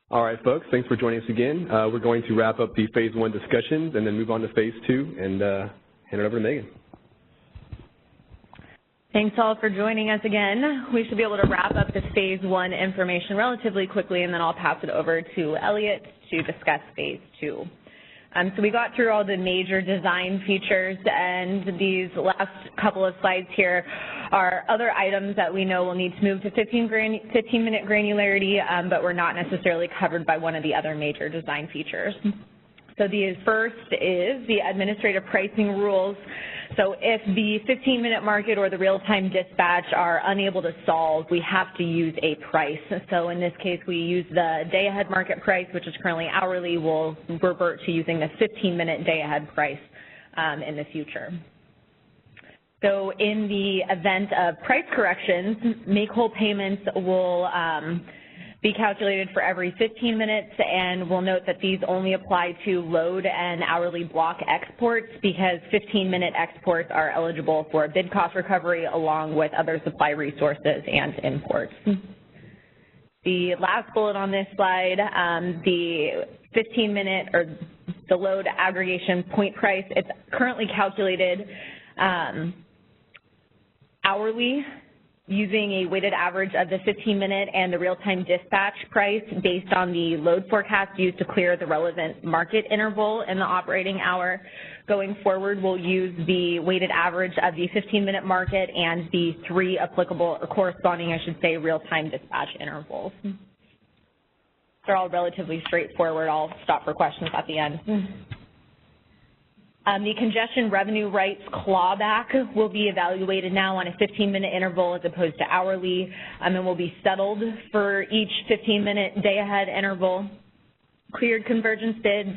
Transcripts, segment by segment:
All right, folks, thanks for joining us again. We're going to wrap up the Phase 1 discussions and then move on to Phase 2 and hand it over to Megan. Thanks all for joining us again. We should be able to wrap up this Phase 1 information relatively quickly, and then I'll pass it over to Elliot to discuss Phase 2. So we got through all the major design features, and these last couple of slides here are other items that we know will need to move to 15-minute granularity, but were not necessarily covered by one of the other major design features. So the first is the administrative pricing rules. So if the 15-minute market or the real-time dispatch are unable to solve, we have to use a price. So in this case, we use the day-ahead market price, which is currently hourly. We'll revert to using the 15-minute day-ahead price in the future. So in the event of price corrections, make-whole payments will be calculated for every 15 minutes, and we'll note that these only apply to load and hourly block exports because 15-minute exports are eligible for bid cost recovery along with other supply resources and imports. The last bullet on this slide, the 15-minute or the load aggregation point price, it's currently calculated hourly using a weighted average of the 15-minute and the real-time dispatch price based on the load forecast used to clear the relevant market interval in the operating hour. Going forward, we'll use the weighted average of the 15-minute market and the 3 applicable, or corresponding, I should say, real-time dispatch intervals. They're all relatively straightforward. I'll stop for questions at the end. The congestion revenue rights clawback will be evaluated now on a 15-minute interval as opposed to hourly, and will be settled for each 15-minute day-ahead interval. Cleared convergence bids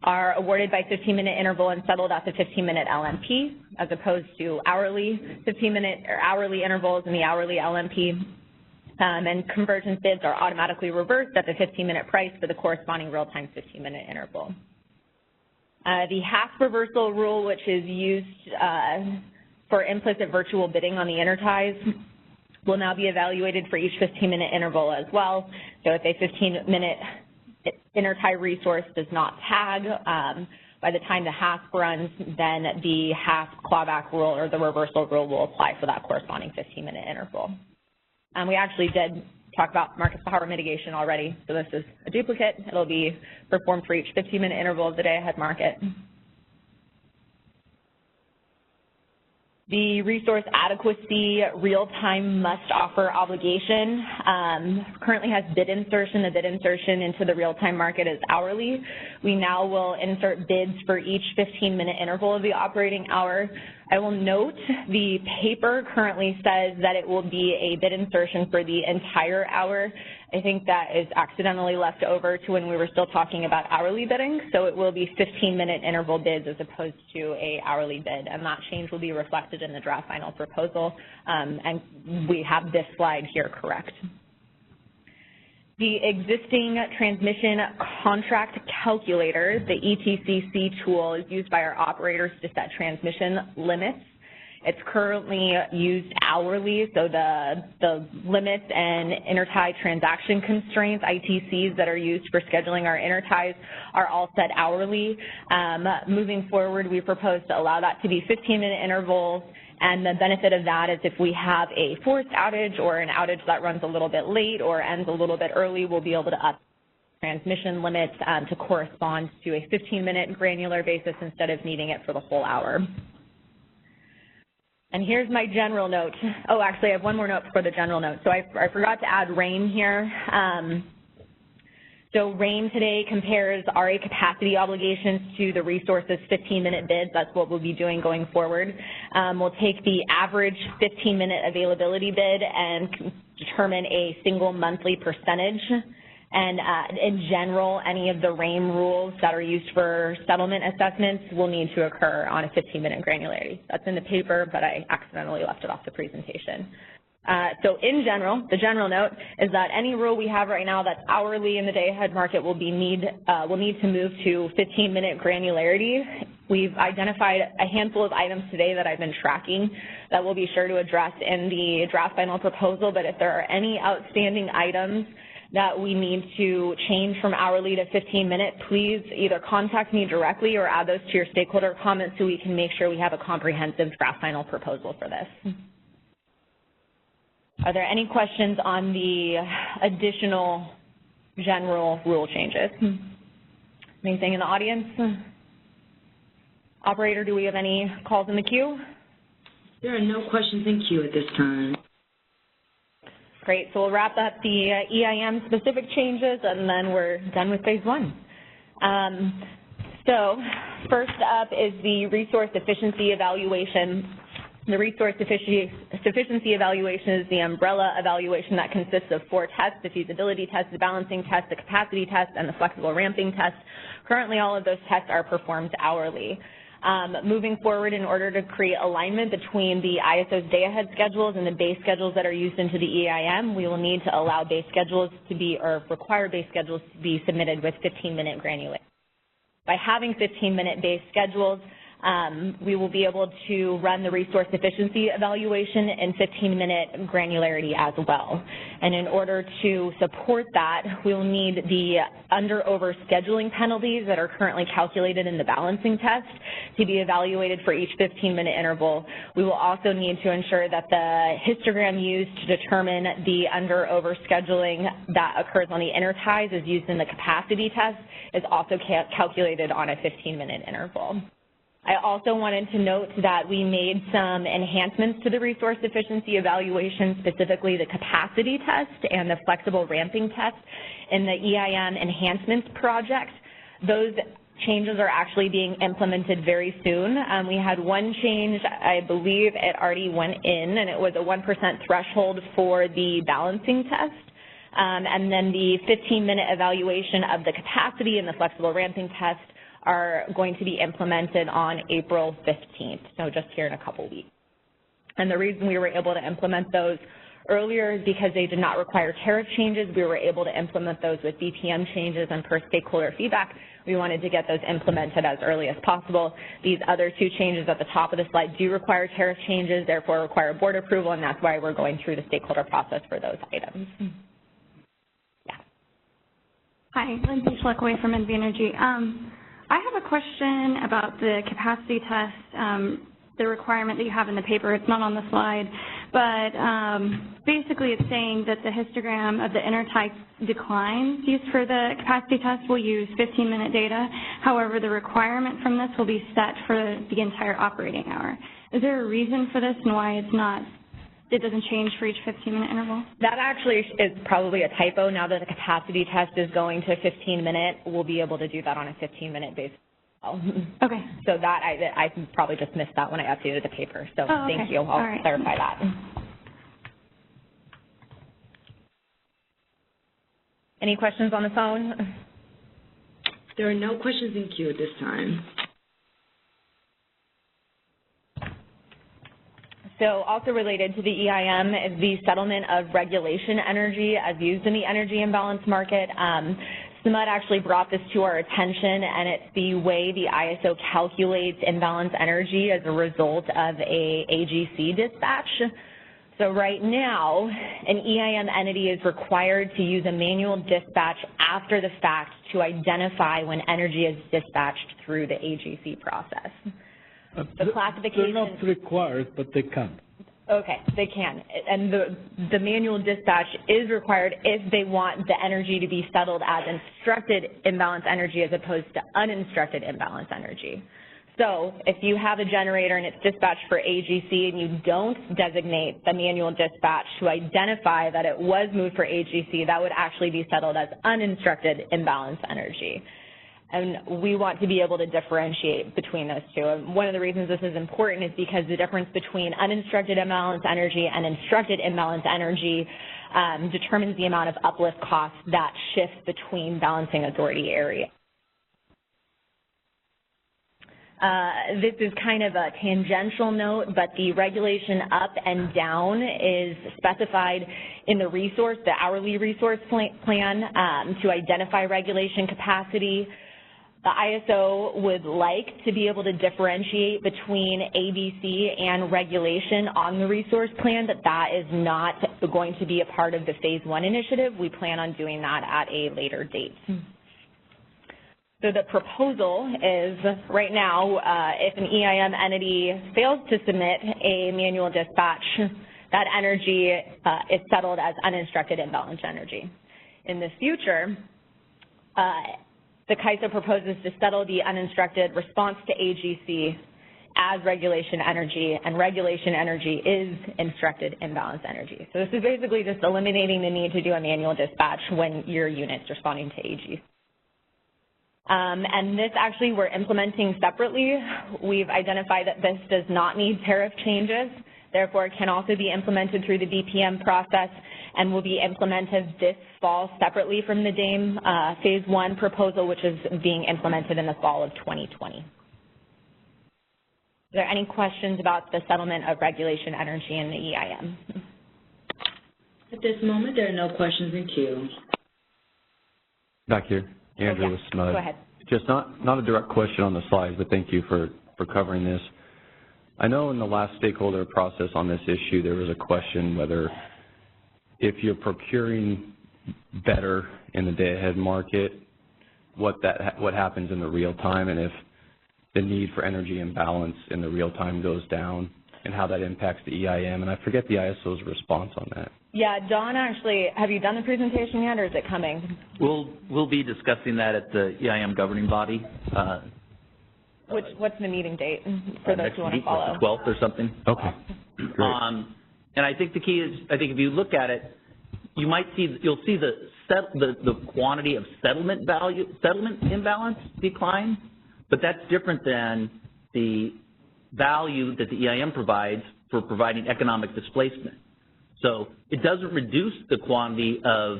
are awarded by 15-minute interval and settled at the 15-minute LMP as opposed to hourly 15-minute or hourly intervals in the hourly LMP. And convergence bids are automatically reversed at the 15-minute price for the corresponding real-time 15-minute interval. The half reversal rule, which is used for implicit virtual bidding on the interties, will now be evaluated for each 15-minute interval as well. So if a 15-minute intertie resource does not tag, by the time the half runs, then the half clawback rule or the reversal rule will apply for that corresponding 15-minute interval. We actually did talk about market power mitigation already, so this is a duplicate. It'll be performed for each 15-minute interval of the day-ahead market. The resource adequacy real-time must-offer obligation currently has bid insertion. The bid insertion into the real-time market is hourly. We now will insert bids for each 15-minute interval of the operating hour. I will note the paper currently says that it will be a bid insertion for the entire hour. I think that is accidentally left over to when we were still talking about hourly bidding, so it will be 15-minute interval bids as opposed to a hourly bid, and that change will be reflected in the draft final proposal, and we have this slide here correct. The existing transmission contract calculator, the ETCC tool, is used by our operators to set transmission limits. It's currently used hourly, so the limits and intertie transaction constraints, ITCs, that are used for scheduling our interties are all set hourly. Moving forward, we propose to allow that to be 15-minute intervals, and the benefit of that is if we have a forced outage or an outage that runs a little bit late or ends a little bit early, we'll be able to up transmission limits to correspond to a 15-minute granular basis instead of needing it for the whole hour. And here's my general note. Oh, actually, I have one more note before the general note. So I forgot to add RAIN here. So RAIN today compares RA capacity obligations to the resource's 15-minute bids. That's what we'll be doing going forward. We'll take the average 15-minute availability bid and determine a single monthly percentage. And in general, any of the RAIN rules that are used for settlement assessments will need to occur on a 15-minute granularity. That's in the paper, but I accidentally left it off the presentation. So in general, the general note is that any rule we have right now that's hourly in the day-ahead market will need to move to 15-minute granularity. We've identified a handful of items today that I've been tracking that we'll be sure to address in the draft final proposal, but if there are any outstanding items that we need to change from hourly to 15-minute, please either contact me directly or add those to your stakeholder comments so we can make sure we have a comprehensive draft final proposal for this. Are there any questions on the additional general rule changes? Anything in the audience? Operator, do we have any calls in the queue? There are no questions in queue at this time. Great, so we'll wrap up the EIM specific changes and then we're done with phase one. So first up is the resource efficiency evaluation. The resource sufficiency evaluation is the umbrella evaluation that consists of 4 tests: the feasibility test, the balancing test, the capacity test, and the flexible ramping test. Currently, all of those tests are performed hourly. Moving forward, in order to create alignment between the ISO's day-ahead schedules and the base schedules that are used into the EIM, we will need to allow base schedules to be, or require base schedules to be submitted with 15-minute granularity. By having 15-minute base schedules, we will be able to run the resource efficiency evaluation in 15-minute granularity as well. And in order to support that, we'll need the under-over scheduling penalties that are currently calculated in the balancing test to be evaluated for each 15-minute interval. We will also need to ensure that the histogram used to determine the under-over scheduling that occurs on the interties is used in the capacity test is also calculated on a 15-minute interval. I also wanted to note that we made some enhancements to the resource efficiency evaluation, specifically the capacity test and the flexible ramping test in the EIM enhancements project. Those changes are actually being implemented very soon. We had one change, I believe it already went in, and it was a 1% threshold for the balancing test. And then the 15-minute evaluation of the capacity and the flexible ramping test are going to be implemented on April 15th, so just here in a couple weeks. And the reason we were able to implement those earlier is because they did not require tariff changes. We were able to implement those with BPM changes and per stakeholder feedback. We wanted to get those implemented as early as possible. These other 2 changes at the top of the slide do require tariff changes, therefore require board approval, and that's why we're going through the stakeholder process for those items. Yeah. Hi, Lindsay Schleckaway from NV Energy. I have a question about the capacity test, the requirement that you have in the paper. It's not on the slide, but basically it's saying that the histogram of the intertype declines used for the capacity test will use 15-minute data. However, the requirement from this will be set for the entire operating hour. Is there a reason for this and why it doesn't change for each 15-minute interval? That actually is probably a typo. Now that the capacity test is going to 15-minute, we'll be able to do that on a 15-minute basis. Okay. So that, I probably just missed that when I updated the paper. So Thank you. I'll clarify that. Any questions on the phone? There are no questions in queue at this time. So also related to the EIM is the settlement of regulation energy as used in the energy imbalance market. SMUD actually brought this to our attention, and it's the way the ISO calculates imbalance energy as a result of a AGC dispatch. So right now, an EIM entity is required to use a manual dispatch after the fact to identify when energy is dispatched through the AGC process. The classification... They're not required, but they can. Okay, they can. And the manual dispatch is required if they want the energy to be settled as instructed imbalance energy as opposed to uninstructed imbalance energy. So if you have a generator and it's dispatched for AGC and you don't designate the manual dispatch to identify that it was moved for AGC, that would actually be settled as uninstructed imbalance energy. And we want to be able to differentiate between those two. And one of the reasons this is important is because the difference between uninstructed imbalance energy and instructed imbalance energy determines the amount of uplift costs that shift between balancing authority areas. This is kind of a tangential note, but the regulation up and down is specified in the resource, the hourly resource plan to identify regulation capacity. The ISO would like to be able to differentiate between ABC and regulation on the resource plan, but that is not going to be a part of the Phase 1 initiative. We plan on doing that at a later date. So the proposal is, right now, if an EIM entity fails to submit a manual dispatch, that energy is settled as uninstructed imbalance energy. In the future, the CAISO proposes to settle the uninstructed response to AGC as regulation energy, and regulation energy is instructed imbalance energy. So this is basically just eliminating the need to do a manual dispatch when your unit's responding to AGC. And this actually we're implementing separately. We've identified that this does not need tariff changes, therefore it can also be implemented through the BPM process and will be implemented this fall separately from the DAME Phase 1 proposal, which is being implemented in the fall of 2020. Are there any questions about the settlement of regulation energy in the EIM? At this moment, there are no questions in queue. Back here, Andrew with SMUD. Go ahead. Just not a direct question on the slides, but thank you for covering this. I know in the last stakeholder process on this issue, there was a question whether if you're procuring better in the day-ahead market, what happens in the real time, and if the need for energy imbalance in the real time goes down, and how that impacts the EIM. And I forget the ISO's response on that. Yeah, Don, actually, have you done the presentation yet, or is it coming? We'll be discussing that at the EIM governing body. What's the meeting date for those who want to follow? Like the 12th or something. Okay. And I think the key is, I think if you look at it, you'll see the quantity of settlement imbalance decline, but that's different than the value that the EIM provides for providing economic displacement. So it doesn't reduce the quantity of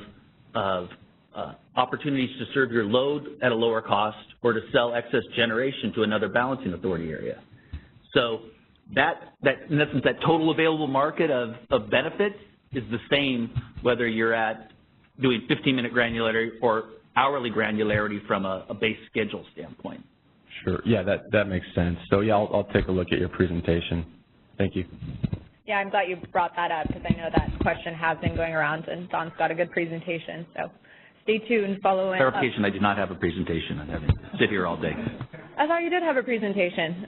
opportunities to serve your load at a lower cost or to sell excess generation to another balancing authority area. So that in essence, that total available market of benefits is the same whether you're at doing 15-minute granularity or hourly granularity from a base schedule standpoint. Sure. Yeah, that makes sense. So yeah, I'll take a look at your presentation. Thank you. Yeah, I'm glad you brought that up because I know that question has been going around, and Don's got a good presentation. So stay tuned, following up. Clarification, I do not have a presentation. I'm having to sit here all day. I thought you did have a presentation.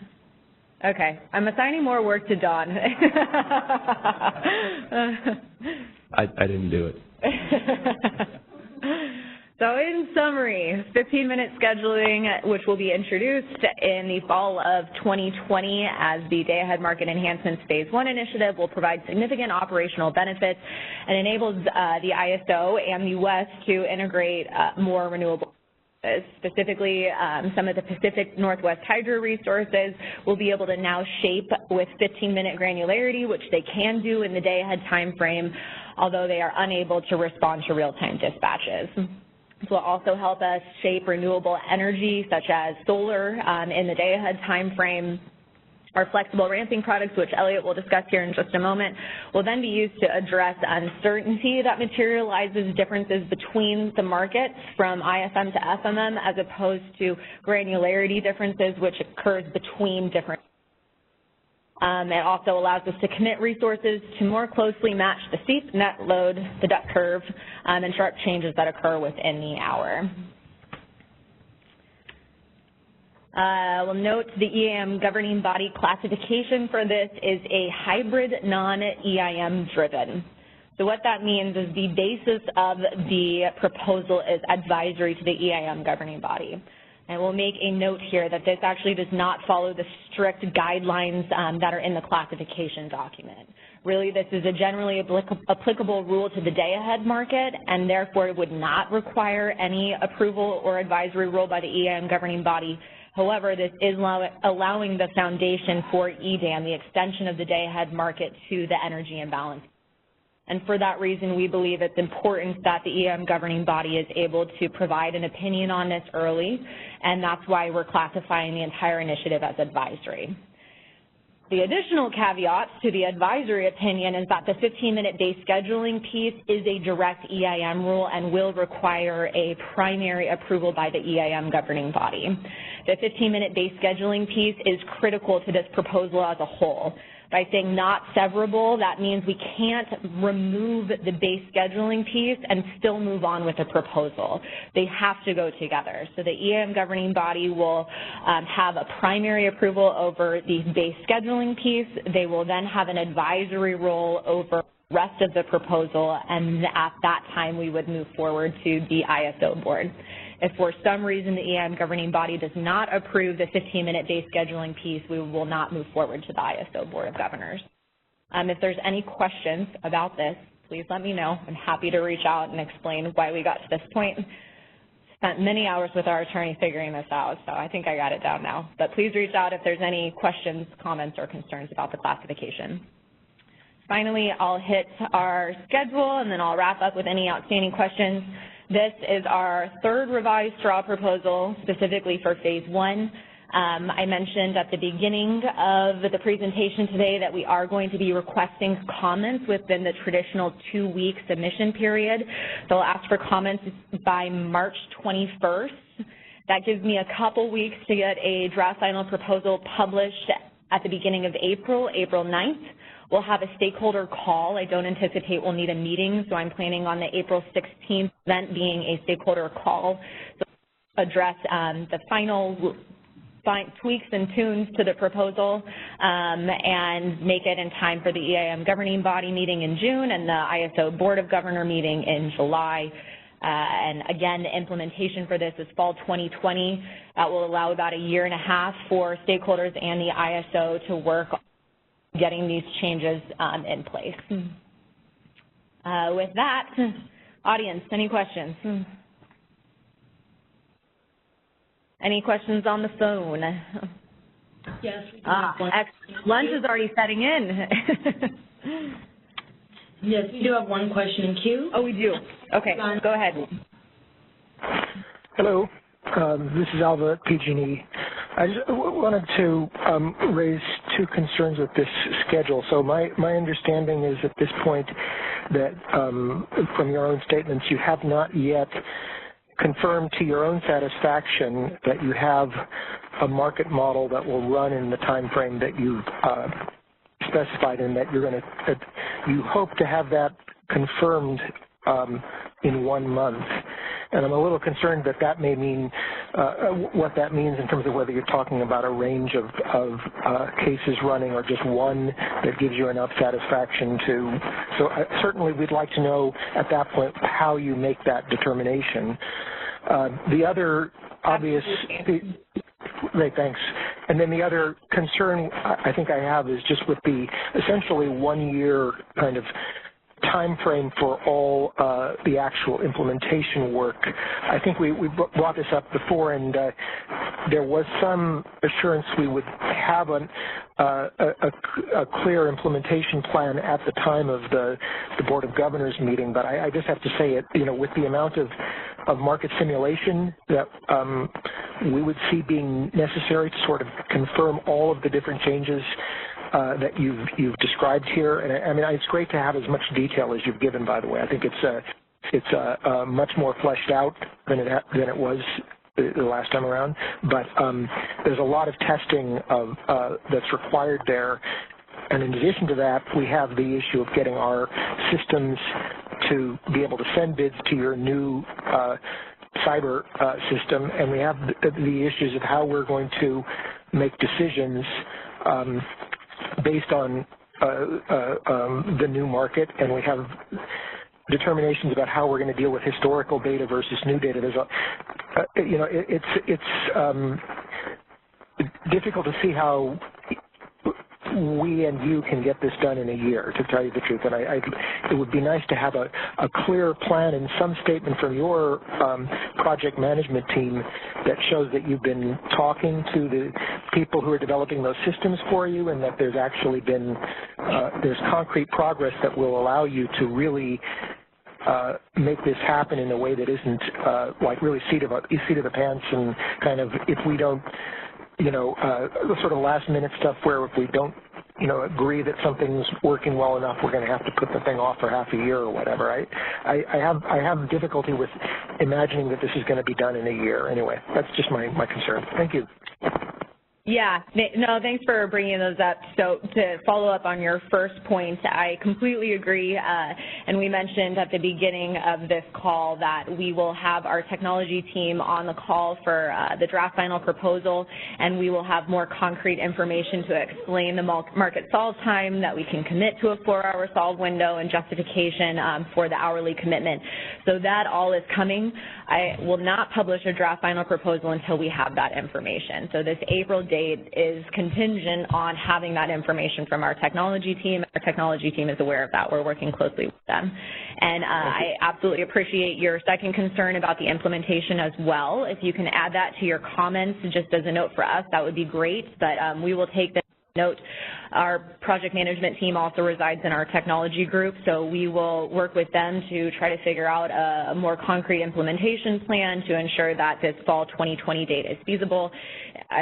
Okay, I'm assigning more work to Don. I didn't do it. So in summary, 15-minute scheduling, which will be introduced in the fall of 2020 as the Day-Ahead Market Enhancements Phase 1 initiative, will provide significant operational benefits and enables the ISO and the U.S. to integrate more renewable. Specifically, some of the Pacific Northwest hydro resources will be able to now shape with 15-minute granularity, which they can do in the day-ahead time frame, although they are unable to respond to real-time dispatches. This will also help us shape renewable energy, such as solar, in the day-ahead time frame. Our flexible ramping products, which Elliot will discuss here in just a moment, will then be used to address uncertainty that materializes differences between the markets from IFM to FMM, as opposed to granularity differences, which occurs between different. It also allows us to commit resources to more closely match the steep net load, the duck curve, and sharp changes that occur within the hour. We'll note the EIM governing body classification for this is a hybrid non-EIM driven. So what that means is the basis of the proposal is advisory to the EIM governing body. And we'll make a note here that this actually does not follow the strict guidelines that are in the classification document. Really, this is a generally applicable rule to the day-ahead market, and therefore would not require any approval or advisory rule by the EIM governing body. However, this is allowing the foundation for EDAM, the extension of the day-ahead market to the energy imbalance. And for that reason, we believe it's important that the EIM governing body is able to provide an opinion on this early, and that's why we're classifying the entire initiative as advisory. The additional caveat to the advisory opinion is that the 15-minute base scheduling piece is a direct EIM rule and will require a primary approval by the EIM governing body. The 15-minute base scheduling piece is critical to this proposal as a whole. By saying not severable, that means we can't remove the base scheduling piece and still move on with the proposal. They have to go together. So the EIM governing body will have a primary approval over the base scheduling piece. They will then have an advisory role over the rest of the proposal, and at that time we would move forward to the ISO board. If for some reason the EIM governing body does not approve the 15-minute base scheduling piece, we will not move forward to the ISO Board of Governors. If there's any questions about this, please let me know. I'm happy to reach out and explain why we got to this point. Spent many hours with our attorney figuring this out, so I think I got it down now. But please reach out if there's any questions, comments, or concerns about the classification. Finally, I'll hit our schedule, and then I'll wrap up with any outstanding questions. This is our third revised straw proposal, specifically for Phase 1. I mentioned at the beginning of the presentation today that we are going to be requesting comments within the traditional 2-week submission period. They'll ask for comments by March 21st. That gives me a couple weeks to get a draft final proposal published at the beginning of April 9th. We'll have a stakeholder call. I don't anticipate we'll need a meeting, so I'm planning on the April 16th event being a stakeholder call to address the final tweaks and tunes to the proposal and make it in time for the EIM governing body meeting in June and the ISO Board of Governor meeting in July. And again, the implementation for this is fall 2020. That will allow about a year and a half for stakeholders and the ISO to work on getting these changes in place. With that, audience, any questions? Any questions on the phone? Yes. Excellent. Lunch is already setting in. Yes, we do have one question in queue. Oh, we do. Okay, go ahead. Hello, this is Alva at PG&E. I just wanted to raise two concerns with this schedule. So my understanding is at this point that from your own statements, you have not yet confirmed to your own satisfaction that you have a market model that will run in the time frame that you've specified, and that you're going to, you hope to have that confirmed in 1 month. And I'm a little concerned that that may mean, what that means in terms of whether you're talking about a range of cases running or just one that gives you enough satisfaction to. So certainly we'd like to know at that point how you make that determination. The other obvious, great, thanks. And then the other concern I think I have is just with the essentially 1 year kind of time frame for all the actual implementation work. I think we brought this up before, and there was some assurance we would have a clear implementation plan at the time of the Board of Governors meeting. But I just have to say it, you know, with the amount of market simulation that we would see being necessary to sort of confirm all of the different changes that you've described here, and I mean, it's great to have as much detail as you've given. By the way, I think it's much more fleshed out than it was the last time around. But there's a lot of testing that's required there, and in addition to that, we have the issue of getting our systems to be able to send bids to your new cyber system, and we have the issues of how we're going to make decisions based on the new market, and we have determinations about how we're going to deal with historical data versus new data. There's you know, it's difficult to see how we and you can get this done in a year, to tell you the truth. And it would be nice to have a clear plan and some statement from your project management team that shows that you've been talking to the people who are developing those systems for you, and that there's actually been there's concrete progress that will allow you to really make this happen in a way that isn't like really seat of the pants, and kind of, if we don't, you know, the sort of last minute stuff where if we don't agree that something's working well enough, we're going to have to put the thing off for half a year or whatever. I have difficulty with imagining that this is going to be done in a year. Anyway, that's just my concern. Thank you. Yeah, no, thanks for bringing those up. So to follow up on your first point, I completely agree, and we mentioned at the beginning of this call that we will have our technology team on the call for the draft final proposal, and we will have more concrete information to explain the market solve time, that we can commit to a 4-hour solve window, and justification for the hourly commitment. So that all is coming. I will not publish a draft final proposal until we have that information. So this April date is contingent on having that information from our technology team. Our technology team is aware of that. We're working closely with them. And I absolutely appreciate your second concern about the implementation as well. If you can add that to your comments just as a note for us, that would be great. But we will take that note. Our project management team also resides in our technology group, so we will work with them to try to figure out a more concrete implementation plan to ensure that this fall 2020 date is feasible.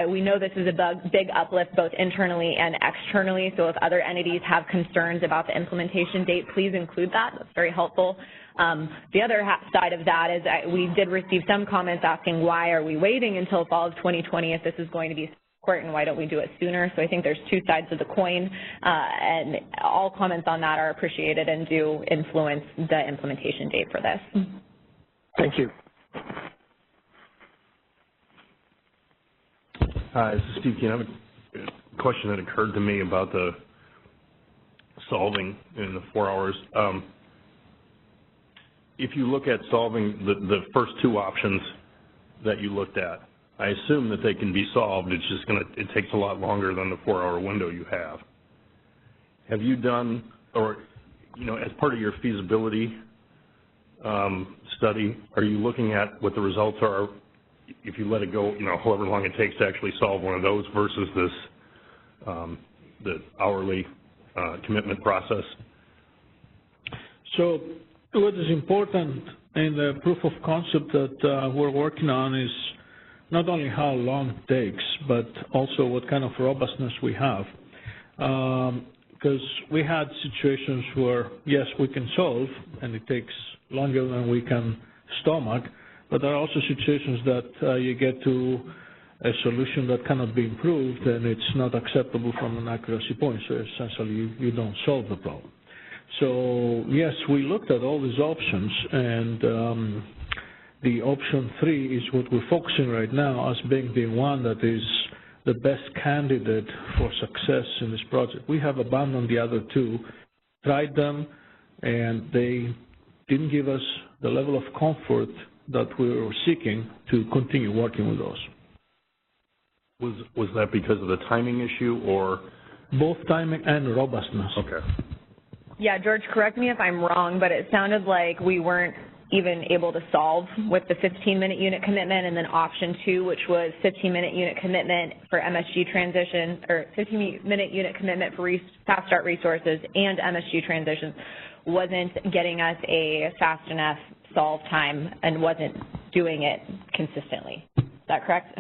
We know this is a big uplift both internally and externally, so if other entities have concerns about the implementation date, please include that. That's very helpful. The other side of that is that we did receive some comments asking why are we waiting until fall of 2020 if this is going to be and why don't we do it sooner? So I think there's two sides of the coin, and all comments on that are appreciated and do influence the implementation date for this. Thank you. Hi, this is Steve Keen. I have a question that occurred to me about the solving in the 4 hours. If you look at solving the first two options that you looked at, I assume that they can be solved. It's just it takes a lot longer than the 4-hour window you have. Have you done, or, as part of your feasibility study, are you looking at what the results are if you let it go, however long it takes to actually solve one of those versus this, the hourly commitment process? So what is important in the proof of concept that we're working on is not only how long it takes, but also what kind of robustness we have. Because we had situations where, yes, we can solve, and it takes longer than we can stomach, but there are also situations that you get to a solution that cannot be improved, and it's not acceptable from an accuracy point, so essentially you don't solve the problem. So, yes, we looked at all these options, and the option 3 is what we're focusing right now as being the one that is the best candidate for success in this project. We have abandoned the other two, tried them, and they didn't give us the level of comfort that we were seeking to continue working with those. Was that because of the timing issue, or? Both timing and robustness. Okay. Yeah, George, correct me if I'm wrong, but it sounded like we weren't even able to solve with the 15-minute unit commitment, and then option 2, which was 15-minute unit commitment for MSG transition, or 15-minute unit commitment for fast start resources and MSG transitions, wasn't getting us a fast enough solve time and wasn't doing it consistently. Is that correct?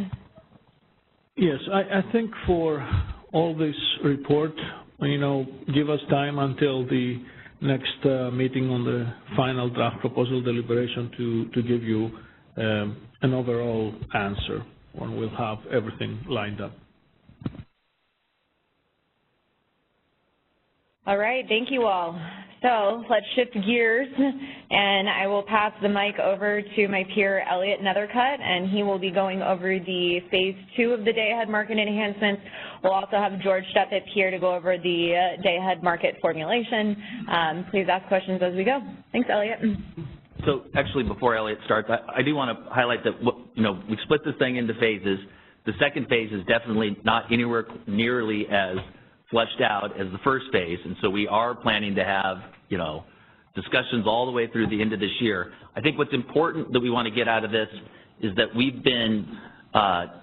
Yes, I think for all this report, give us time until the next meeting on the final draft proposal deliberation to give you an overall answer when we'll have everything lined up. All right, thank you all. So let's shift gears, and I will pass the mic over to my peer, Elliot Nethercutt, and he will be going over the phase 2 of the day-ahead market enhancements. We'll also have George Steppett here to go over the day-ahead market formulation. Please ask questions as we go. Thanks, Elliot. So actually, before Elliot starts, I do want to highlight that, we split this thing into phases. The second phase is definitely not anywhere nearly as fleshed out as the first phase, and so we are planning to have, discussions all the way through the end of this year. I think what's important that we want to get out of this is that we've been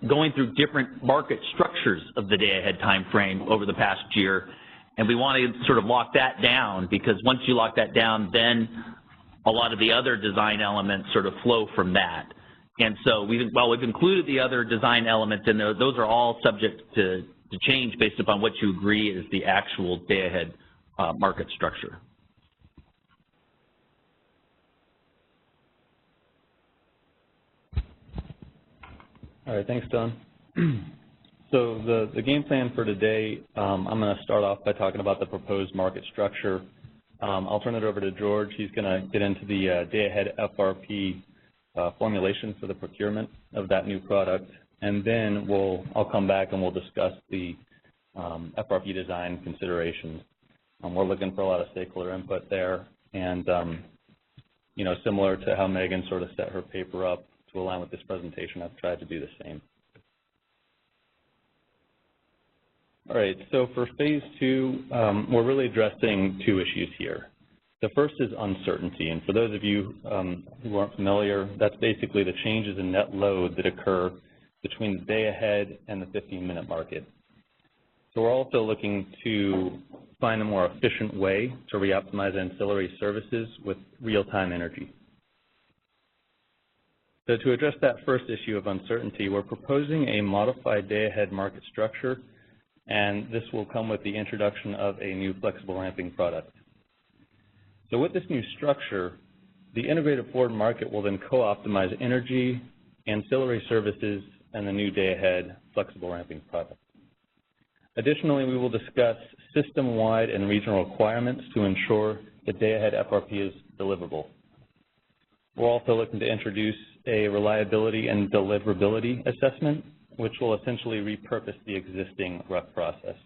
going through different market structures of the day-ahead time frame over the past year, and we want to sort of lock that down, because once you lock that down, then a lot of the other design elements sort of flow from that. And so we've included the other design elements in there. Those are all subject to to change based upon what you agree is the actual day-ahead market structure. All right, thanks, Don. So the game plan for today, I'm going to start off by talking about the proposed market structure. I'll turn it over to George. He's going to get into the day-ahead FRP formulation for the procurement of that new product, and then I'll come back and we'll discuss the FRP design considerations. We're looking for a lot of stakeholder input there, and you know, similar to how Megan sort of set her paper up to align with this presentation, I've tried to do the same. All right, so for phase 2, we're really addressing 2 issues here. The first is uncertainty, and for those of you who aren't familiar, that's basically the changes in net load that occur between the day ahead and the 15-minute market. So we're also looking to find a more efficient way to reoptimize ancillary services with real-time energy. So to address that first issue of uncertainty, we're proposing a modified day-ahead market structure, and this will come with the introduction of a new flexible ramping product. So with this new structure, the integrated forward market will then co-optimize energy, ancillary services, and the new day-ahead flexible ramping product. Additionally, we will discuss system-wide and regional requirements to ensure the day-ahead FRP is deliverable. We're also looking to introduce a reliability and deliverability assessment, which will essentially repurpose the existing RUC process.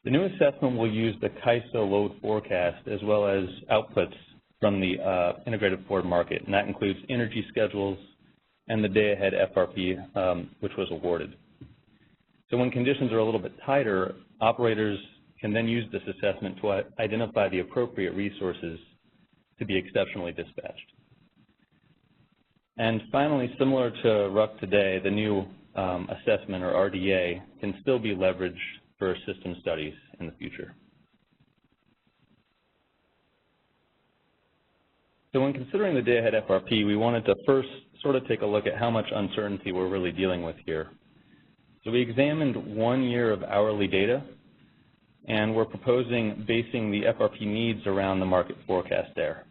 The new assessment will use the CAISO load forecast as well as outputs from the integrated forward market, and that includes energy schedules and the day-ahead FRP, which was awarded. So when conditions are a little bit tighter, operators can then use this assessment to identify the appropriate resources to be exceptionally dispatched. And finally, similar to RUC today, the new assessment, or RDA, can still be leveraged for system studies in the future. So when considering the day-ahead FRP, we wanted to first sort of take a look at how much uncertainty we're really dealing with here. So we examined 1 year of hourly data, and we're proposing basing the FRP needs around the market forecast there.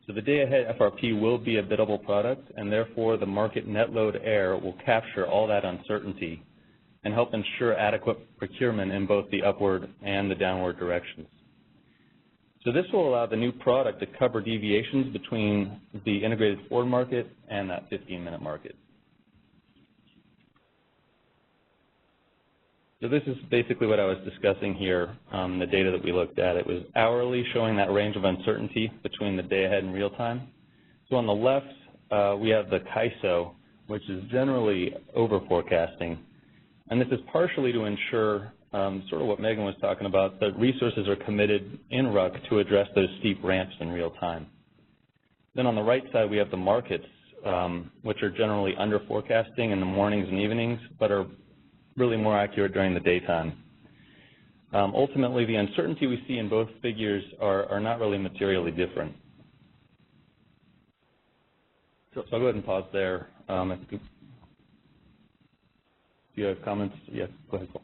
So the day-ahead FRP will be a biddable product, and therefore the market net load error will capture all that uncertainty and help ensure adequate procurement in both the upward and the downward directions. So this will allow the new product to cover deviations between the integrated forward market and that 15-minute market. So this is basically what I was discussing here, the data that we looked at. It was hourly, showing that range of uncertainty between the day ahead and real time. So on the left, we have the CAISO, which is generally over forecasting. And this is partially to ensure sort of what Megan was talking about, that resources are committed in RUC to address those steep ramps in real time. Then on the right side, we have the markets, which are generally under forecasting in the mornings and evenings, but are really more accurate during the daytime. Ultimately, the uncertainty we see in both figures are not really materially different. So I'll go ahead and pause there. Do you have comments? Yes, go ahead, Paul.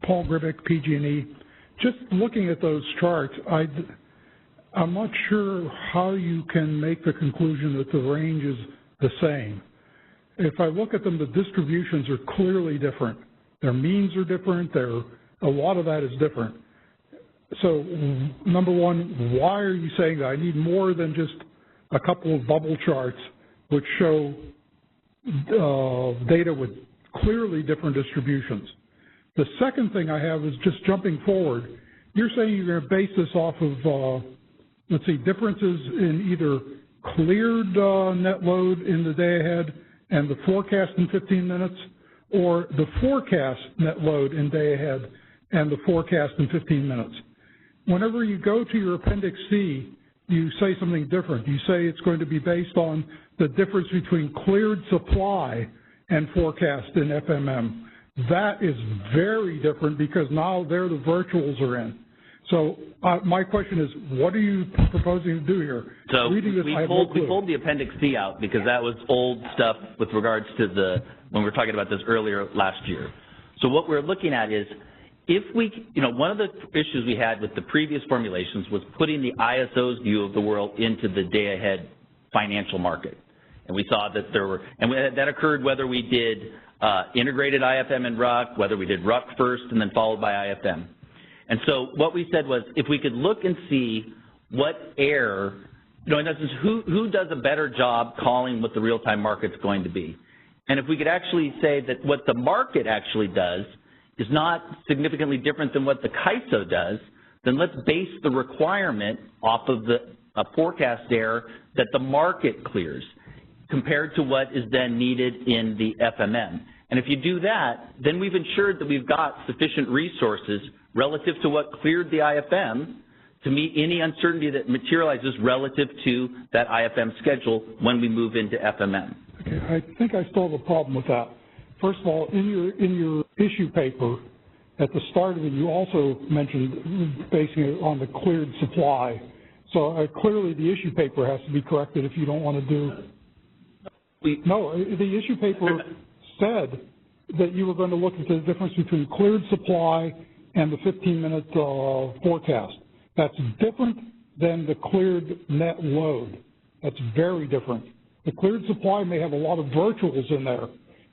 Paul Gribick, PG&E. Just looking at those charts, I'm not sure how you can make the conclusion that the range is the same. If I look at them, the distributions are clearly different. Their means are different. A lot of that is different. So, number one, why are you saying that? I need more than just a couple of bubble charts which show data with clearly different distributions. The second thing I have is just jumping forward. You're saying you're going to base this off of, let's see, differences in either cleared net load in the day ahead and the forecast in 15 minutes, or the forecast net load in day ahead and the forecast in 15 minutes. Whenever you go to your Appendix C, you say something different. You say it's going to be based on the difference between cleared supply and forecast in FMM. That is very different because now there the virtuals are in. So my question is, what are you proposing to do here? So we pulled the Appendix C out because that was old stuff with regards to when we were talking about this earlier last year. So what we're looking at is, if we, one of the issues we had with the previous formulations was putting the ISO's view of the world into the day-ahead financial market. And we saw that there were, and that occurred whether we did integrated IFM and RUC, whether we did RUC first and then followed by IFM. And so what we said was, if we could look and see what error, in essence, who does a better job calling what the real-time market's going to be? And if we could actually say that what the market actually does is not significantly different than what the CAISO does, then let's base the requirement off of the forecast error that the market clears compared to what is then needed in the FMM. And if you do that, then we've ensured that we've got sufficient resources relative to what cleared the IFM to meet any uncertainty that materializes relative to that IFM schedule when we move into FMM. Okay, I think I still have a problem with that. First of all, in your issue paper, at the start of it, you also mentioned basing it on the cleared supply. So clearly the issue paper has to be corrected if you don't want to do. No, the issue paper said that you were going to look at the difference between cleared supply and the 15-minute forecast. That's different than the cleared net load. That's very different. The cleared supply may have a lot of virtuals in there,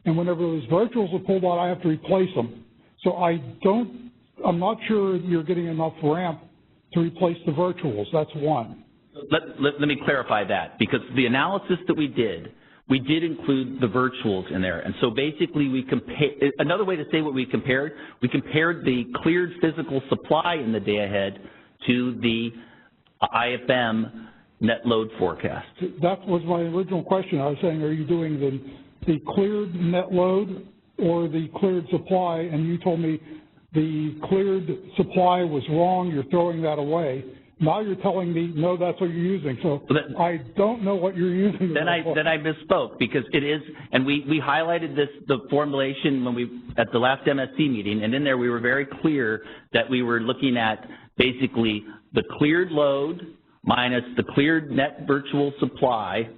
and whenever those virtuals are pulled out, I have to replace them. So I'm not sure you're getting enough ramp to replace the virtuals. That's one. Let me clarify that, because the analysis that we did include the virtuals in there. And so basically another way to say what we compared the cleared physical supply in the day ahead to the IFM net load forecast. That was my original question. I was saying, are you doing the cleared net load or the cleared supply? And you told me the cleared supply was wrong, you're throwing that away. Now you're telling me, no, that's what you're using. So I don't know what you're using. Then I misspoke, because it is, and we highlighted the formulation at the last MSC meeting, and in there we were very clear that we were looking at basically the cleared load minus the cleared net virtual supply,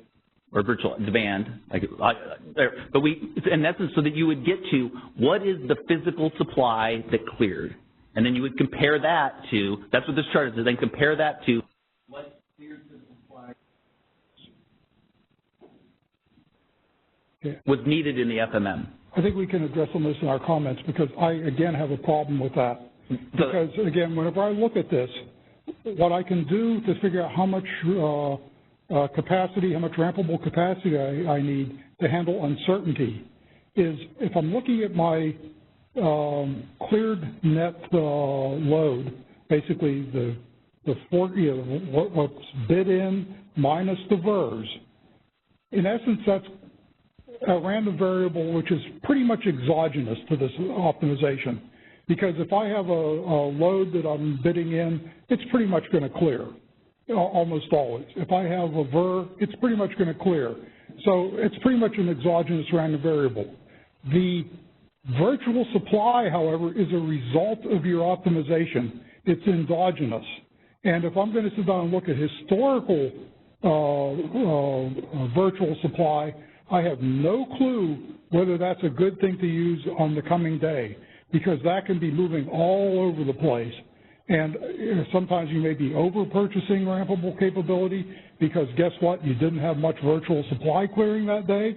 or virtual demand, but in essence, so that you would get to what is the physical supply that cleared. And then you would compare that to, that's what this chart is, then compare that to what cleared physical supply was needed in the FMM. I think we can address some of this in our comments, because I, again, have a problem with that. Because, again, whenever I look at this, what I can do to figure out how much capacity, how much rampable capacity I need to handle uncertainty is, if I'm looking at my cleared net load, basically what's bid in minus the VERS. In essence, that's a random variable which is pretty much exogenous to this optimization. Because if I have a load that I'm bidding in, it's pretty much going to clear, almost always. If I have a VER, it's pretty much going to clear. So it's pretty much an exogenous random variable. The virtual supply, however, is a result of your optimization. It's endogenous. And if I'm going to sit down and look at historical virtual supply, I have no clue whether that's a good thing to use on the coming day, because that can be moving all over the place. And sometimes you may be over-purchasing rampable capability because guess what? You didn't have much virtual supply clearing that day.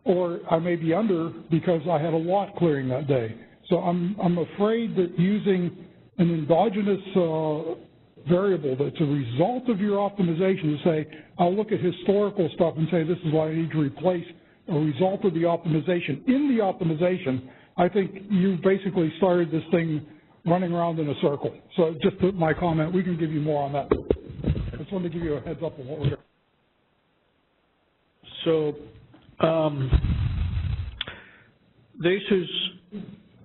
Or I may be under because I had a lot clearing that day. So I'm afraid that using an endogenous variable that's a result of your optimization to say, I'll look at historical stuff and say this is what I need to replace a result of the optimization. In the optimization, I think you basically started this thing running around in a circle. So just my comment, we can give you more on that. I just wanted to give you a heads up on what we're doing. So the issue is,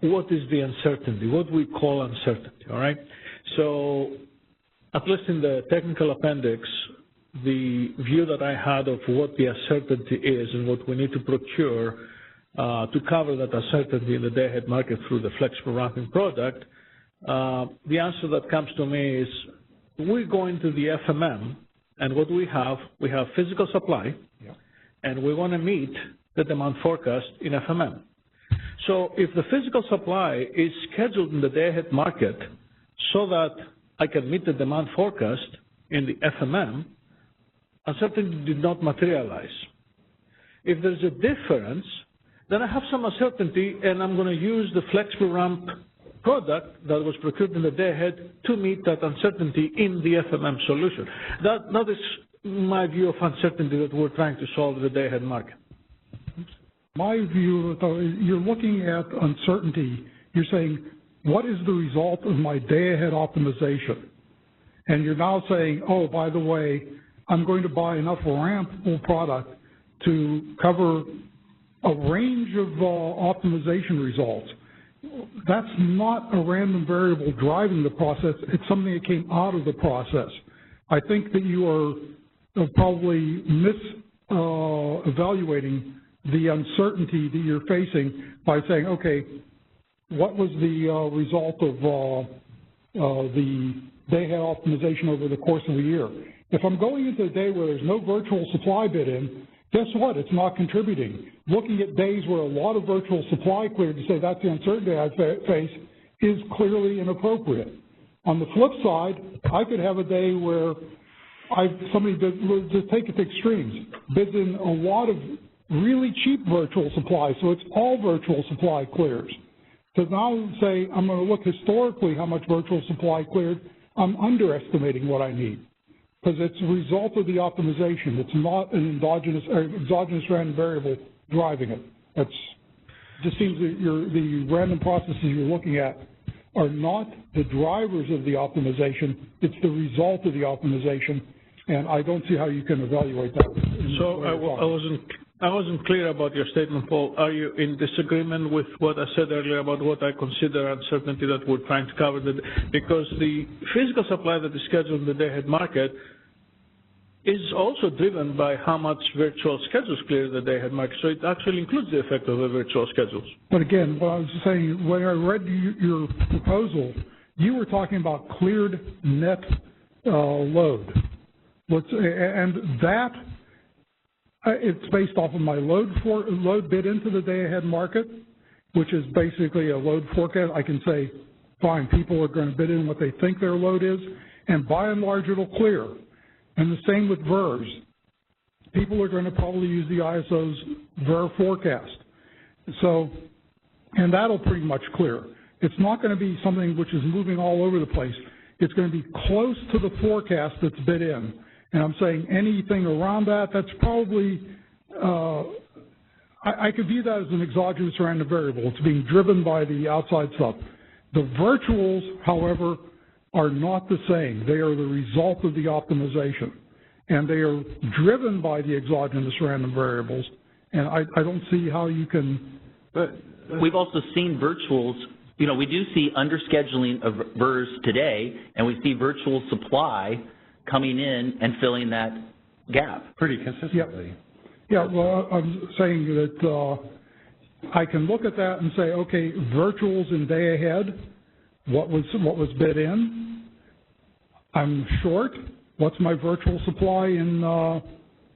what is the uncertainty, what we call uncertainty, all right? So at least in the technical appendix, the view that I had of what the uncertainty is and what we need to procure to cover that uncertainty in the day-ahead market through the flexible ramping product, the answer that comes to me is we go into the FMM, and what we have physical supply, and we want to meet the demand forecast in FMM. So if the physical supply is scheduled in the day-ahead market so that I can meet the demand forecast in the FMM, uncertainty did not materialize. If there's a difference, then I have some uncertainty, and I'm going to use the flexible ramp product that was procured in the day ahead to meet that uncertainty in the FMM solution. That is my view of uncertainty that we're trying to solve in the day ahead market. My view, though, you're looking at uncertainty. You're saying, what is the result of my day ahead optimization? And you're now saying, oh, by the way, I'm going to buy enough rampable product to cover a range of optimization results. That's not a random variable driving the process. It's something that came out of the process. I think that you are probably evaluating the uncertainty that you're facing by saying, okay, what was the result of the day-ahead optimization over the course of the year? If I'm going into a day where there's no virtual supply bid in, guess what? It's not contributing. Looking at days where a lot of virtual supply cleared to say that's the uncertainty I face is clearly inappropriate. On the flip side, I could have a day where somebody just take it to extremes, bids in a lot of really cheap virtual supply, so it's all virtual supply clears. To now say I'm going to look historically how much virtual supply cleared, I'm underestimating what I need, because it's a result of the optimization. It's not an endogenous or exogenous random variable driving it. It just seems that the random processes you're looking at are not the drivers of the optimization. It's the result of the optimization, and I don't see how you can evaluate that. So I wasn't clear about your statement, Paul. Are you in disagreement with what I said earlier about what I consider uncertainty that we're trying to cover? Because the physical supply that is scheduled in the day-ahead market is also driven by how much virtual schedules clear the day-ahead market. So it actually includes the effect of the virtual schedules. But again, what I was saying, when I read your proposal, you were talking about cleared net load. And that, it's based off of my load bid into the day-ahead market, which is basically a load forecast. I can say, fine, people are going to bid in what they think their load is, and by and large, it'll clear. And the same with VERs. People are going to probably use the ISO's VER forecast. So, and that'll pretty much clear. It's not going to be something which is moving all over the place. It's going to be close to the forecast that's bid in. And I'm saying anything around that, that's probably, I could view that as an exogenous random variable. It's being driven by the outside stuff. The virtuals, however, are not the same. They are the result of the optimization. And they are driven by the exogenous random variables. And I don't see how you can... But we've also seen virtuals, we do see underscheduling of VERs today, and we see virtual supply coming in and filling that gap. Pretty consistently. Yeah, well, I'm saying that I can look at that and say, okay, virtuals in day ahead, what was bid in? I'm short. What's my virtual supply in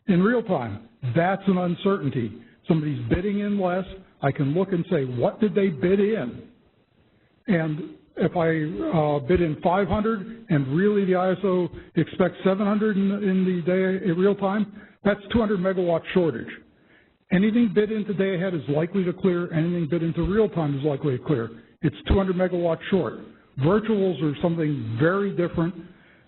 real time? That's an uncertainty. Somebody's bidding in less. I can look and say, what did they bid in? And if I bid in 500 and really the ISO expects 700 in the day in real time, that's 200 megawatt shortage. Anything bid into day ahead is likely to clear. Anything bid into real time is likely to clear. It's 200 megawatt short. Virtuals are something very different.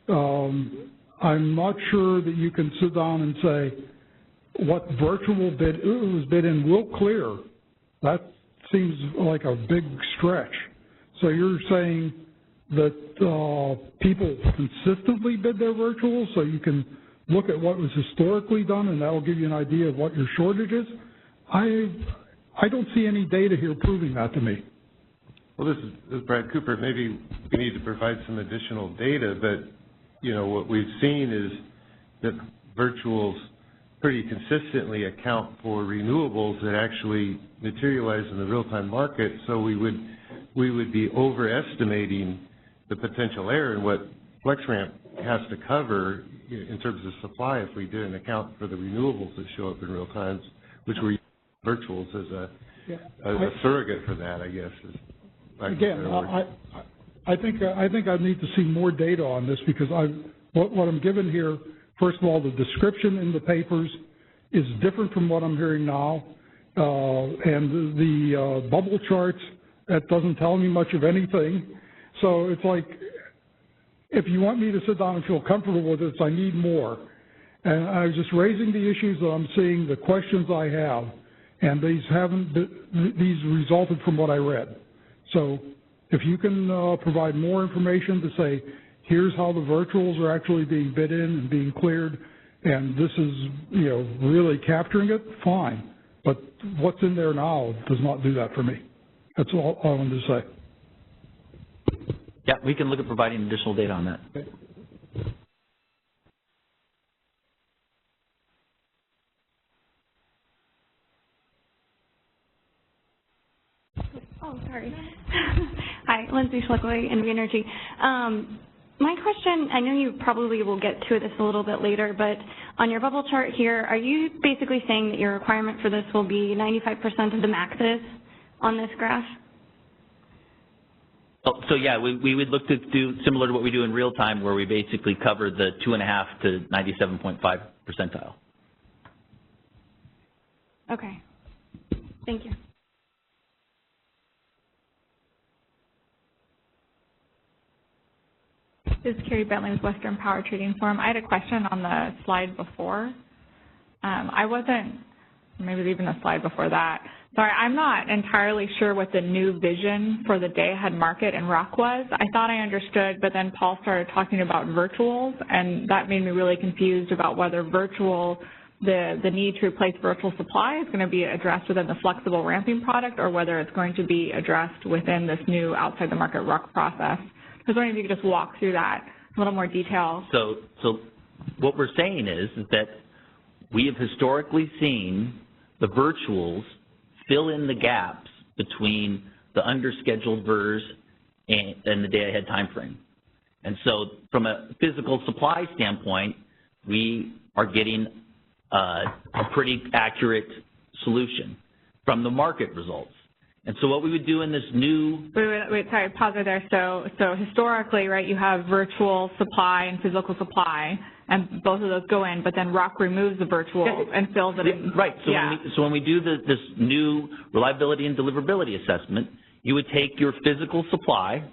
I'm not sure that you can sit down and say what virtual bid was bid in will clear. That seems like a big stretch. So you're saying that people consistently bid their virtuals, so you can look at what was historically done, and that will give you an idea of what your shortage is? I don't see any data here proving that to me. Well, this is Brad Cooper. Maybe we need to provide some additional data, but what we've seen is that virtuals pretty consistently account for renewables that actually materialize in the real-time market. So we would be overestimating the potential error in what FlexRamp has to cover in terms of supply if we didn't account for the renewables that show up in real time, which were virtuals as a surrogate for that, I guess. Again, I think I need to see more data on this because what I'm given here, first of all, the description in the papers is different from what I'm hearing now, and the bubble charts, that doesn't tell me much of anything. So it's like, if you want me to sit down and feel comfortable with this, I need more. And I was just raising the issues that I'm seeing, the questions I have, and these resulted from what I read. So if you can provide more information to say, here's how the virtuals are actually being bid in and being cleared, and this is, really capturing it, fine. But what's in there now does not do that for me. That's all I wanted to say. Yeah, we can look at providing additional data on that. Okay. Oh, sorry. Hi, Lindsay Schlickley, NV Energy. My question, I know you probably will get to this a little bit later, but on your bubble chart here, are you basically saying that your requirement for this will be 95% of the maxes on this graph? Oh, so yeah, we would look to do similar to what we do in real time, where we basically cover the 2.5 to 97.5 percentile. Okay. Thank you. This is Carrie Bentley with Western Power Trading Forum. I had a question on the slide before. I wasn't, maybe even the slide before that. Sorry, I'm not entirely sure what the new vision for the day-ahead market in RUC was. I thought I understood, but then Paul started talking about virtuals, and that made me really confused about whether the need to replace virtual supply is going to be addressed within the flexible ramping product, or whether it's going to be addressed within this new outside the market RUC process. I was wondering if you could just walk through that in a little more detail. So what we're saying is that we have historically seen the virtuals fill in the gaps between the underscheduled VERS and the day-ahead time frame. And so from a physical supply standpoint, we are getting a pretty accurate solution from the market results. And so what we would do in this new... Wait, sorry, pause right there. So historically, right, you have virtual supply and physical supply, and both of those go in, but then RUC removes the virtual and fills it in. Right. So when we do this new reliability and deliverability assessment, you would take your physical supply,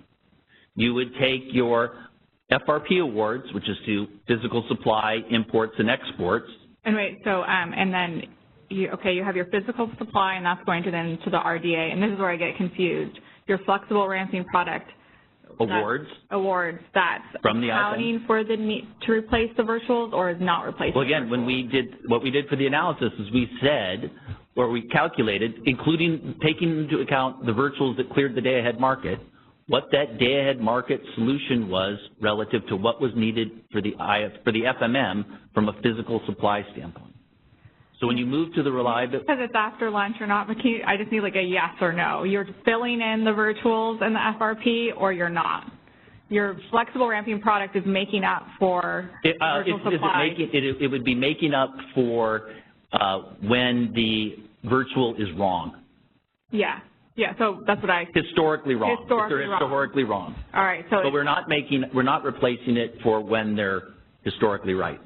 you would take your FRP awards, which is to physical supply, imports, and exports. And wait, so, and then... you have your physical supply, and that's going to then to the RDA, and this is where I get confused. Your flexible ramping product awards, that's from the accounting for the need to replace the virtuals, or is not replacing. Well, again, when we did what we did for the analysis is we said, or we calculated, including taking into account the virtuals that cleared the day-ahead market, what that day-ahead market solution was relative to what was needed for the FMM from a physical supply standpoint. So when you move to the reliability... Because it's after lunch or not, but I just need like a yes or no. You're filling in the virtuals and the FRP, or you're not. Your flexible ramping product is making up for virtual supply. It would be making up for when the virtual is wrong. Yeah, so that's what I... Historically wrong. Historically wrong. All right, so... But we're not replacing it for when they're historically right.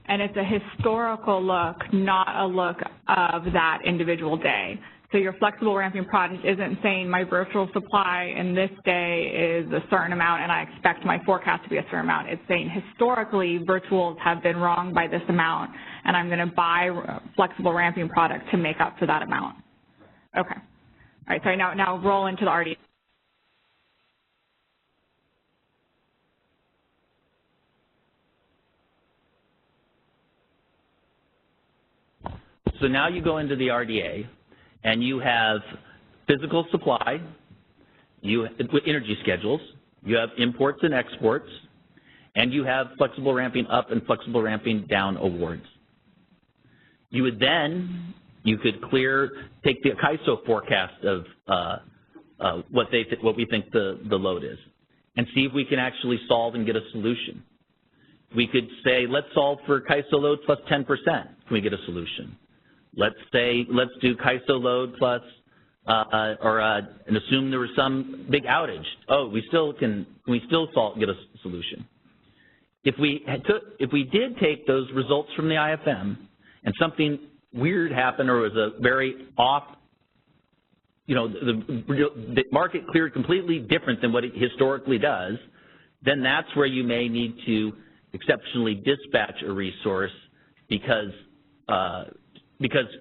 And it's a historical look, not a look of that individual day. So your flexible ramping product isn't saying my virtual supply in this day is a certain amount and I expect my forecast to be a certain amount. It's saying historically virtuals have been wrong by this amount and I'm going to buy flexible ramping product to make up for that amount. Okay. All right, so now roll into the RD. So now you go into the RDA, and you have physical supply, with energy schedules, you have imports and exports, and you have flexible ramping up and flexible ramping down awards. You would then, you could take the CAISO forecast of what we think the load is, and see if we can actually solve and get a solution. We could say, let's solve for CAISO load plus 10%. Can we get a solution? let's do KISO load plus, and assume there was some big outage. Oh, we can we still get a solution? If we did take those results from the IFM and something weird happened or was a very off, the market cleared completely different than what it historically does, then that's where you may need to exceptionally dispatch a resource because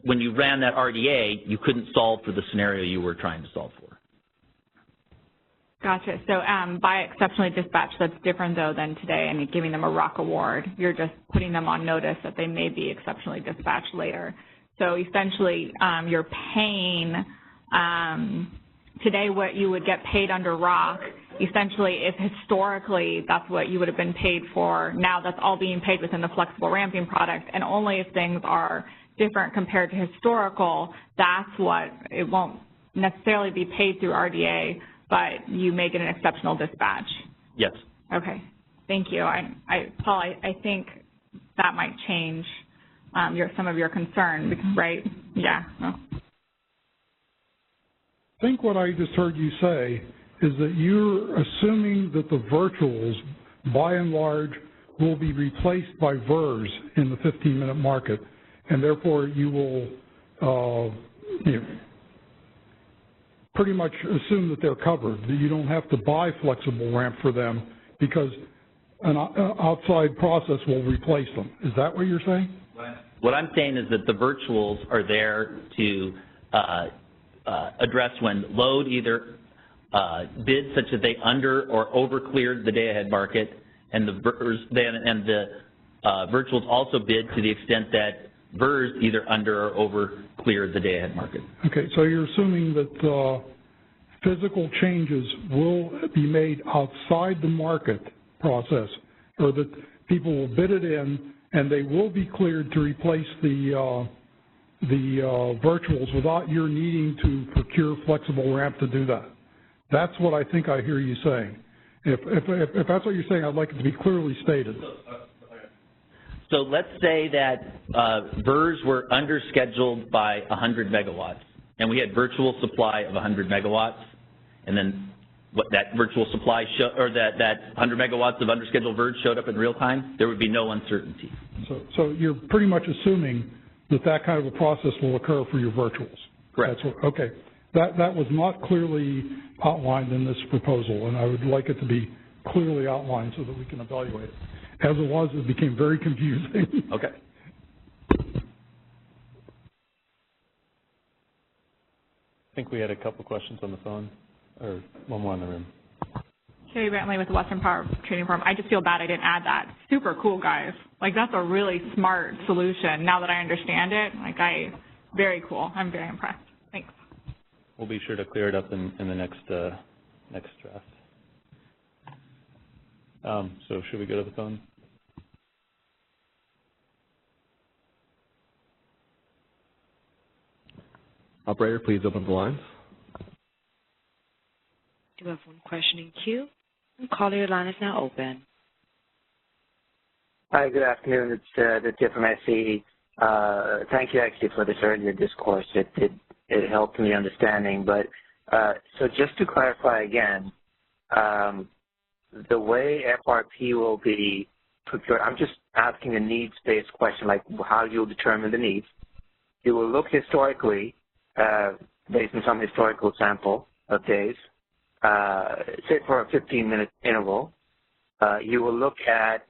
when you ran that RDA, you couldn't solve for the scenario you were trying to solve for. Gotcha. So by exceptionally dispatched, that's different, though, than today and giving them a ROC award. You're just putting them on notice that they may be exceptionally dispatched later. So essentially, you're paying today what you would get paid under ROC. Essentially, if historically that's what you would have been paid for, now that's all being paid within the flexible ramping product, and only if things are different compared to historical, that's what it won't necessarily be paid through RDA, but you may get an exceptional dispatch. Yes. Okay. Thank you. Paul, I think that might change some of your concern, right? Yeah. No. I think what I just heard you say is that you're assuming that the virtuals, by and large, will be replaced by VERS in the 15-minute market, and therefore you will pretty much assume that they're covered, that you don't have to buy flexible ramp for them because an outside process will replace them. Is that what you're saying? What I'm saying is that the virtuals are there to address when load either bids such that they under or over cleared the day-ahead market, and the virtuals also bid to the extent that VERS either under or over cleared the day-ahead market. Okay, so you're assuming that physical changes will be made outside the market process, or that people will bid it in and they will be cleared to replace the virtuals without your needing to procure flexible ramp to do that. That's what I think I hear you saying. If that's what you're saying, I'd like it to be clearly stated. So let's say that VERS were underscheduled by 100 megawatts, and we had virtual supply of 100 megawatts, and then what that virtual supply that 100 megawatts of underscheduled VERS showed up in real time, there would be no uncertainty. So you're pretty much assuming that kind of a process will occur for your virtuals. Correct. Okay. That was not clearly outlined in this proposal, and I would like it to be clearly outlined so that we can evaluate it. As it was, it became very confusing. Okay. I think we had a couple questions on the phone, or one more in the room. Sherry Bentley with the Western Power Trading Firm. I just feel bad I didn't add that. Super cool, guys. Like, that's a really smart solution. Now that I understand it, very cool. I'm very impressed. Thanks. We'll be sure to clear it up in the next draft. So should we go to the phone? Operator, please open the lines. Do have one question in queue. Caller, your line is now open. Hi, good afternoon. It's the Tip from SE. Thank you actually for this earlier discourse. It helped me understanding. But so just to clarify again, the way FRP will be procured, I'm just asking a needs-based question, like how you'll determine the needs. You will look historically, based on some historical sample of days, say for a 15-minute interval. You will look at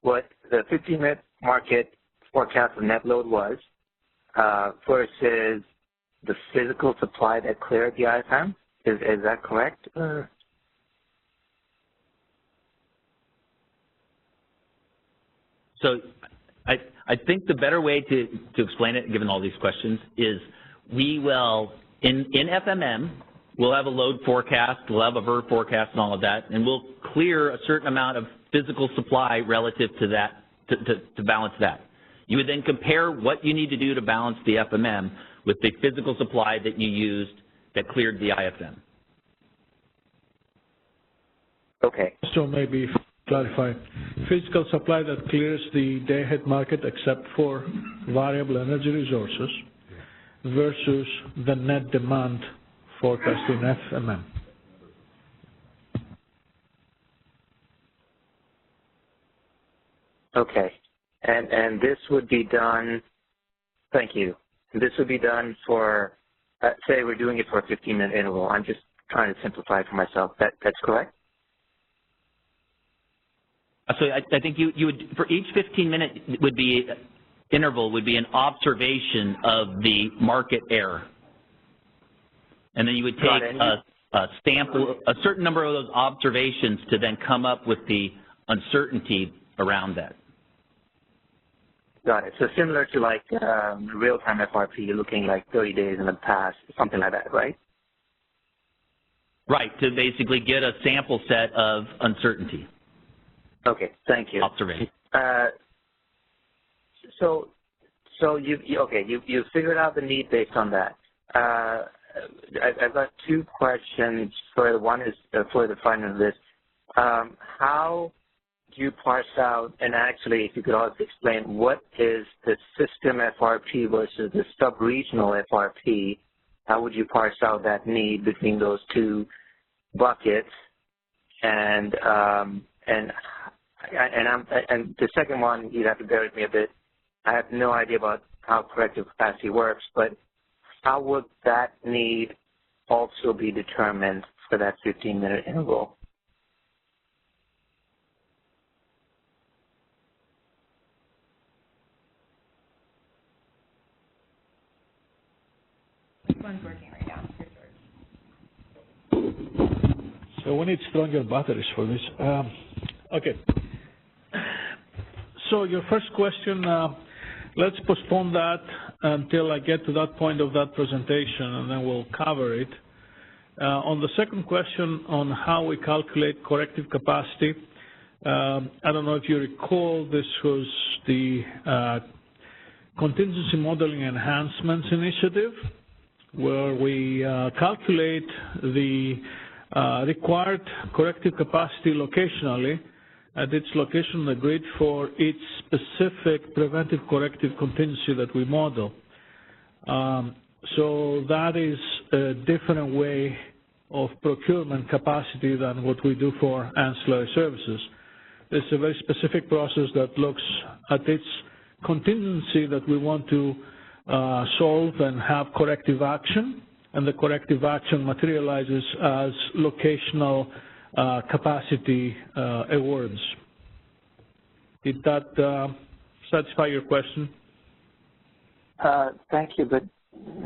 what the 15-minute market forecast of net load was versus the physical supply that cleared the IFM. Is that correct? So I think the better way to explain it, given all these questions, is we will, in FMM, we'll have a load forecast, we'll have a VER forecast and all of that, and we'll clear a certain amount of physical supply relative to that, to balance that. You would then compare what you need to do to balance the FMM with the physical supply that you used that cleared the IFM. Okay. So maybe clarify. Physical supply that clears the day-ahead market except for variable energy resources versus the net demand forecast in FMM. Okay. And this would be done, thank you. This would be done for, say we're doing it for a 15-minute interval. I'm just trying to simplify it for myself. That's correct? So I think you would, for each 15-minute would be, interval would be an observation of the market error. And then you would take a sample, a certain number of those observations to then come up with the uncertainty around that. Got it. So similar to like real-time FRP, you're looking like 30 days in the past, something like that, right? Right, to basically get a sample set of uncertainty. Okay, thank you. Observation. So you figured out the need based on that. I've got two questions. One is for the final of this. How do you parse out, and actually if you could also explain what is the system FRP versus the sub-regional FRP, how would you parse out that need between those two buckets? And the second one, you'd have to bear with me a bit. I have no idea about how corrective capacity works, but how would that need also be determined for that 15-minute interval? One's working right now. So we need stronger batteries for this. Okay. So your first question, let's postpone that until I get to that point of that presentation, and then we'll cover it. On the second question on how we calculate corrective capacity, I don't know if you recall, this was the Contingency Modeling Enhancements Initiative, where we calculate the required corrective capacity locationally at its location on the grid for each specific preventive corrective contingency that we model. So that is a different way of procurement capacity than what we do for ancillary services. It's a very specific process that looks at its contingency that we want to solve and have corrective action, and the corrective action materializes as locational capacity awards. Did that satisfy your question? Thank you, but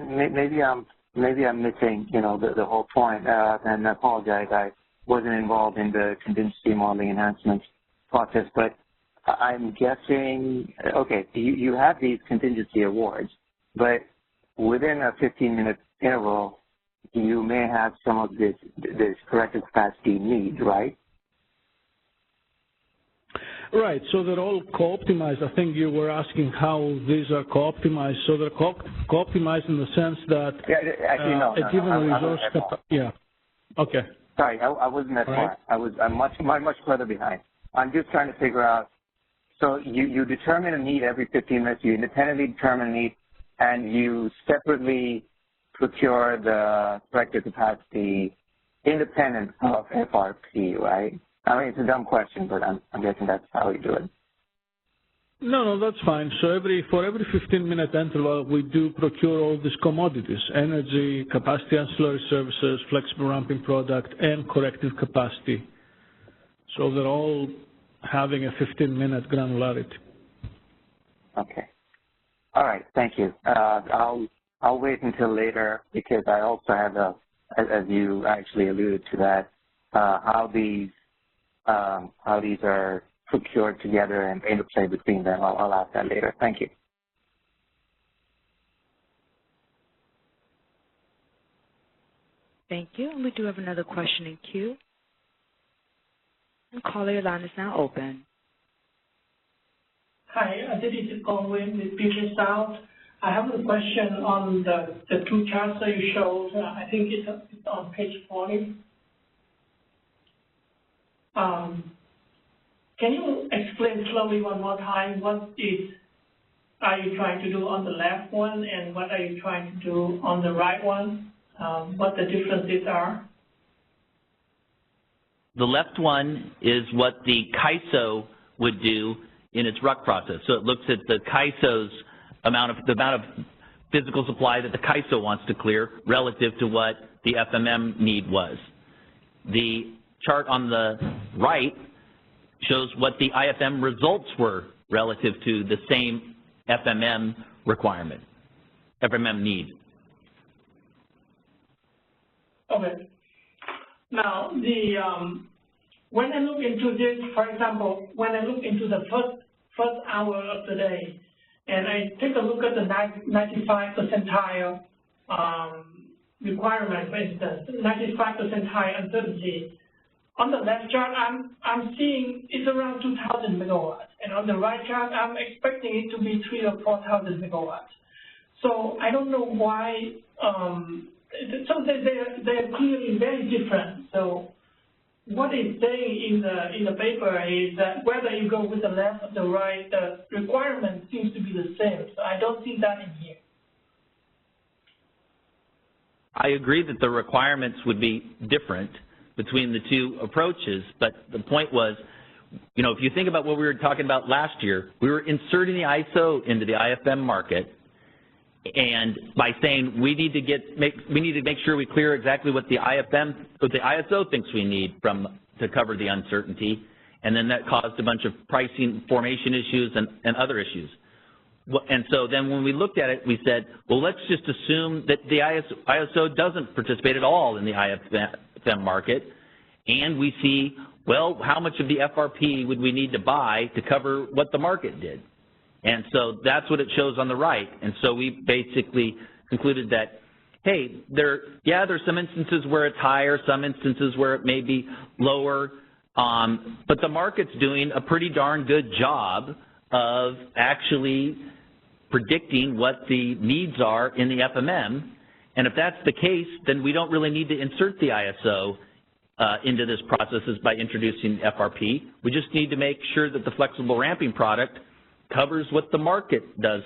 maybe I'm missing, the whole point, and I apologize. I wasn't involved in the contingency modeling enhancements process, but I'm guessing, okay, you have these contingency awards, but within a 15-minute interval, you may have some of this corrective capacity need, right? Right. So they're all co-optimized. I think you were asking how these are co-optimized. So they're co-optimized in the sense that a given resource. Yeah. Okay. Sorry, I wasn't that far. I'm much further behind. I'm just trying to figure out. So you determine a need every 15 minutes. You independently determine a need, and you separately procure the corrective capacity independent of FRP, right? I mean, it's a dumb question, but I'm guessing that's how you do it. No, that's fine. So for every 15-minute interval, we do procure all these commodities: energy, capacity ancillary services, flexible ramping product, and corrective capacity. So they're all having a 15-minute granularity. Okay. All right. Thank you. I'll wait until later because I also have as you actually alluded to that, how these are procured together and interplay between them. I'll ask that later. Thank you. Thank you. And we do have another question in queue. And caller, your line is now open. Hi, this is Gongwei with Beacon South. I have a question on the two charts that you showed. I think it's on page 40. can you explain slowly one more time what are you trying to do on the left one and what are you trying to do on the right one? What the differences are? The left one is what the CAISO would do in its RUC process. So it looks at the CAISO's the amount of physical supply that the CAISO wants to clear relative to what the FMM need was. The chart on the right shows what the IFM results were relative to the same FMM requirement, FMM need. Okay. Now, when I look into this, for example, when I look into the first hour of the day, and I take a look at the 95 percentile requirement, for instance, 95 percentile uncertainty. On the left chart, I'm seeing it's around 2,000 megawatts, and on the right chart, I'm expecting it to be 3,000 or 4,000 megawatts. So I don't know why. So they're clearly very different. So what it's saying in the paper is that whether you go with the left or the right, the requirement seems to be the same. So I don't see that in here. I agree that the requirements would be different between the two approaches, but the point was, you know, if you think about what we were talking about last year, we were inserting the ISO into the IFM market, and by saying we need to make sure we clear exactly what the ISO thinks we need to cover the uncertainty, and then that caused a bunch of pricing formation issues and other issues. And so then when we looked at it, we said, well, let's just assume that the ISO doesn't participate at all in the IFM market, and we see, well, how much of the FRP would we need to buy to cover what the market did? And so that's what it shows on the right. And so we basically concluded that, hey, there's some instances where it's higher, some instances where it may be lower, but the market's doing a pretty darn good job of actually predicting what the needs are in the FMM. And if that's the case, then we don't really need to insert the ISO into this process by introducing FRP. We just need to make sure that the flexible ramping product covers what the market does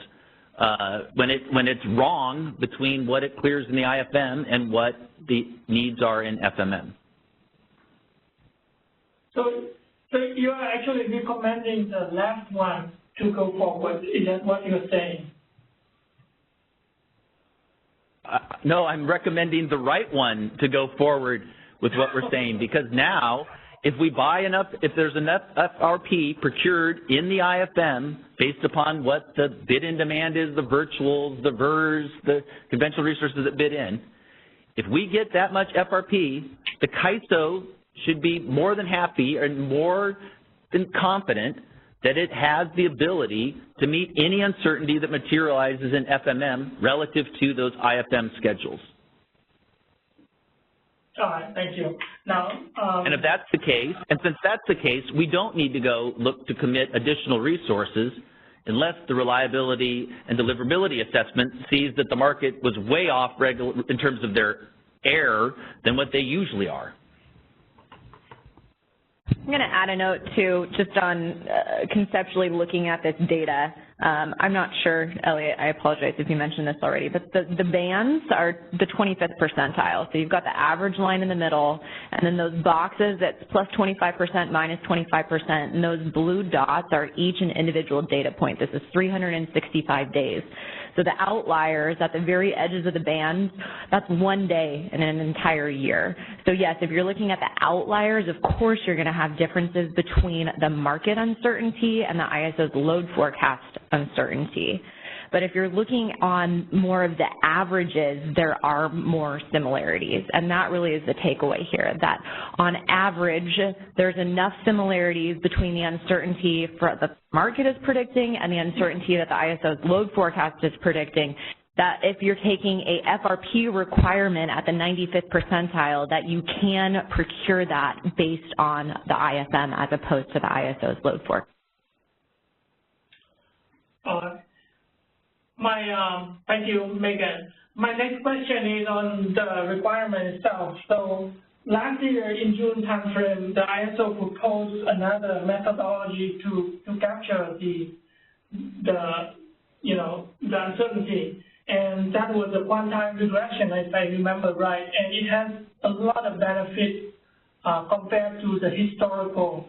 when it's wrong between what it clears in the IFM and what the needs are in FMM. So you are actually recommending the left one to go forward. Is that what you're saying? No, I'm recommending the right one to go forward with what we're saying, because now if we buy enough, if there's enough FRP procured in the IFM based upon what the bid in demand is, the virtuals, the VERS, the conventional resources that bid in, if we get that much FRP, the CAISO should be more than happy and more than confident that it has the ability to meet any uncertainty that materializes in FMM relative to those IFM schedules. All right, thank you. Now, and if that's the case, and since that's the case, we don't need to go look to commit additional resources unless the reliability and deliverability assessment sees that the market was way off in terms of their error than what they usually are. I'm going to add a note, too, just on conceptually looking at this data. I'm not sure, Elliot, I apologize if you mentioned this already, but the bands are the 25th percentile. So you've got the average line in the middle, and then those boxes that's plus 25%, minus 25%, and those blue dots are each an individual data point. This is 365 days. So the outliers at the very edges of the band, that's one day in an entire year. So yes, if you're looking at the outliers, of course you're going to have differences between the market uncertainty and the ISO's load forecast uncertainty. But if you're looking on more of the averages, there are more similarities. And that really is the takeaway here, that on average, there's enough similarities between the uncertainty that the market is predicting and the uncertainty that the ISO's load forecast is predicting, that if you're taking a FRP requirement at the 95th percentile, that you can procure that based on the IFM as opposed to the ISO's load forecast. Thank you, Megan. My next question is on the requirement itself. So last year in June timeframe, the ISO proposed another methodology to capture the uncertainty, and that was a one-time regression, if I remember right, and it has a lot of benefit compared to the historical,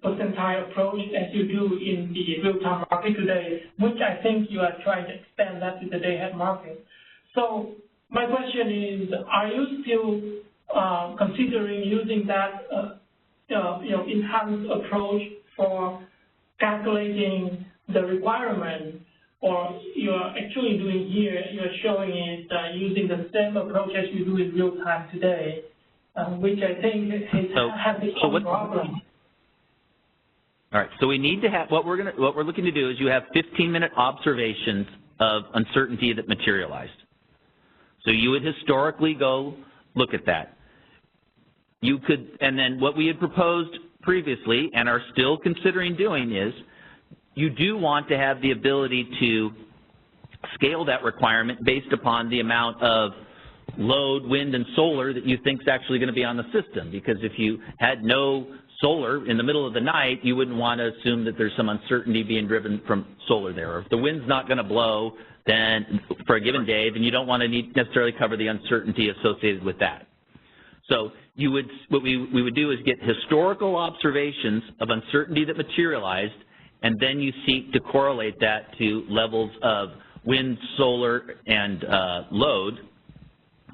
percentile approach as you do in the real-time market today, which I think you are trying to extend that to the day-ahead market. So my question is, are you still considering using that, enhanced approach for calculating the requirement, or you're actually doing here, you're showing it using the same approach as you do in real time today, which I think has its own problem. All right, so we need to have, what we're looking to do is you have 15-minute observations of uncertainty that materialized. So you would historically go look at that. You could, and then what we had proposed previously and are still considering doing is, you do want to have the ability to scale that requirement based upon the amount of load, wind, and solar that you think is actually going to be on the system. Because if you had no solar in the middle of the night, you wouldn't want to assume that there's some uncertainty being driven from solar there. Or if the wind's not going to blow then for a given day, then you don't want to necessarily cover the uncertainty associated with that. So you would, what we would do is get historical observations of uncertainty that materialized, and then you seek to correlate that to levels of wind, solar, and load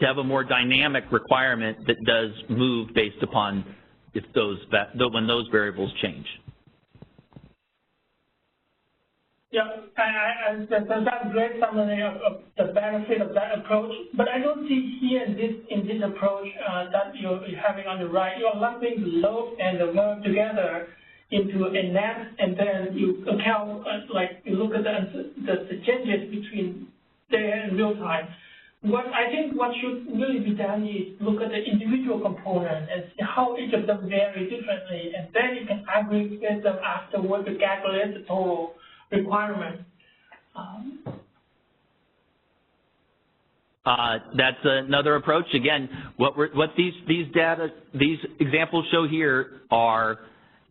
to have a more dynamic requirement that does move based upon if when those variables change. Yeah, that's great summary of the benefit of that approach. But I don't see here in this approach that you're having on the right, you're lumping the load and the work together into a net, and then you account, you look at the changes between there and real time. I think what should really be done is look at the individual component and see how each of them vary differently, and then you can aggregate them afterward to calculate the total requirement. That's another approach. Again, what these examples show here are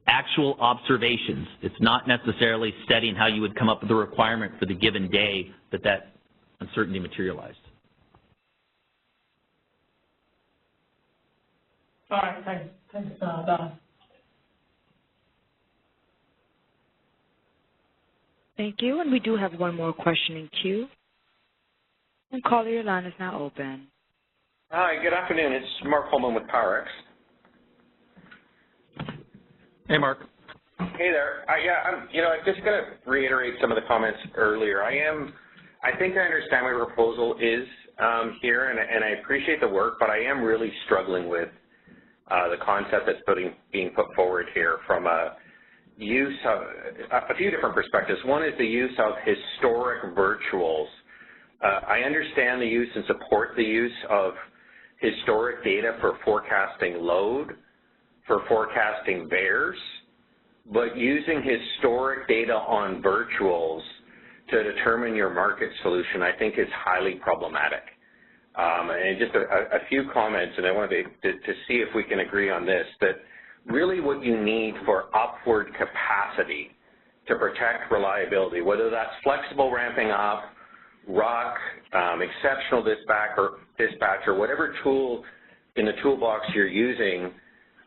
actual observations. It's not necessarily setting how you would come up with the requirement for the given day that uncertainty materialized. All right, thanks, Don. Thank you, and we do have one more question in queue. And caller, your line is now open. Hi, good afternoon. It's Mark Holman with PowerX. Hey, Mark. Hey there. I'm just going to reiterate some of the comments earlier. I think I understand what your proposal is here, and I appreciate the work, but I am really struggling with the concept that's being put forward here from a use of a few different perspectives. One is the use of historic virtuals. I understand the use and support the use of historic data for forecasting load, for forecasting VARs, but using historic data on virtuals to determine your market solution, I think is highly problematic. And just a few comments, and I wanted to see if we can agree on this, that really what you need for upward capacity to protect reliability, whether that's flexible ramping up, RUC, exceptional dispatch, or whatever tool in the toolbox you're using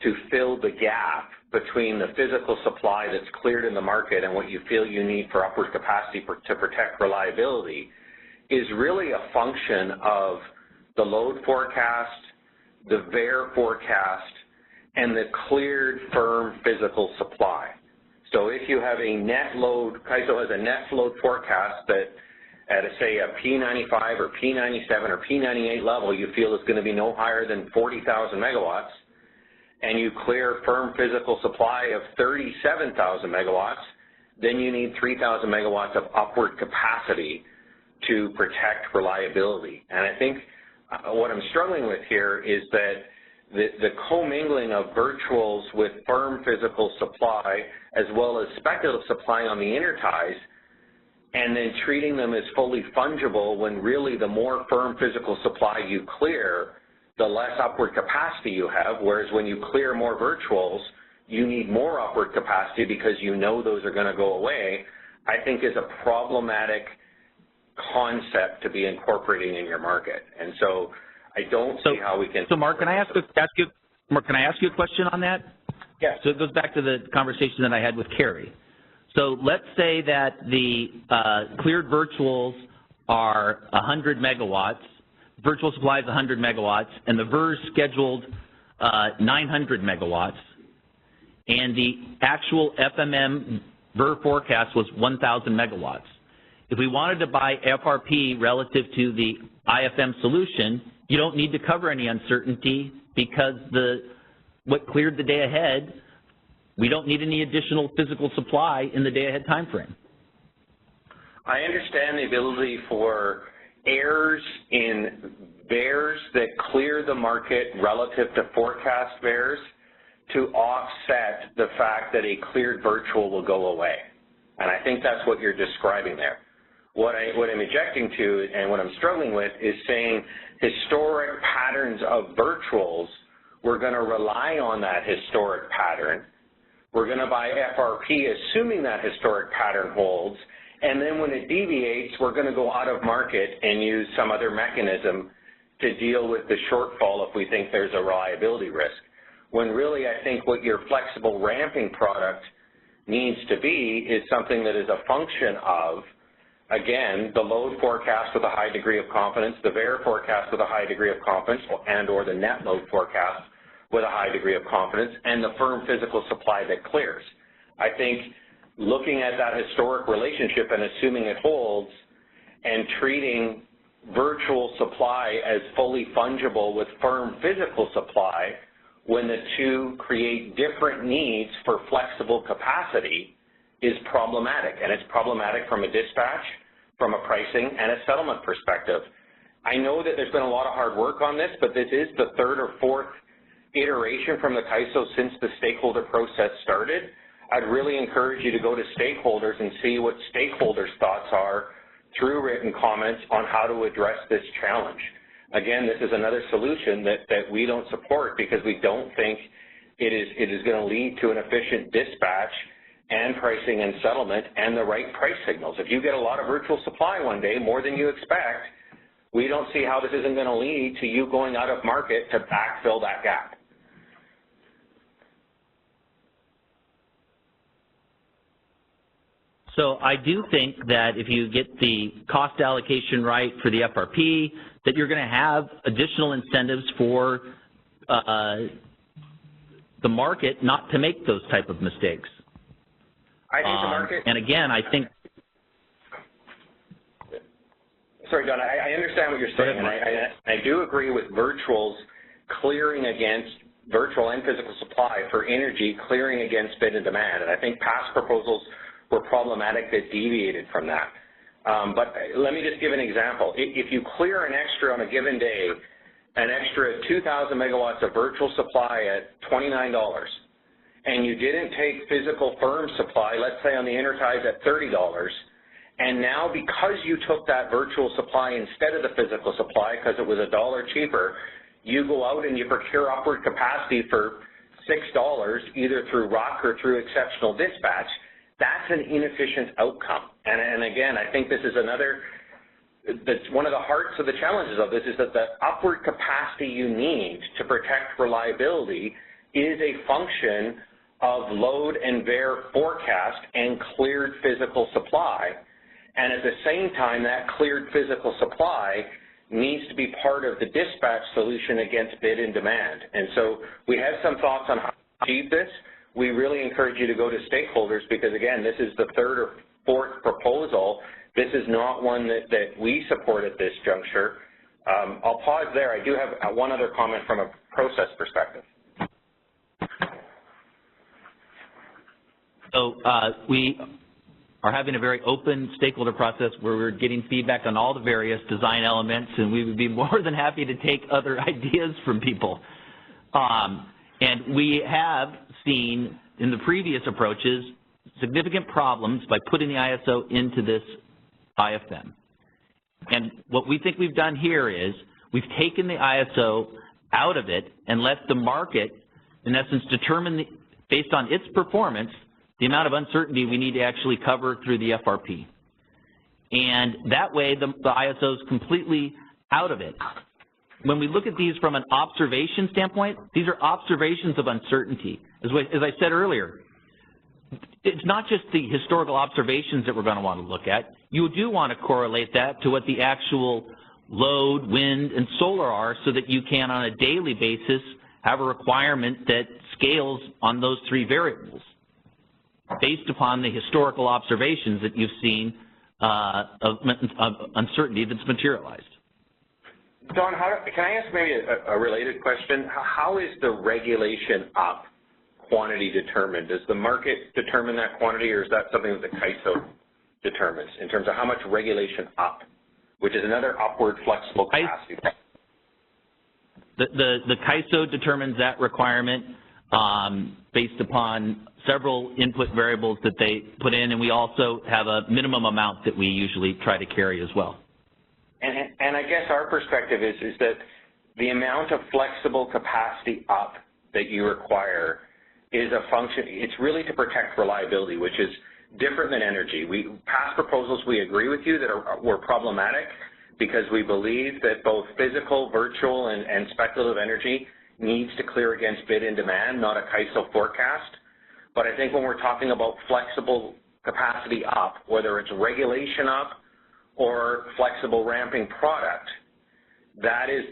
to fill the gap between the physical supply that's cleared in the market and what you feel you need for upward capacity to protect reliability, is really a function of the load forecast, the VAR forecast, and the cleared firm physical supply. So if you have a net load, CAISO has a net load forecast that at, say, a P95 or P97 or P98 level you feel is going to be no higher than 40,000 megawatts, and you clear firm physical supply of 37,000 megawatts, then you need 3,000 megawatts of upward capacity to protect reliability. And I think what I'm struggling with here is that the commingling of virtuals with firm physical supply as well as speculative supply on the interties, and then treating them as fully fungible when really the more firm physical supply you clear, the less upward capacity you have, whereas when you clear more virtuals, you need more upward capacity because you know those are going to go away, I think is a problematic concept to be incorporating in your market. And so I don't see how we can... So Mark, can I ask you a question on that? Yes. So it goes back to the conversation that I had with Carrie. So let's say that the cleared virtuals are 100 megawatts, virtual supply is 100 megawatts, and the VERS scheduled 900 megawatts, and the actual FMM VER forecast was 1,000 megawatts. If we wanted to buy FRP relative to the IFM solution, you don't need to cover any uncertainty because what cleared the day ahead, we don't need any additional physical supply in the day ahead time frame. I understand the ability for errors in VARs that clear the market relative to forecast VARs to offset the fact that a cleared virtual will go away. And I think that's what you're describing there. What I'm objecting to and what I'm struggling with is saying historic patterns of virtuals, we're going to rely on that historic pattern. We're going to buy FRP assuming that historic pattern holds, and then when it deviates, we're going to go out of market and use some other mechanism to deal with the shortfall if we think there's a reliability risk. When really I think what your flexible ramping product needs to be is something that is a function of, again, the load forecast with a high degree of confidence, the VAR forecast with a high degree of confidence, and or the net load forecast with a high degree of confidence, and the firm physical supply that clears. I think looking at that historic relationship and assuming it holds and treating virtual supply as fully fungible with firm physical supply when the two create different needs for flexible capacity is problematic. And it's problematic from a dispatch, from a pricing, and a settlement perspective. I know that there's been a lot of hard work on this, but this is the third or fourth iteration from the CAISO since the stakeholder process started. I'd really encourage you to go to stakeholders and see what stakeholders' thoughts are through written comments on how to address this challenge. Again, this is another solution that we don't support because we don't think it is going to lead to an efficient dispatch and pricing and settlement and the right price signals. If you get a lot of virtual supply one day, more than you expect, we don't see how this isn't going to lead to you going out of market to backfill that gap. So I do think that if you get the cost allocation right for the FRP, that you're going to have additional incentives for the market not to make those type of mistakes. I think the market... And again, I think... Sorry, John, I understand what you're saying, and I do agree with virtuals clearing against virtual and physical supply for energy, clearing against bid and demand, and I think past proposals were problematic that deviated from that. But let me just give an example. If you clear an extra on a given day, an extra 2,000 megawatts of virtual supply at $29, and you didn't take physical firm supply, let's say on the interties at $30, and now because you took that virtual supply instead of the physical supply because it was $1 cheaper, you go out and you procure upward capacity for $6 either through ROC or through exceptional dispatch, that's an inefficient outcome. And again, I think this is that's one of the hearts of the challenges of this is that the upward capacity you need to protect reliability is a function of load and VAR forecast and cleared physical supply. And at the same time, that cleared physical supply needs to be part of the dispatch solution against bid and demand. And so we have some thoughts on how to achieve this. We really encourage you to go to stakeholders because, again, this is the third or fourth proposal. This is not one that we support at this juncture. I'll pause there. I do have one other comment from a process perspective. So we are having a very open stakeholder process where we're getting feedback on all the various design elements, and we would be more than happy to take other ideas from people. And we have seen in the previous approaches significant problems by putting the ISO into this IFM. And what we think we've done here is we've taken the ISO out of it and let the market, in essence, determine, based on its performance, the amount of uncertainty we need to actually cover through the FRP. And that way, the ISO is completely out of it. When we look at these from an observation standpoint, these are observations of uncertainty. As I said earlier, it's not just the historical observations that we're going to want to look at. You do want to correlate that to what the actual load, wind, and solar are so that you can, on a daily basis, have a requirement that scales on those three variables based upon the historical observations that you've seen of uncertainty that's materialized. Don, can I ask maybe a related question? How is the regulation up quantity determined? Does the market determine that quantity, or is that something that the CAISO determines in terms of how much regulation up, which is another upward flexible capacity? The CAISO determines that requirement based upon several input variables that they put in, and we also have a minimum amount that we usually try to carry as well. And I guess our perspective is that the amount of flexible capacity up that you require is a function, it's really to protect reliability, which is different than energy. Past proposals, we agree with you that were problematic because we believe that both physical, virtual, and speculative energy needs to clear against bid and demand, not a CAISO forecast. But I think when we're talking about flexible capacity up, whether it's regulation up or flexible ramping product, that is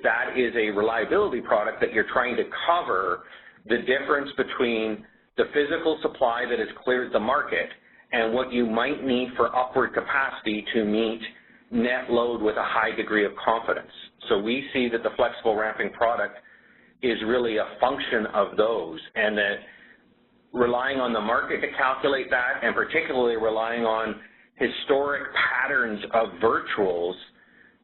a reliability product that you're trying to cover the difference between the physical supply that has cleared the market and what you might need for upward capacity to meet net load with a high degree of confidence. So we see that the flexible ramping product is really a function of those, and that relying on the market to calculate that, and particularly relying on historic patterns of virtuals,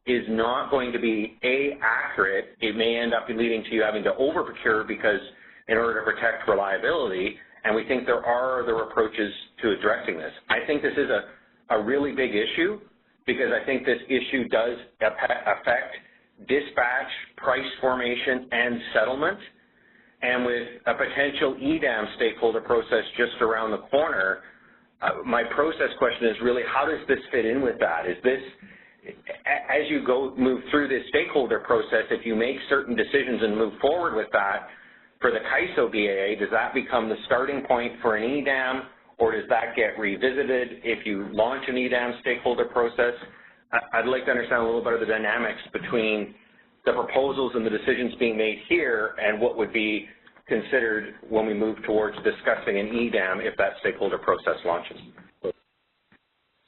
is not going to be, A, accurate. It may end up leading to you having to over-procure because in order to protect reliability, and we think there are other approaches to addressing this. I think this is a really big issue because I think this issue does affect dispatch, price formation, and settlement. And with a potential EDAM stakeholder process just around the corner, my process question is really, how does this fit in with that? Is this, as you move through this stakeholder process, if you make certain decisions and move forward with that, for the CAISO BAA, does that become the starting point for an EDAM, or does that get revisited if you launch an EDAM stakeholder process? I'd like to understand a little bit of the dynamics between the proposals and the decisions being made here and what would be considered when we move towards discussing an EDAM if that stakeholder process launches.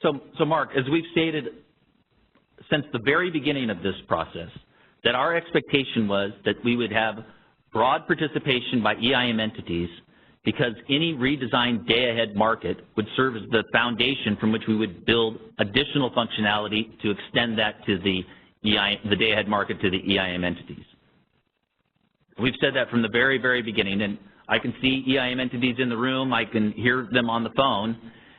So Mark, as we've stated since the very beginning of this process, that our expectation was that we would have broad participation by EIM entities because any redesigned day-ahead market would serve as the foundation from which we would build additional functionality to extend that to the day-ahead market to the EIM entities. We've said that from the very, very beginning, and I can see EIM entities in the room, I can hear them on the phone,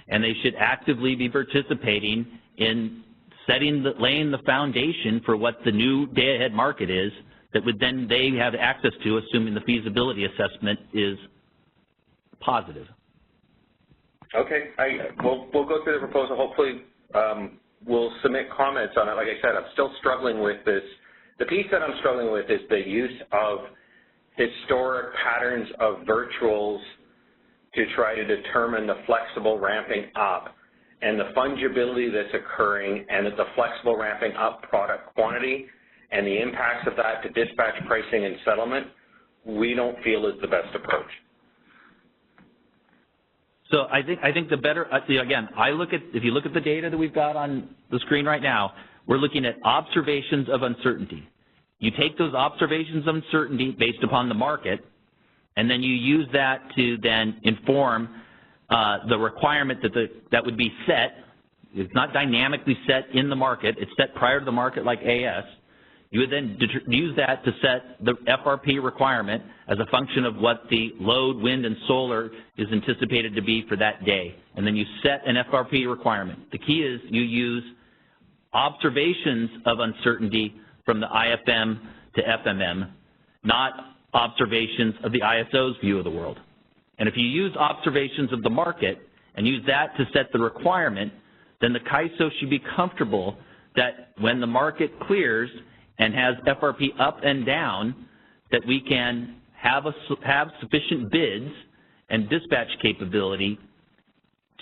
and they should actively be participating in laying the foundation for what the new day-ahead market is that would then they have access to, assuming the feasibility assessment is positive. Okay, we'll go through the proposal. Hopefully we'll submit comments on it. Like I said, I'm still struggling with this. The piece that I'm struggling with is the use of historic patterns of virtuals to try to determine the flexible ramping up and the fungibility that's occurring, and that the flexible ramping up product quantity and the impacts of that to dispatch pricing and settlement, we don't feel is the best approach. So I think the better, again, if you look at the data that we've got on the screen right now, we're looking at observations of uncertainty. You take those observations of uncertainty based upon the market, and then you use that to then inform the requirement that would be set. It's not dynamically set in the market. It's set prior to the market like AS. You would then use that to set the FRP requirement as a function of what the load, wind, and solar is anticipated to be for that day. And then you set an FRP requirement. The key is you use observations of uncertainty from the IFM to FMM not observations of the ISO's view of the world. And if you use observations of the market and use that to set the requirement, then the CAISO should be comfortable that when the market clears and has FRP up and down, that we can have sufficient bids and dispatch capability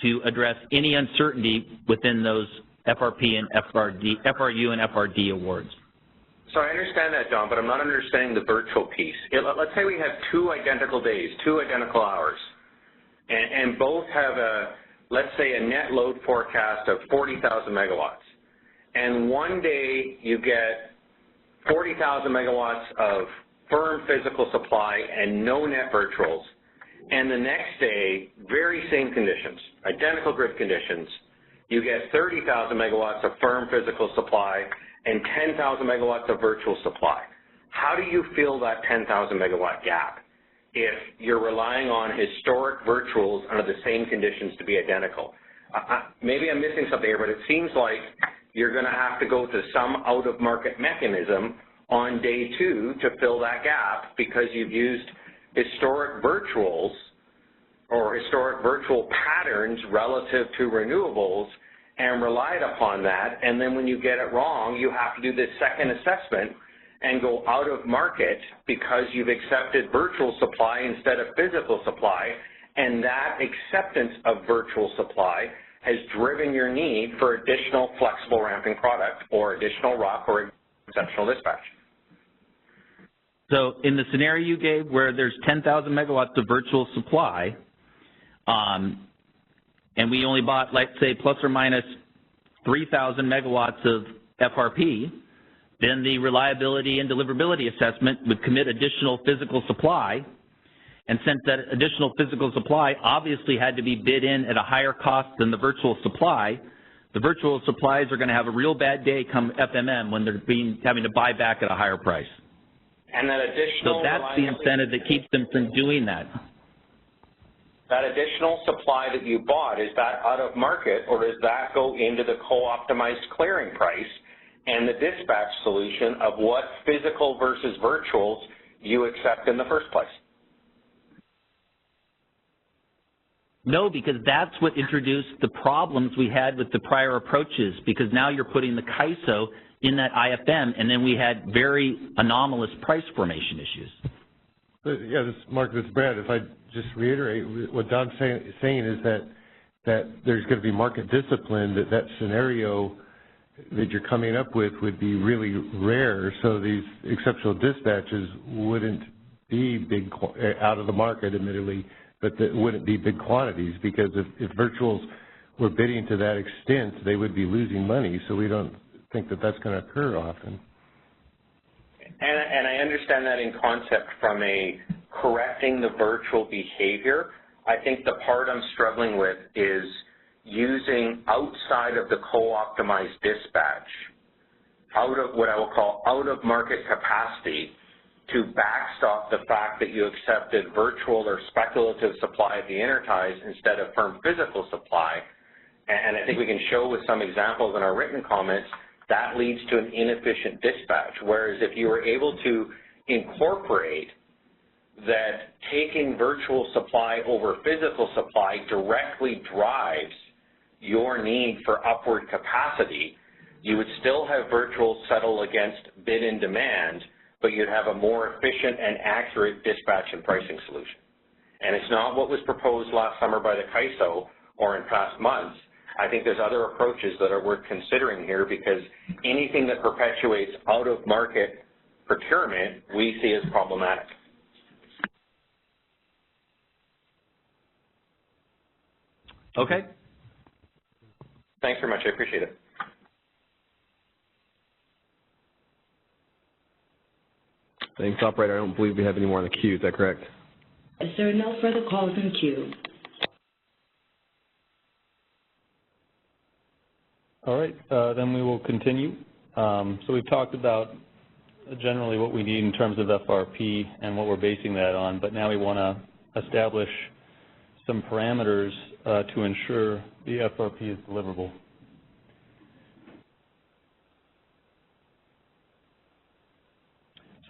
to address any uncertainty within those FRP and FRU and FRD awards. So I understand that, Don, but I'm not understanding the virtual piece. Let's say we have 2 identical days, 2 identical hours, and both have let's say a net load forecast of 40,000 megawatts. And one day you get 40,000 megawatts of firm physical supply and no net virtuals. And the next day, very same conditions, identical grid conditions, you get 30,000 megawatts of firm physical supply and 10,000 megawatts of virtual supply. How do you fill that 10,000 megawatt gap if you're relying on historic virtuals under the same conditions to be identical? Maybe I'm missing something here, but it seems like you're going to have to go to some out-of-market mechanism on day 2 to fill that gap because you've used historic virtuals or historic virtual patterns relative to renewables and relied upon that, and then when you get it wrong, you have to do this second assessment and go out of market because you've accepted virtual supply instead of physical supply, and that acceptance of virtual supply has driven your need for additional flexible ramping product or additional ROC or exceptional dispatch. So in the scenario you gave where there's 10,000 megawatts of virtual supply, and we only bought, let's say, plus or minus 3,000 megawatts of FRP, then the reliability and deliverability assessment would commit additional physical supply. And since that additional physical supply obviously had to be bid in at a higher cost than the virtual supply, the virtual supplies are going to have a real bad day come FMM when they're having to buy back at a higher price. And that additional so that's the incentive that keeps them from doing that. That additional supply that you bought, is that out of market, or does that go into the co-optimized clearing price and the dispatch solution of what physical versus virtuals you accept in the first place? No, because that's what introduced the problems we had with the prior approaches, because now you're putting the CAISO in that IFM, and then we had very anomalous price formation issues. Yeah, Mark, this is Brad. If I just reiterate, what Don's saying is that there's going to be market discipline, that scenario that you're coming up with would be really rare, so these exceptional dispatches wouldn't be big, out of the market, admittedly, but that wouldn't be big quantities, because if virtuals were bidding to that extent, they would be losing money, so we don't think that that's going to occur often. And I understand that in concept from a correcting the virtual behavior. I think the part I'm struggling with is using outside of the co-optimized dispatch, out of what I will call out-of-market capacity, to backstop the fact that you accepted virtual or speculative supply at the interties instead of firm physical supply. And I think we can show with some examples in our written comments that leads to an inefficient dispatch, whereas if you were able to incorporate that taking virtual supply over physical supply directly drives your need for upward capacity, you would still have virtual settle against bid and demand, but you'd have a more efficient and accurate dispatch and pricing solution. And it's not what was proposed last summer by the CAISO or in past months. I think there's other approaches that are worth considering here, because anything that perpetuates out-of-market procurement we see as problematic. Okay. Thanks very much. I appreciate it. Thanks, operator. I don't believe we have any more in the queue. Is that correct? Yes, there are no further calls in queue. All right, then we will continue. So we've talked about generally what we need in terms of FRP and what we're basing that on, but now we want to establish some parameters to ensure the FRP is deliverable.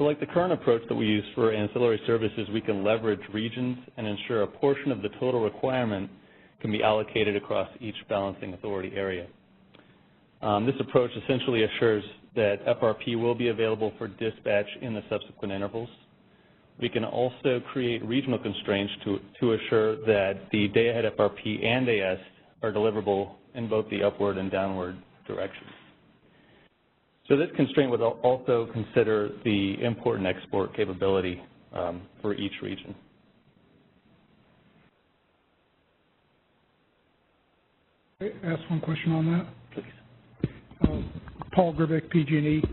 So like the current approach that we use for ancillary services, we can leverage regions and ensure a portion of the total requirement can be allocated across each balancing authority area. This approach essentially assures that FRP will be available for dispatch in the subsequent intervals. We can also create regional constraints to assure that the day-ahead FRP and AS are deliverable in both the upward and downward directions. So this constraint would also consider the import and export capability for each region. Ask one question on that. Please. Paul Gribek, PG&E.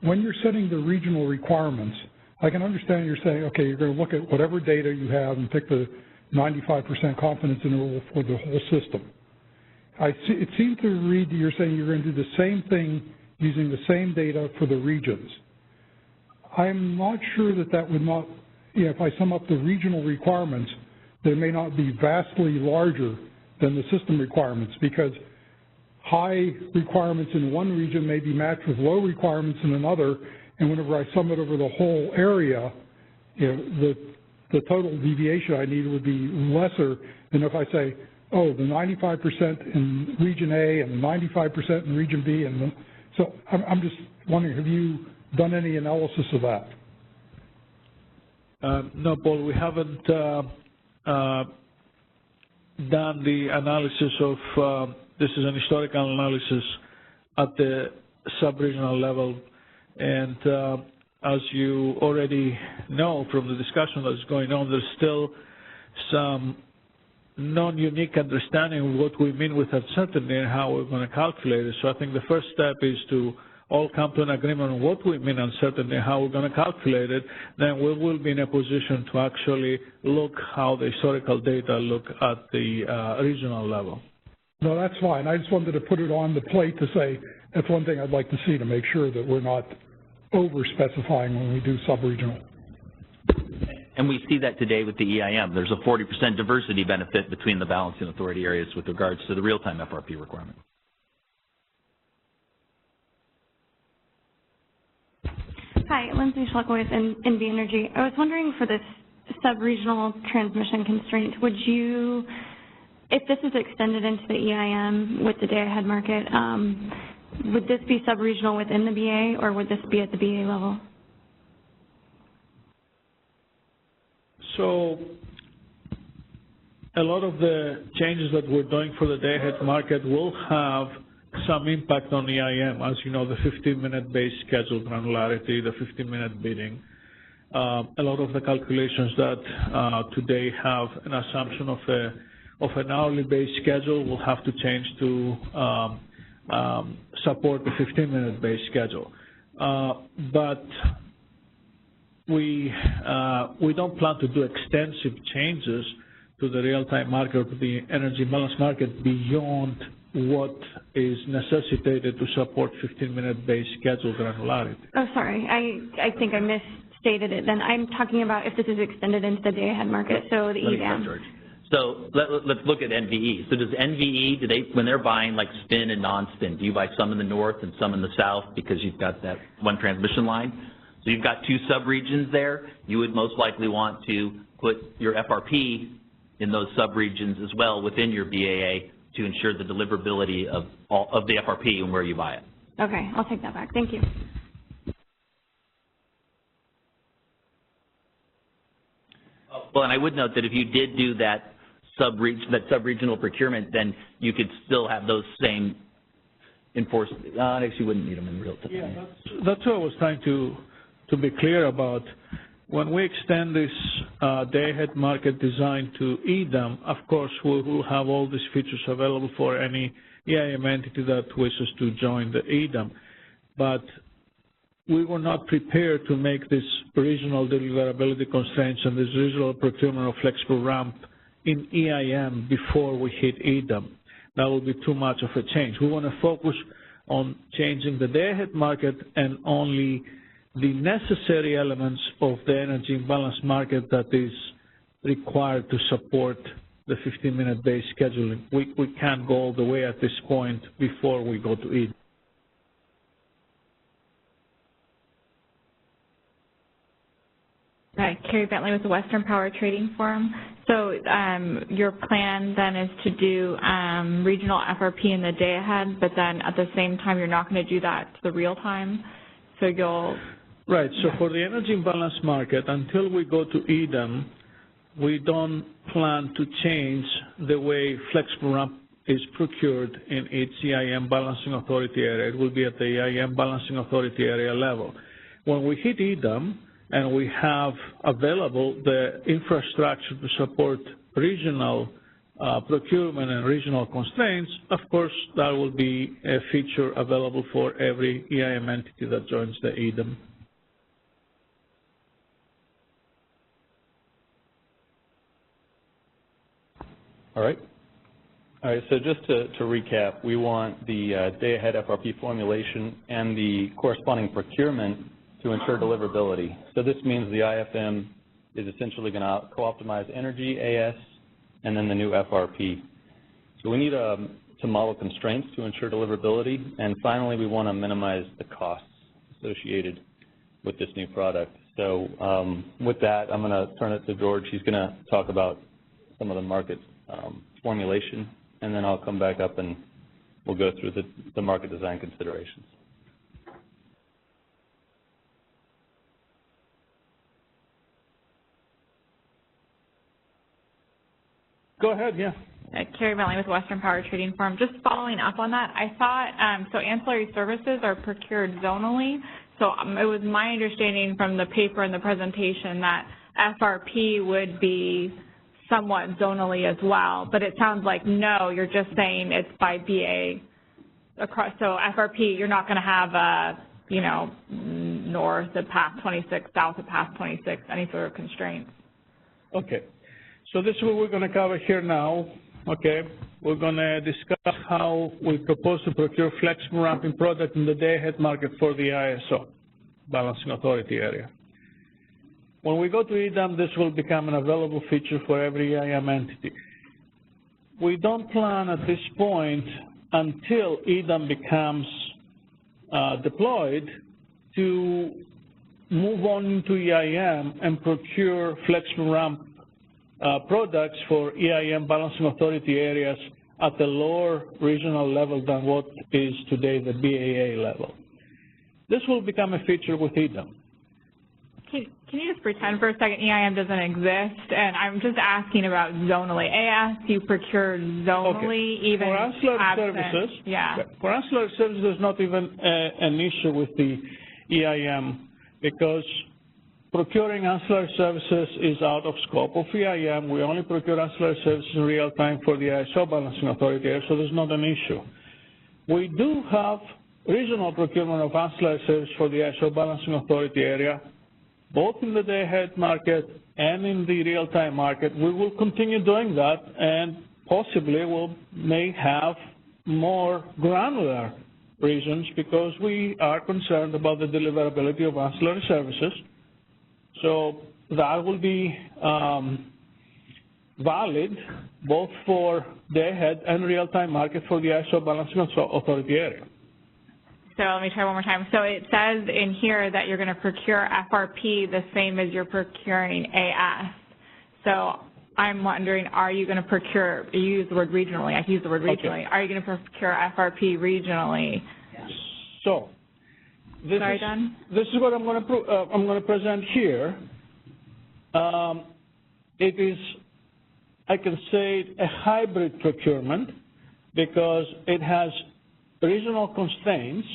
When you're setting the regional requirements, I can understand you're saying, okay, you're going to look at whatever data you have and pick the 95% confidence interval for the whole system. It seems to read that you're saying you're going to do the same thing using the same data for the regions. I'm not sure that would not, if I sum up the regional requirements, they may not be vastly larger than the system requirements, because high requirements in one region may be matched with low requirements in another, and whenever I sum it over the whole area, the total deviation I need would be lesser than if I say, oh, the 95% in region A and the 95% in region B. So I'm just wondering, have you done any analysis of that? No, Paul, we haven't done the analysis of, this is an historical analysis at the sub-regional level. And as you already know from the discussion that's going on, there's still some non-unique understanding of what we mean with uncertainty and how we're going to calculate it. So I think the first step is to all come to an agreement on what we mean uncertainty and how we're going to calculate it. Then we will be in a position to actually look how the historical data look at the regional level. No, that's fine. I just wanted to put it on the plate to say that's one thing I'd like to see to make sure that we're not over-specifying when we do sub-regional. And we see that today with the EIM. There's a 40% diversity benefit between the balancing authority areas with regards to the real-time FRP requirement. Hi, Lindsay Schluck with NV Energy. I was wondering, for this sub-regional transmission constraint, would you, if this is extended into the EIM with the day-ahead market, would this be sub-regional within the BA, or would this be at the BA level? So a lot of the changes that we're doing for the day-ahead market will have some impact on EIM. As you know, the 15-minute base schedule granularity, the 15-minute bidding. A lot of the calculations that today have an assumption of an hourly base schedule will have to change to support the 15-minute base schedule. But we don't plan to do extensive changes to the real-time market, to the energy balance market, beyond what is necessitated to support 15-minute base schedule granularity. Oh, sorry. I think I misstated it. Then I'm talking about if this is extended into the day-ahead market, so the EDAM. So let's look at NVE. So does NVE, when they're buying like spin and non-spin, do you buy some in the north and some in the south because you've got that one transmission line? So you've got two subregions there. You would most likely want to put your FRP in those subregions as well within your BAA to ensure the deliverability of the FRP and where you buy it. Okay, I'll take that back. Thank you. Well, and I would note that if you did do that sub-regional procurement, then you could still have those same enforced. Actually, you wouldn't need them in real time. Yeah, that's what I was trying to be clear about. When we extend this day-ahead market design to EDAM, of course, we will have all these features available for any EIM entity that wishes to join the EDAM. But we were not prepared to make this regional deliverability constraints and this regional procurement of flexible ramp in EIM before we hit EDAM. That would be too much of a change. We want to focus on changing the day-ahead market and only the necessary elements of the energy imbalance market that is required to support the 15-minute base scheduling. We can't go all the way at this point before we go to EDAM. Carrie Bentley with the Western Power Trading Forum. So your plan then is to do regional FRP in the day ahead, but then at the same time you're not going to do that to the real time. So you'll... Right. So for the energy imbalance market, until we go to EDAM, we don't plan to change the way flexible ramp is procured in each EIM balancing authority area. It will be at the EIM balancing authority area level. When we hit EDAM and we have available the infrastructure to support regional procurement and regional constraints, of course, that will be a feature available for every EIM entity that joins the EDAM. All right. All right, so just to recap, we want the day-ahead FRP formulation and the corresponding procurement to ensure deliverability. So this means the IFM is essentially going to co-optimize energy, AS, and then the new FRP. So we need to model constraints to ensure deliverability. And finally, we want to minimize the costs associated with this new product. So with that, I'm going to turn it to George. He's going to talk about some of the market formulation, and then I'll come back up and we'll go through the market design considerations. Go ahead, yeah. Carrie Bentley with Western Power Trading Forum. Just following up on that, I thought, so ancillary services are procured zonally. So it was my understanding from the paper and the presentation that FRP would be somewhat zonally as well, but it sounds like no, you're just saying it's by BA across. So FRP, you're not going to have a, you know, north of path 26, south of path 26, any sort of constraints. Okay, so this is what we're going to cover here now. Okay, we're going to discuss how we propose to procure flexible ramping product in the day-ahead market for the ISO, balancing authority area. When we go to EDAM, this will become an available feature for every EIM entity. We don't plan at this point until EDAM becomes deployed to move on into EIM and procure flexible ramp products for EIM balancing authority areas at the lower regional level than what is today the BAA level. This will become a feature with EDAM. Can you just pretend for a second EIM doesn't exist? And I'm just asking about zonally. AS, you procure zonally, okay. Even for ancillary services. Yeah. For ancillary services, there's not even an issue with the EIM because procuring ancillary services is out of scope of EIM. We only procure ancillary services in real time for the ISO balancing authority area, so there's not an issue. We do have regional procurement of ancillary services for the ISO balancing authority area, both in the day-ahead market and in the real-time market. We will continue doing that, and possibly we may have more granular reasons because we are concerned about the deliverability of ancillary services. So that will be valid both for day-ahead and real-time market for the ISO balancing authority area. So let me try one more time. So it says in here that you're going to procure FRP the same as you're procuring AS. So I'm wondering, are you going to procure, you use the word regionally, I use the word regionally, okay. Are you going to procure FRP regionally? Yes. So this is what I'm going to present here. It is, I can say, a hybrid procurement because it has regional constraints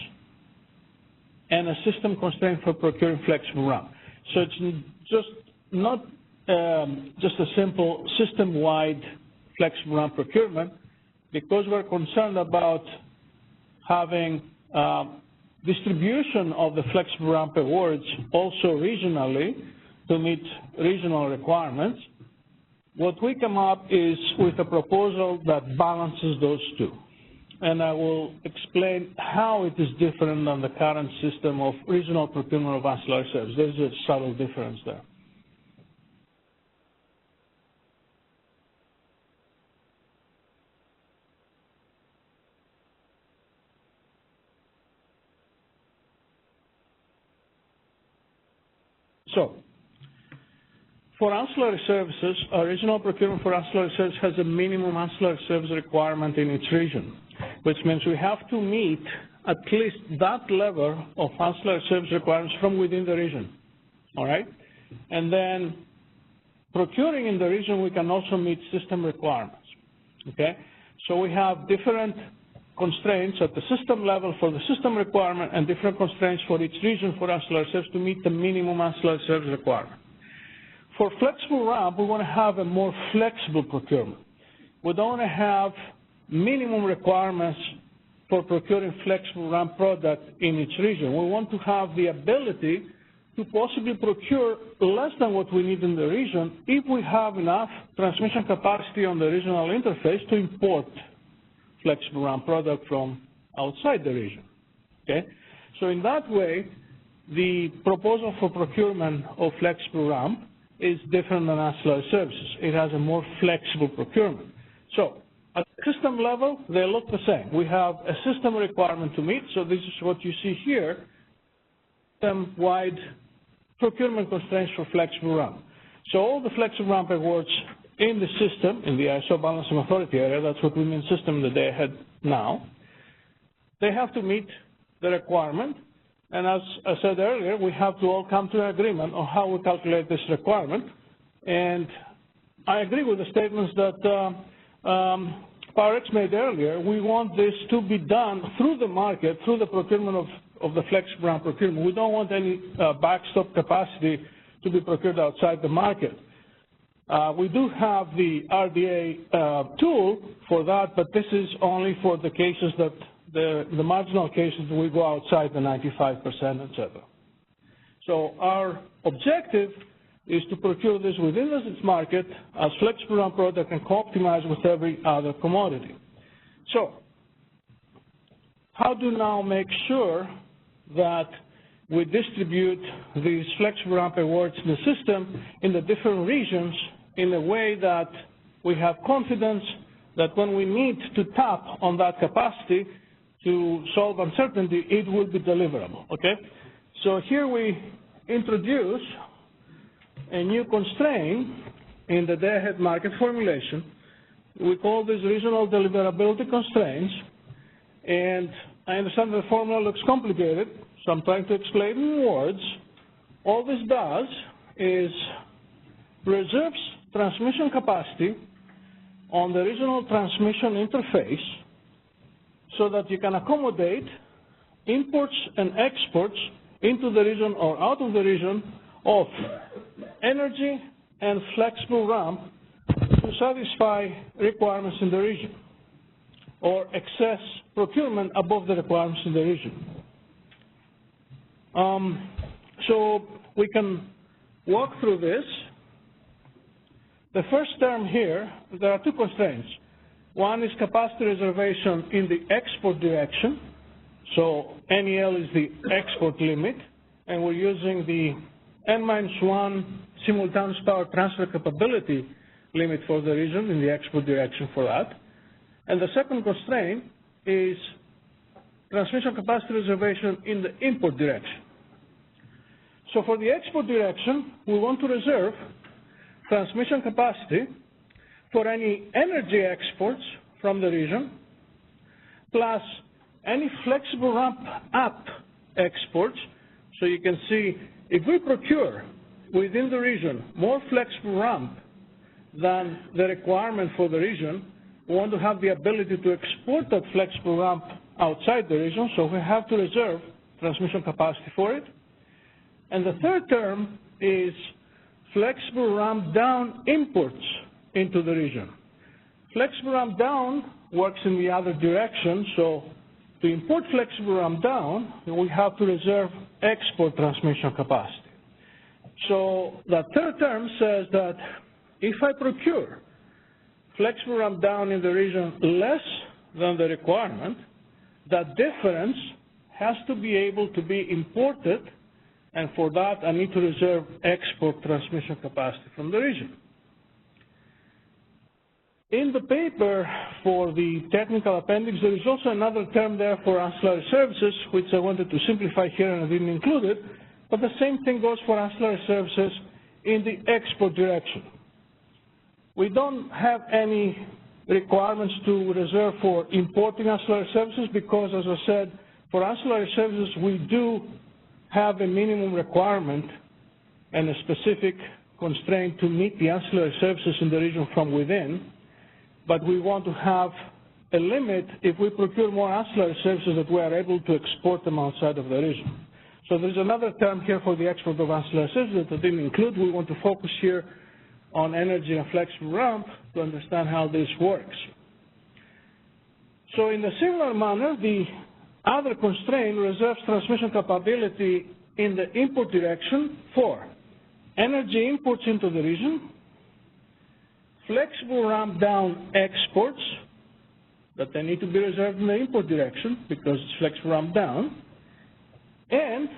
and a system constraint for procuring flexible ramp. So it's just not just a simple system-wide flexible ramp procurement because we're concerned about having distribution of the flexible ramp awards also regionally to meet regional requirements. What we come up is with a proposal that balances those two. And I will explain how it is different than the current system of regional procurement of ancillary services. There's a subtle difference there. So For ancillary services, our regional procurement for ancillary services has a minimum ancillary service requirement in each region, which means we have to meet at least that level of ancillary service requirements from within the region, all right? And then procuring in the region, we can also meet system requirements, okay? So we have different constraints at the system level for the system requirement and different constraints for each region for ancillary service to meet the minimum ancillary service requirement. For flexible ramp, we want to have a more flexible procurement. We don't want to have minimum requirements for procuring flexible ramp product in each region. We want to have the ability to possibly procure less than what we need in the region if we have enough transmission capacity on the regional interface to import flexible ramp product from outside the region, okay? So in that way, the proposal for procurement of flexible ramp is different than ancillary services. It has a more flexible procurement. So at the system level, they look the same. We have a system requirement to meet, so this is what you see here, system-wide procurement constraints for flexible ramp. So all the flexible ramp awards in the system, in the ISO balancing authority area, that's what we mean system the day ahead now, they have to meet the requirement. And as I said earlier, we have to all come to an agreement on how we calculate this requirement. And I agree with the statements that PowerX made earlier. We want this to be done through the market, through the procurement of the flexible ramp procurement. We don't want any backstop capacity to be procured outside the market. We do have the RDA tool for that, but this is only for the cases that the marginal cases we go outside the 95%, et cetera. So our objective is to procure this within its market as flexible ramp product and co-optimize with every other commodity. So how do now make sure that we distribute these flexible ramp awards in the system in the different regions in a way that we have confidence that when we need to tap on that capacity to solve uncertainty, it will be deliverable, okay? So here we introduce a new constraint in the day-ahead market formulation. We call these regional deliverability constraints, and I understand the formula looks complicated, so I'm trying to explain in words. All this does is reserves transmission capacity on the regional transmission interface so that you can accommodate imports and exports into the region or out of the region of energy and flexible ramp to satisfy requirements in the region or excess procurement above the requirements in the region. So we can walk through this. The first term here, there are two constraints. One is capacity reservation in the export direction. So NEL is the export limit, and we're using the N-1 simultaneous power transfer capability limit for the region in the export direction for that. And the second constraint is transmission capacity reservation in the import direction. So for the export direction, we want to reserve transmission capacity for any energy exports from the region, plus any flexible ramp up exports. So you can see if we procure within the region more flexible ramp than the requirement for the region, we want to have the ability to export that flexible ramp outside the region, so we have to reserve transmission capacity for it. And the third term is flexible ramp down imports into the region. Flexible ramp down works in the other direction, so to import flexible ramp down, we have to reserve export transmission capacity. So that third term says that if I procure flexible ramp down in the region less than the requirement, that difference has to be able to be imported, and for that I need to reserve export transmission capacity from the region. In the paper for the technical appendix, there is also another term there for ancillary services, which I wanted to simplify here and I didn't include it, but the same thing goes for ancillary services in the export direction. We don't have any requirements to reserve for importing ancillary services because, as I said, for ancillary services, we do have a minimum requirement and a specific constraint to meet the ancillary services in the region from within, but we want to have a limit if we procure more ancillary services that we are able to export them outside of the region. So there's another term here for the export of ancillary services that I didn't include. We want to focus here on energy and flexible ramp to understand how this works. So in a similar manner, the other constraint reserves transmission capability in the import direction for energy imports into the region, flexible ramp down exports that they need to be reserved in the import direction because it's flexible ramp down, and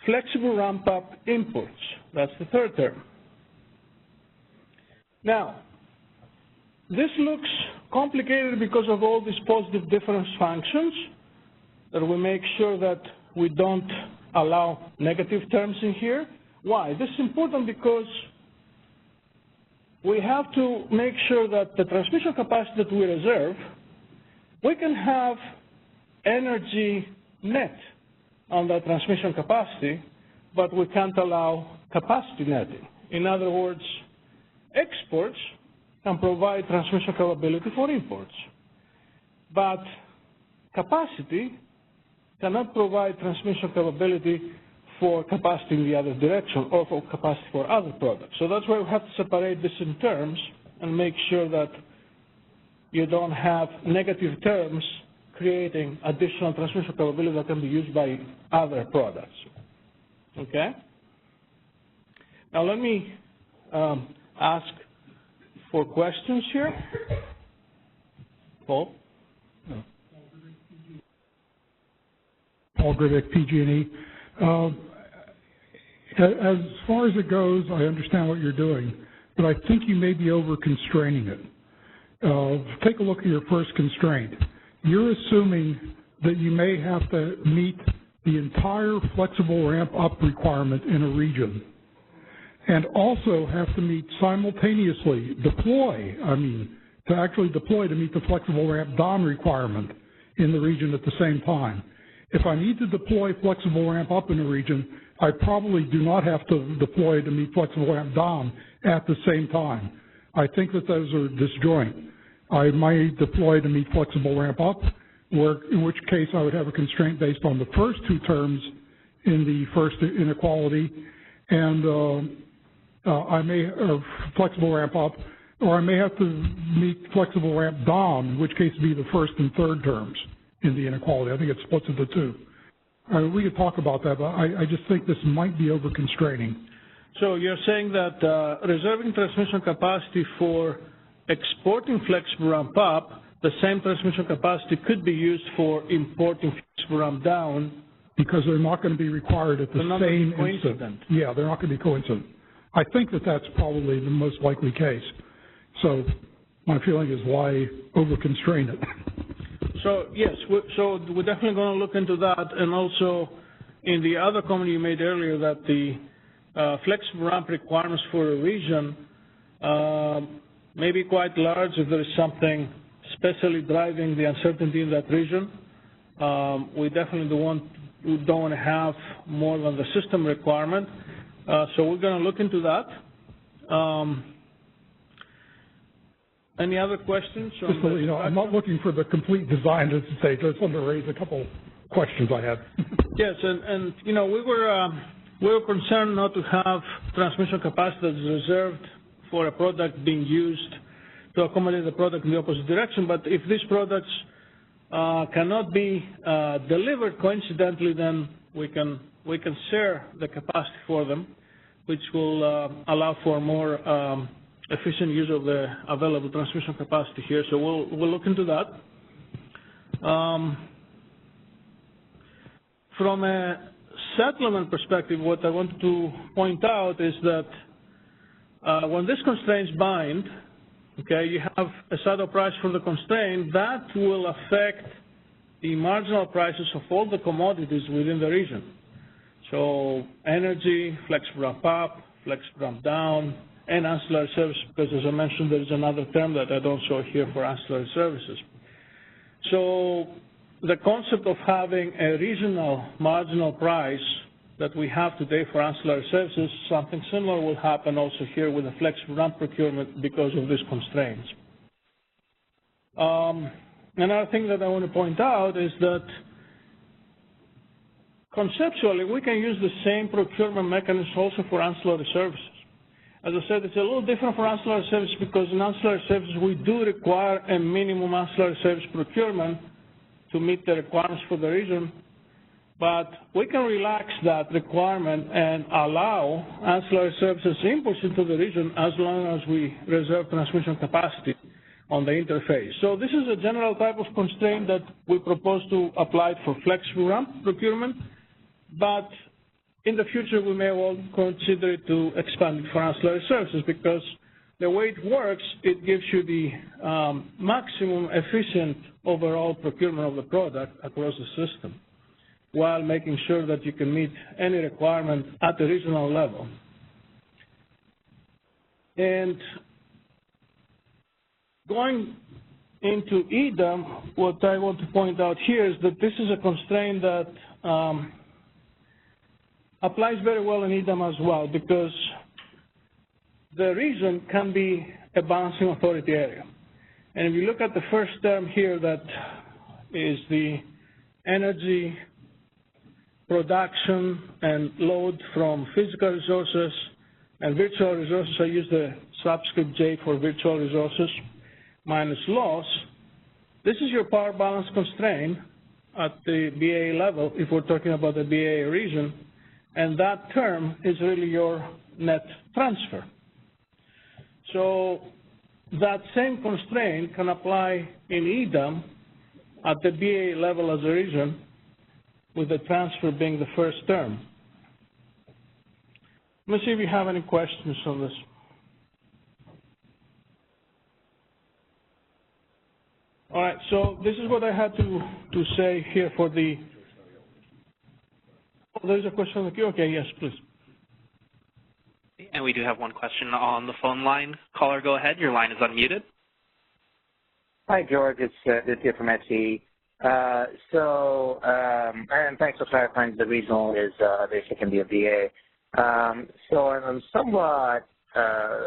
flexible ramp up imports. That's the third term. Now, this looks complicated because of all these positive difference functions, that we make sure that we don't allow negative terms in here. Why? This is important because we have to make sure that the transmission capacity that we reserve, we can have energy net on that transmission capacity, but we can't allow capacity netting. In other words, exports can provide transmission capability for imports, but capacity cannot provide transmission capability for capacity in the other direction or for capacity for other products. So that's why we have to separate this in terms and make sure that you don't have negative terms creating additional transmission capability that can be used by other products. Okay? Now let me ask for questions here. Paul? No. Paul Grivick, PG&E. As far as it goes, I understand what you're doing, but I think you may be over-constraining it. Take a look at your first constraint. You're assuming that you may have to meet the entire flexible ramp-up requirement in a region, and also have to meet simultaneously, to actually deploy to meet the flexible ramp-down requirement in the region at the same time. If I need to deploy flexible ramp-up in a region, I probably do not have to deploy to meet flexible ramp-down at the same time. I think that those are disjoint. I might deploy to meet flexible ramp-up, in which case I would have a constraint based on the first two terms in the first inequality, and flexible ramp-up, or I may have to meet flexible ramp-down, in which case it would be the first and third terms in the inequality. I think it splits into two. We could talk about that, but I just think this might be over-constraining. So you're saying that reserving transmission capacity for exporting flexible ramp up, the same transmission capacity could be used for importing flexible ramp down. Because they're not going to be required at the same instant. Yeah, they're not going to be coincident. I think that that's probably the most likely case. So my feeling is why over-constrain it? So yes, so we're definitely going to look into that, and also in the other comment you made earlier that the flexible ramp requirements for a region may be quite large if there is something especially driving the uncertainty in that region. We definitely don't want to have more than the system requirement. So we're going to look into that. Any other questions? Just so you know, I'm not looking for the complete design at this stage. I just wanted to raise a couple questions I had. Yes, and you know, we were concerned not to have transmission capacity that's reserved for a product being used to accommodate the product in the opposite direction. But if these products cannot be delivered coincidentally, then we can share the capacity for them, which will allow for more efficient use of the available transmission capacity here. So we'll look into that. From a settlement perspective, what I want to point out is that when these constraints bind, okay, you have a saddle price for the constraint that will affect the marginal prices of all the commodities within the region. So energy, flexible ramp up, flexible ramp down, and ancillary services, because as I mentioned, there is another term that I don't show here for ancillary services. So the concept of having a regional marginal price that we have today for ancillary services, something similar will happen also here with the flexible ramp procurement because of these constraints. Another thing that I want to point out is that conceptually, we can use the same procurement mechanism also for ancillary services. As I said, it's a little different for ancillary services because in ancillary services, we do require a minimum ancillary service procurement to meet the requirements for the region, but we can relax that requirement and allow ancillary services inputs into the region as long as we reserve transmission capacity on the interface. So this is a general type of constraint that we propose to apply for flexible ramp procurement, but in the future we may well consider it to expand it for ancillary services because the way it works, it gives you the maximum efficient overall procurement of the product across the system while making sure that you can meet any requirement at the regional level. And going into EDAM, what I want to point out here is that this is a constraint that applies very well in EDAM as well because the region can be a balancing authority area. And if you look at the first term here that is the energy production and load from physical resources and virtual resources, I use the subscript J for virtual resources, minus loss, this is your power balance constraint at the BA level if we're talking about the BA region, and that term is really your net transfer. So that same constraint can apply in EDAM at the BA level as a region, with the transfer being the first term. Let me see if you have any questions on this. All right, so this is what I had to say here for the, oh, there's a question on the queue. Okay, yes, please. And we do have one question on the phone line. Caller, go ahead. Your line is unmuted. Hi, George. It's here from SE. And thanks for clarifying the regional is basically can be a VA. So I'm somewhat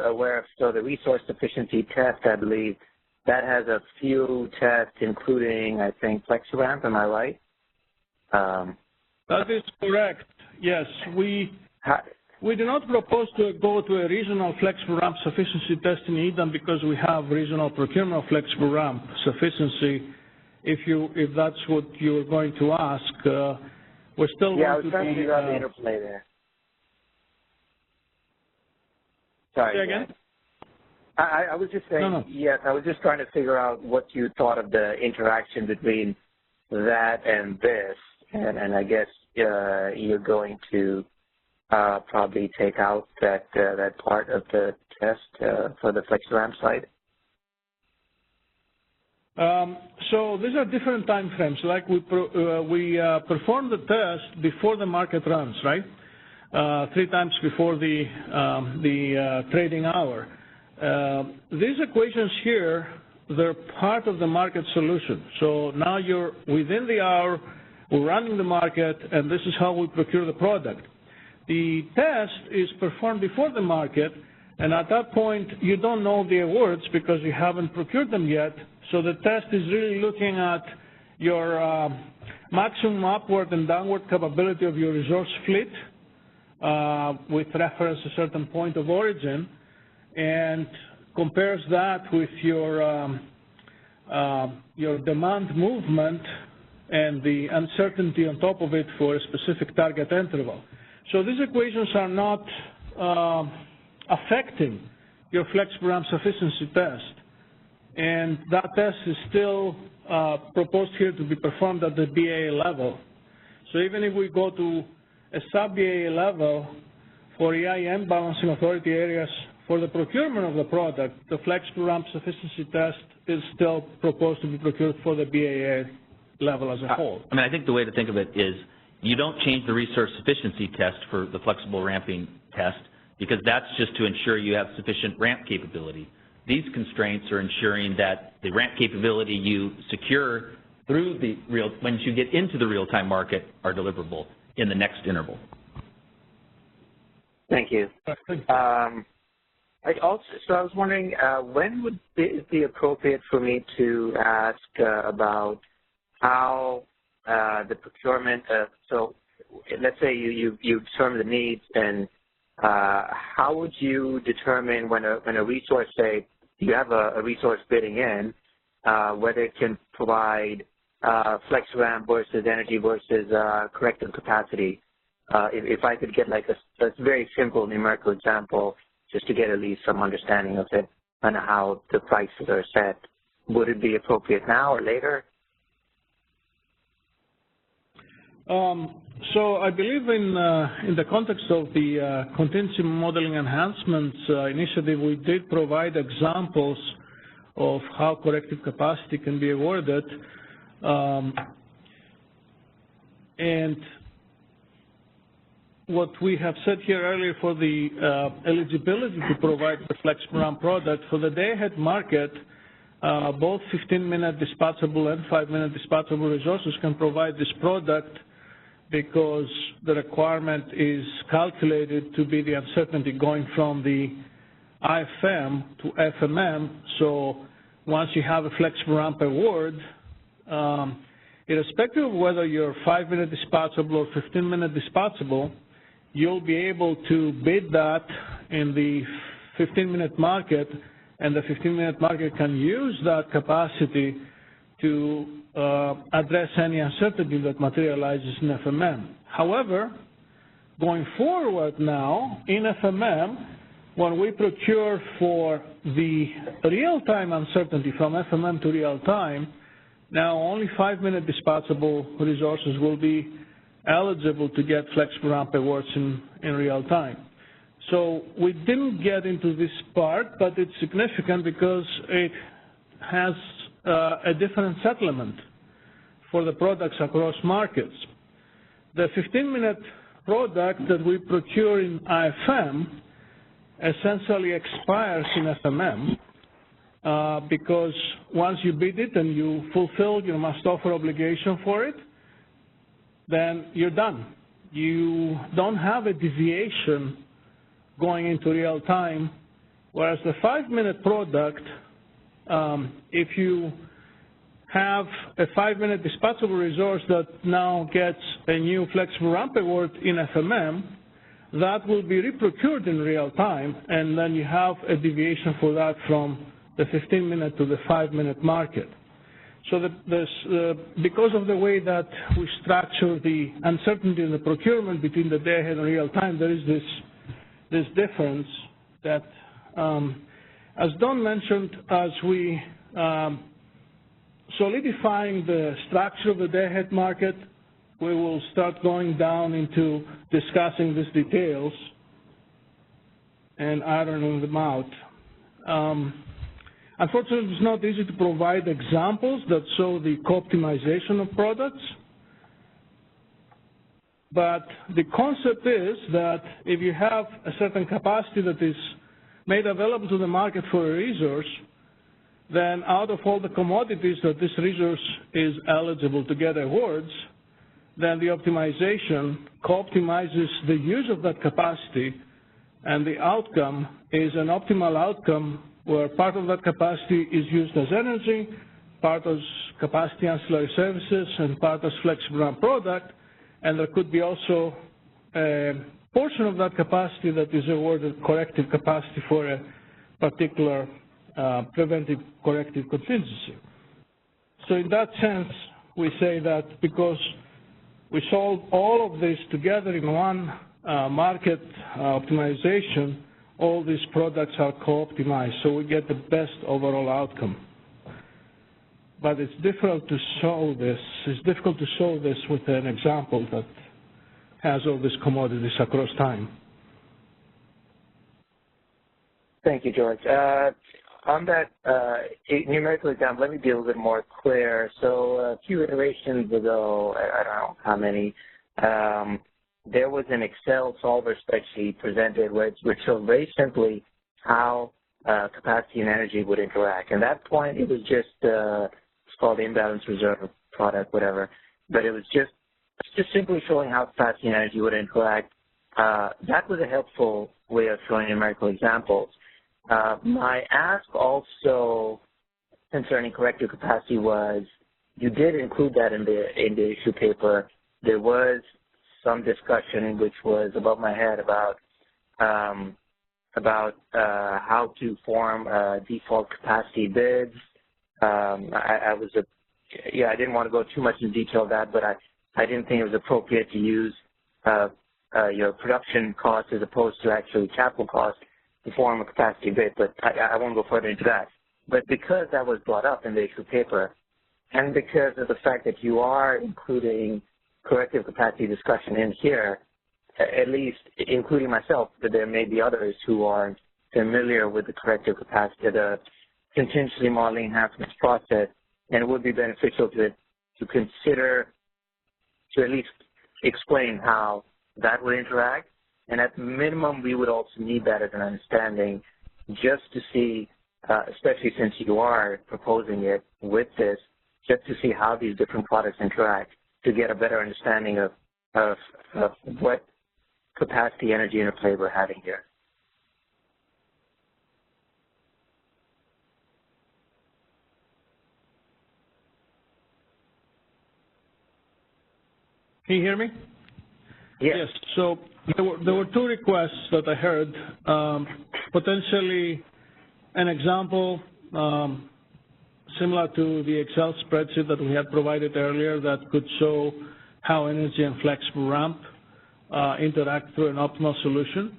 aware of the resource efficiency test, I believe, that has a few tests, including, I think, FlexiRamp. Am I right? That is correct. Yes, we do not propose to go to a regional flexible ramp sufficiency test in EDAM because we have regional procurement of flexible ramp sufficiency. If that's what you're going to ask, we're still going to be. Yeah, I was trying to figure out the interplay there. Sorry. Say again? I was just saying, No. Yes, I was just trying to figure out what you thought of the interaction between that and this, and I guess you're going to probably take out that part of the test for the FlexiRamp side. So these are different time frames. Like we perform the test before the market runs, right? 3 times before the trading hour. These equations here, they're part of the market solution. So now you're within the hour, we're running the market, and this is how we procure the product. The test is performed before the market, and at that point, you don't know the awards because you haven't procured them yet. So the test is really looking at your maximum upward and downward capability of your resource fleet with reference to a certain point of origin, and compares that with your demand movement and the uncertainty on top of it for a specific target interval. So these equations are not affecting your flexible ramp sufficiency test. And that test is still proposed here to be performed at the BA level. So even if we go to a sub-BA level for EIM balancing authority areas for the procurement of the product, the flexible ramp sufficiency test is still proposed to be procured for the BAA level as a whole. I mean, I think the way to think of it is You don't change the resource sufficiency test for the flexible ramping test because that's just to ensure you have sufficient ramp capability. These constraints are ensuring that the ramp capability you secure through the once you get into the real-time market are deliverable in the next interval. Thank you. I was wondering, when would it be appropriate for me to ask about how the procurement, so let's say you determine the needs, and how would you determine when a resource, say, you have a resource bidding in, whether it can provide flex ramp versus energy versus corrective capacity? If I could get like a very simple numerical example, just to get at least some understanding of it and how the prices are set, would it be appropriate now or later? So I believe in the context of the contingency modeling enhancements initiative, we did provide examples of how corrective capacity can be awarded. And what we have said here earlier for the eligibility to provide the flex ramp product, for the day-ahead market, both 15-minute dispatchable and 5-minute dispatchable resources can provide this product because the requirement is calculated to be the uncertainty going from the IFM to FMM. So once you have a flex ramp award, irrespective of whether you're 5-minute dispatchable or 15-minute dispatchable, you'll be able to bid that in the 15-minute market, and the 15-minute market can use that capacity to address any uncertainty that materializes in FMM. However, going forward now, in FMM, when we procure for the real-time uncertainty from FMM to real-time, now only 5-minute dispatchable resources will be eligible to get flex ramp awards in real time. So we didn't get into this part, but it's significant because it has a different settlement for the products across markets. The 15-minute product that we procure in IFM essentially expires in FMM because once you bid it and you fulfill your must offer obligation for it, then you're done. You don't have a deviation going into real time, whereas the 5-minute product, if you have a 5-minute dispatchable resource that now gets a new flexible ramp award in FMM, that will be reprocured in real time, and then you have a deviation for that from the 15-minute to the 5-minute market. So because of the way that we structure the uncertainty in the procurement between the day ahead and real time, there is this difference that, as Don mentioned, as we solidifying the structure of the day ahead market, we will start going down into discussing these details and ironing them out. Unfortunately, it's not easy to provide examples that show the co-optimization of products, but the concept is that if you have a certain capacity that is made available to the market for a resource, then out of all the commodities that this resource is eligible to get awards, then the optimization co-optimizes the use of that capacity, and the outcome is an optimal outcome where part of that capacity is used as energy, part as capacity ancillary services, and part as flexible ramp product, and there could be also a portion of that capacity that is awarded corrective capacity for a particular preventive corrective contingency. So in that sense, we say that because we solve all of this together in one market optimization, all these products are co-optimized, so we get the best overall outcome. But it's difficult to show this. It's difficult to show this with an example that has all these commodities across time. Thank you, George. On that numerical example, let me be a little bit more clear. So a few iterations ago, I don't know how many, there was an Excel solver spreadsheet presented which showed very simply how capacity and energy would interact. And at that point, it was just it's called the imbalance reserve product, whatever. But it was just simply showing how capacity and energy would interact. That was a helpful way of showing numerical examples. My ask also concerning corrective capacity was you did include that in the issue paper. There was some discussion which was above my head about how to form default capacity bids. I didn't want to go too much in detail of that, but I didn't think it was appropriate to use your production cost as opposed to actually capital cost to form a capacity bid, but I won't go further into that. But because that was brought up in the issue paper, and because of the fact that you are including corrective capacity discussion in here, at least including myself, that there may be others who aren't familiar with the corrective capacity, the contingency modeling enhancements process, and it would be beneficial to consider, to at least explain how that would interact. And at minimum, we would also need that as an understanding just to see, especially since you are proposing it with this, just to see how these different products interact, to get a better understanding of what capacity energy interplay we're having here. Can you hear me? Yes. So there were two requests that I heard. Potentially an example similar to the Excel spreadsheet that we had provided earlier that could show how energy and flexible ramp interact through an optimal solution.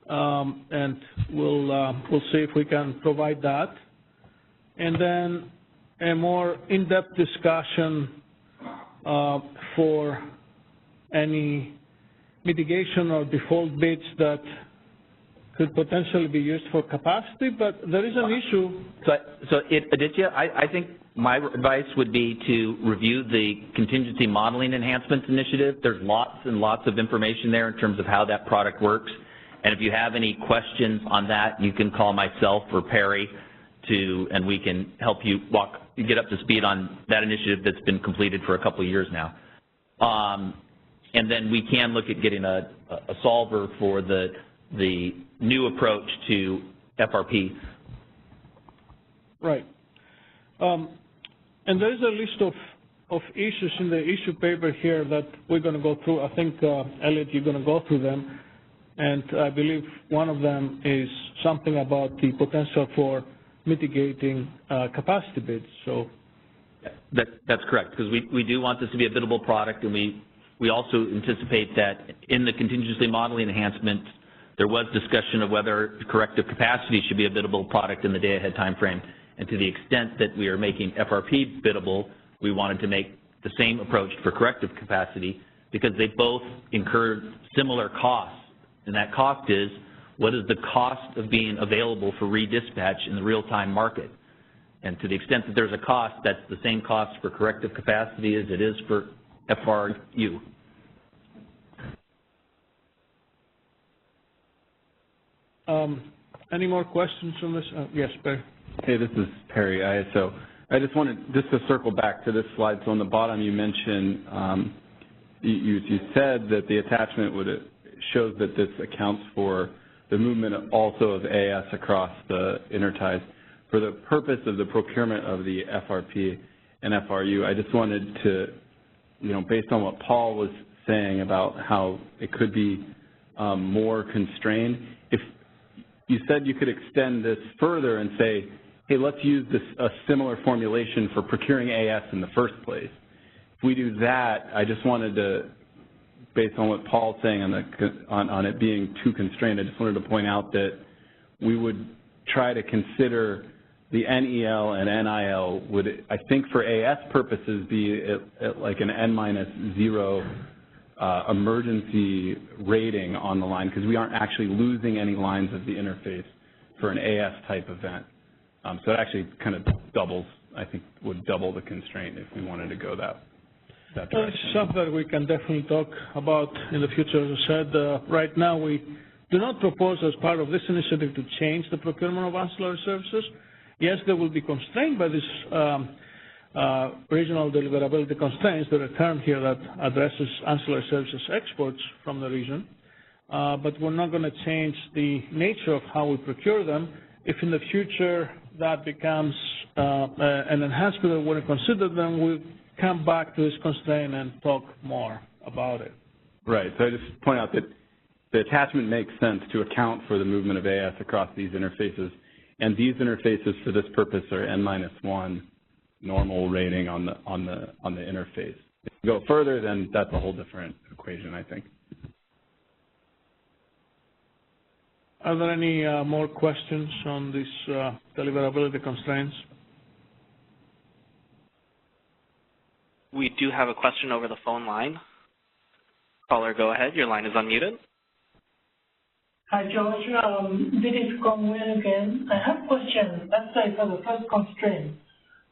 And we'll see if we can provide that. And then a more in-depth discussion for any mitigation or default bids that could potentially be used for capacity, but there is an issue. So Aditya, I think my advice would be to review the contingency modeling enhancements initiative. There's lots and lots of information there in terms of how that product works. And if you have any questions on that, you can call myself or Perry and we can help you get up to speed on that initiative that's been completed for a couple of years now. And then we can look at getting a solver for the new approach to FRP. Right. And there is a list of issues in the issue paper here that we're going to go through. I think, Elliot, you're going to go through them. And I believe one of them is something about the potential for mitigating capacity bids. So that's correct, because we do want this to be a biddable product, and we also anticipate that in the contingency modeling enhancement, there was discussion of whether corrective capacity should be a biddable product in the day-ahead time frame. And to the extent that we are making FRP biddable, we wanted to make the same approach for corrective capacity because they both incur similar costs. And that cost is, what is the cost of being available for redispatch in the real-time market? And to the extent that there's a cost, that's the same cost for corrective capacity as it is for FRU. Any more questions on this? Yes, Barry. Hey, this is Perry, ISO. I just wanted to circle back to this slide. So on the bottom, you mentioned, you said that the attachment shows that this accounts for the movement also of AS across the interties. For the purpose of the procurement of the FRP and FRU, I just wanted to, based on what Paul was saying about how it could be more constrained, if you said you could extend this further and say, hey, let's use a similar formulation for procuring AS in the first place. If we do that, I just wanted to, based on what Paul's saying on it being too constrained, I just wanted to point out that we would try to consider the NEL and NIL would, I think for AS purposes, be at like an N-0 emergency rating on the line because we aren't actually losing any lines of the interface for an AS type event. So it actually kind of doubles, I think would double the constraint if we wanted to go that. cetera. It's something that we can definitely talk about in the future. As I said, right now we do not propose as part of this initiative to change the procurement of ancillary services. Yes, they will be constrained by this regional deliverability constraints, the term here that addresses ancillary services exports from the region. But we're not going to change the nature of how we procure them. If in the future that becomes an enhancement that we're going to consider, then we'll come back to this constraint and talk more about it. Right. So I just point out that the attachment makes sense to account for the movement of AS across these interfaces. And these interfaces for this purpose are N-1 normal rating on the interface. If you go further, then that's a whole different equation, I think. Are there any more questions on these deliverability constraints? We do have a question over the phone line. Caller, go ahead. Your line is unmuted. Hi, George. This is Cromwell again. I have a question. Let's say for the first constraint,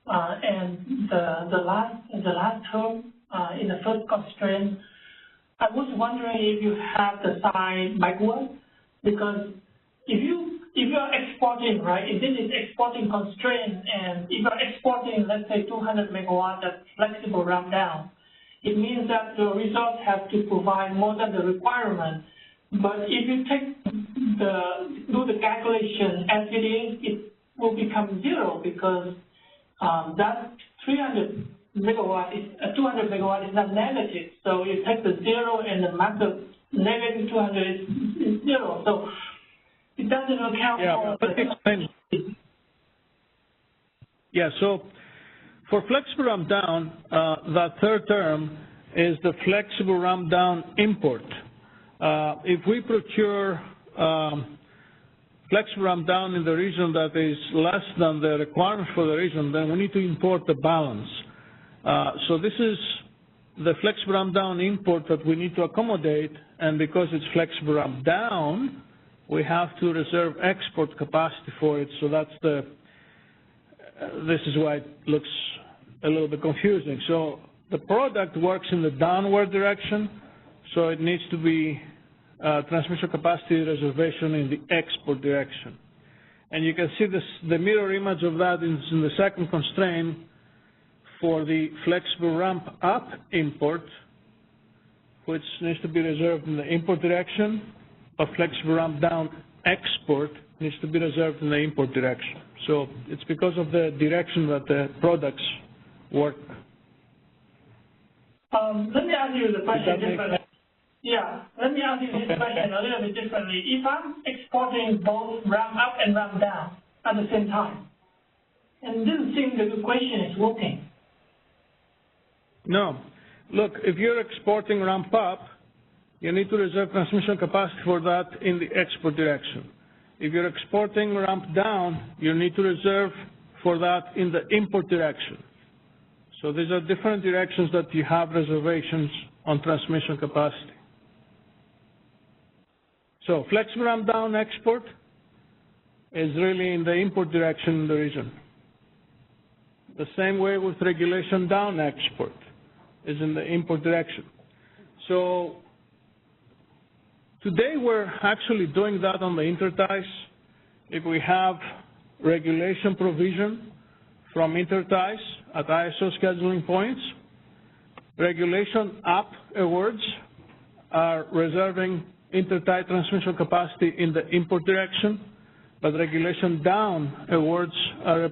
and the last term in the first constraint, I was wondering if you have the sign megawatt, because if you are exporting, right, if this is exporting constraint, and if you are exporting, let's say 200 megawatt, that's flexible ramp down, it means that the results have to provide more than the requirement. But if you do the calculation as it is, it will become zero, because that 200 megawatt is not negative. So you take the zero and the max of negative 200 is zero. So it doesn't account for Yeah, so for flexible ramp down, that third term is the flexible ramp down import. If we procure flexible ramp down in the region that is less than the requirements for the region, then we need to import the balance. So this is the flexible ramp down import that we need to accommodate, and because it's flexible ramp down, we have to reserve export capacity for it. So that's this is why it looks a little bit confusing. So the product works in the downward direction, so it needs to be transmission capacity reservation in the export direction. And you can see the mirror image of that is in the second constraint for the flexible ramp up import, which needs to be reserved in the import direction, but flexible ramp down export needs to be reserved in the import direction. So it's because of the direction that the products work. Let me ask you the question differently. Yeah, let me ask you this question a little bit differently. If I'm exporting both ramp up and ramp down at the same time, and this thing, the equation is working. No. Look, if you're exporting ramp up, you need to reserve transmission capacity for that in the export direction. If you're exporting ramp down, you need to reserve for that in the import direction. So these are different directions that you have reservations on transmission capacity. So flexible ramp down export is really in the import direction in the region. The same way with regulation down export is in the import direction. So today we're actually doing that on the interties. If we have regulation provision from interties at ISO scheduling points, regulation up awards are reserving intertie transmission capacity in the import direction, but regulation down awards are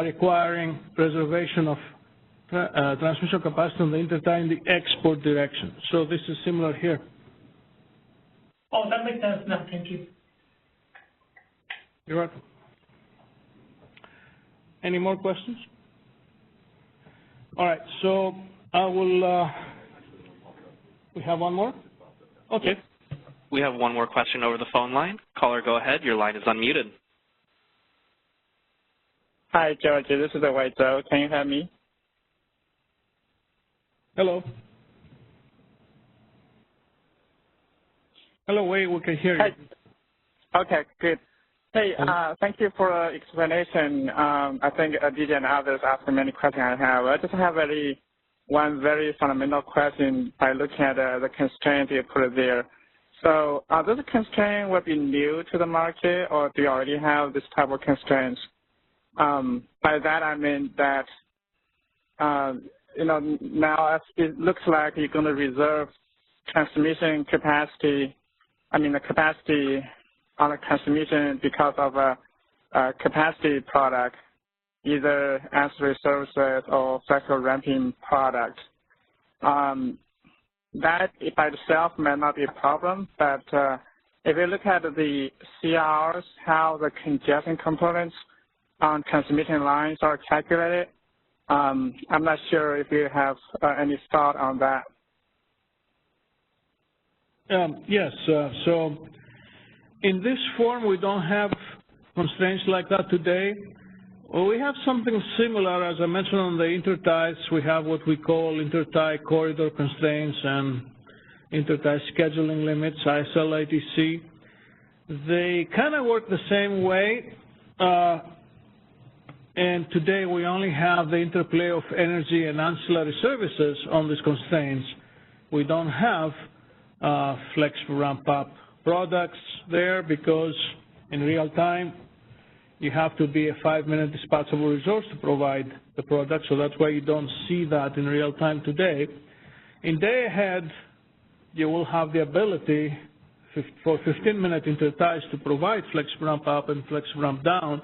requiring reservation of transmission capacity on the intertie in the export direction. So this is similar here. Oh, that makes sense now. Thank you. You're welcome. Any more questions? All right, so I will, we have one more? Okay. We have one more question over the phone line. Caller, go ahead. Your line is unmuted. Hi, George. This is Wei Zhou. Can you hear me? Hello. Hello, Wei. We can hear you. Hi. Okay, good. Hey, thank you for the explanation. I think DJ and others asked many questions I have. I just have one very fundamental question by looking at the constraint you put there. So are those constraints will be new to the market, or do you already have this type of constraints? By that I mean that, now it looks like you're going to reserve transmission capacity, the capacity on a transmission because of a capacity product, either ancillary services or flexible ramping product. That by itself may not be a problem, but if you look at the CRs, how the congestion components on transmission lines are calculated, I'm not sure if you have any thought on that. Yes, so in this form, we don't have constraints like that today. Well, we have something similar, as I mentioned on the interties. We have what we call intertie corridor constraints and intertie scheduling limits, ISL/ITC. They kind of work the same way, and today we only have the interplay of energy and ancillary services on these constraints. We don't have flexible ramp-up products there because in real time you have to be a 5-minute dispatchable resource to provide the product, so that's why you don't see that in real time today. In day ahead, you will have the ability for 15-minute interties to provide flex ramp up and flex ramp down.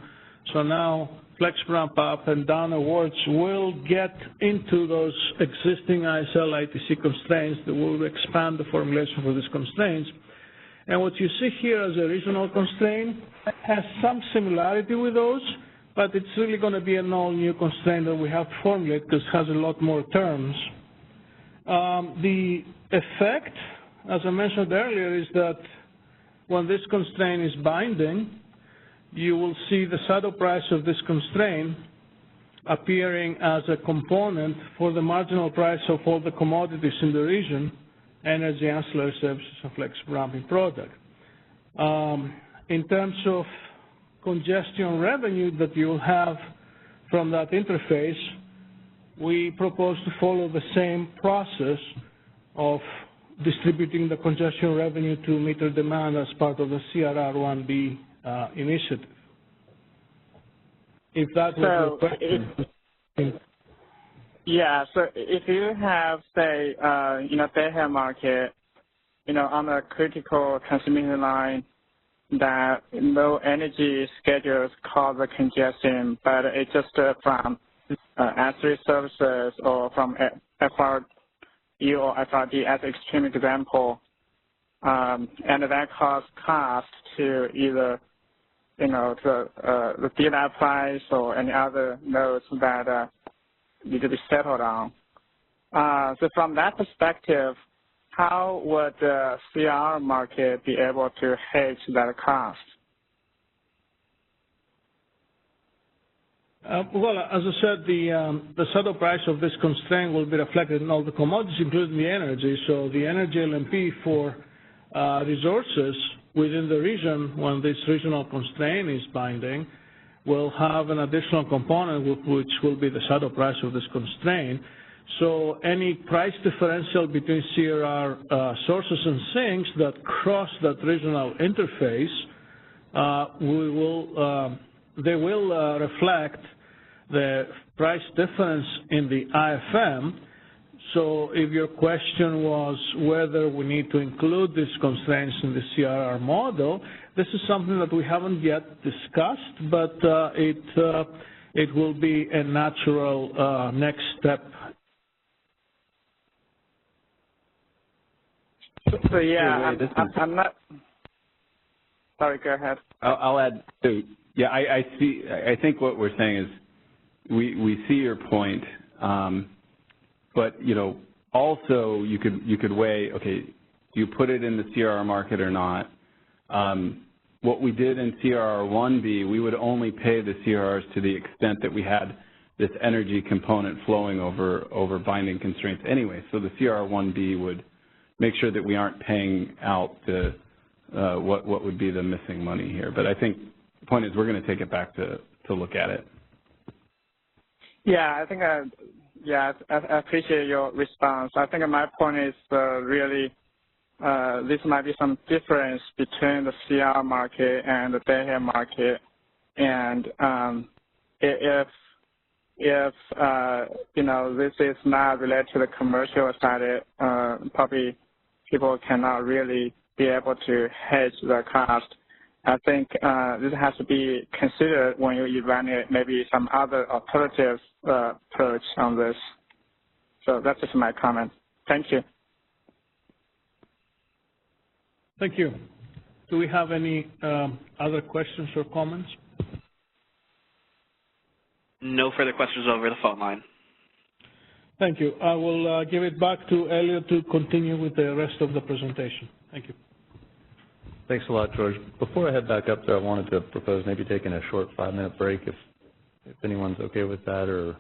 So now flex ramp up and down awards will get into those existing ISL/ITC constraints that will expand the formulation for these constraints. And what you see here as a regional constraint has some similarity with those, but it's really going to be an all-new constraint that we have to formulate because it has a lot more terms. The effect, as I mentioned earlier, is that when this constraint is binding, you will see the saddle price of this constraint appearing as a component for the marginal price of all the commodities in the region, energy, ancillary services, and flexible ramping product. In terms of congestion revenue that you'll have from that interface, we propose to follow the same process of distributing the congestion revenue to meter demand as part of the CRR1B initiative. If that was your question. Yeah, so if you have, say, day-ahead market, on a critical transmission line that no energy schedules cause the congestion, but it's just from ancillary services or from FRU or FRD as an extreme example, and that causes cost to either, the DLAP price or any other nodes that need to be settled on. So from that perspective, how would the CR market be able to hedge that cost? Well, as I said, the saddle price of this constraint will be reflected in all the commodities, including the energy. So the energy LMP for resources within the region, when this regional constraint is binding, will have an additional component which will be the saddle price of this constraint. So any price differential between CRR sources and sinks that cross that regional interface, they will reflect the price difference in the IFM. So if your question was whether we need to include these constraints in the CRR model, this is something that we haven't yet discussed, but it will be a natural next step. So yeah, I'm not. Sorry, go ahead. I'll add to. Yeah, I see. I think what we're saying is we see your point, but also you could weigh. Okay, do you put it in the CRR market or not? What we did in CRR1B, we would only pay the CRRs to the extent that we had this energy component flowing over binding constraints anyway. So the CRR1B would make sure that we aren't paying out the what would be the missing money here. But I think point is we're going to take it back to look at it. Yeah, I think, I appreciate your response. I think my point is really this might be some difference between the CR market and the day-ahead market. And if this is not related to the commercial side, probably people cannot really be able to hedge the cost. I think this has to be considered when you evaluate maybe some other alternative approach on this. So that's just my comment. Thank you. Thank you. Do we have any other questions or comments? No further questions over the phone line. Thank you. I will give it back to Elliot to continue with the rest of the presentation. Thank you. Thanks a lot, George. Before I head back up there, I wanted to propose maybe taking a short 5-minute break if anyone's okay with that, or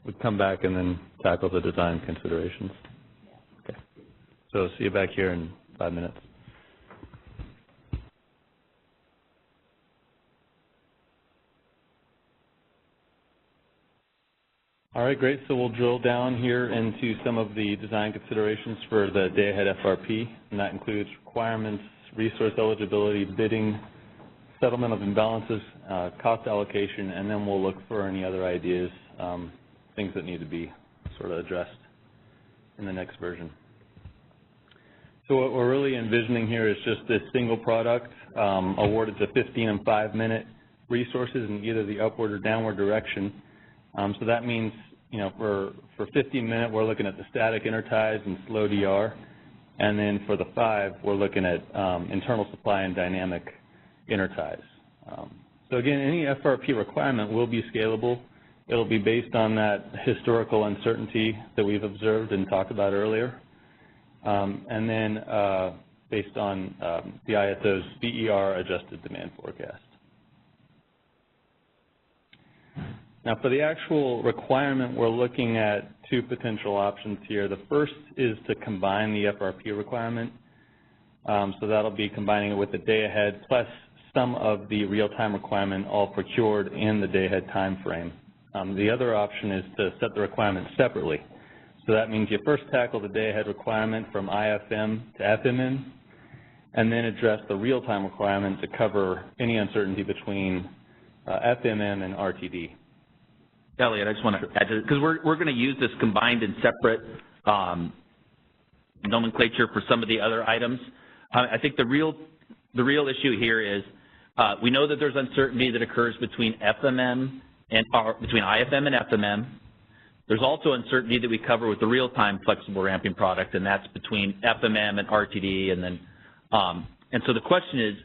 we'd come back and then tackle the design considerations. Okay. So see you back here in 5 minutes. All right, great. So we'll drill down here into some of the design considerations for the day-ahead FRP, and that includes requirements, resource eligibility, bidding, settlement of imbalances, cost allocation, and then we'll look for any other ideas, things that need to be sort of addressed in the next version. So what we're really envisioning here is just this single product awarded to 15 and 5-minute resources in either the upward or downward direction. So that means, for 15-minute, we're looking at the static interties and slow DR. And then for the 5, we're looking at internal supply and dynamic interties. So again, any FRP requirement will be scalable. It'll be based on that historical uncertainty that we've observed and talked about earlier. And then based on the ISO's BER adjusted demand forecast. Now, for the actual requirement, we're looking at 2 potential options here. The first is to combine the FRP requirement. So that'll be combining it with the day-ahead plus some of the real-time requirement all procured in the day-ahead time frame. The other option is to set the requirement separately. So that means you first tackle the day-ahead requirement from IFM to FMM, and then address the real-time requirement to cover any uncertainty between FMM and RTD. Elliot, I just want to add to it, because we're going to use this combined and separate nomenclature for some of the other items. I think the real issue here is we know that there's uncertainty that occurs between FMM and between IFM and FMM. There's also uncertainty that we cover with the real-time flexible ramping product, and that's between FMM and RTD. And then, and so the question is,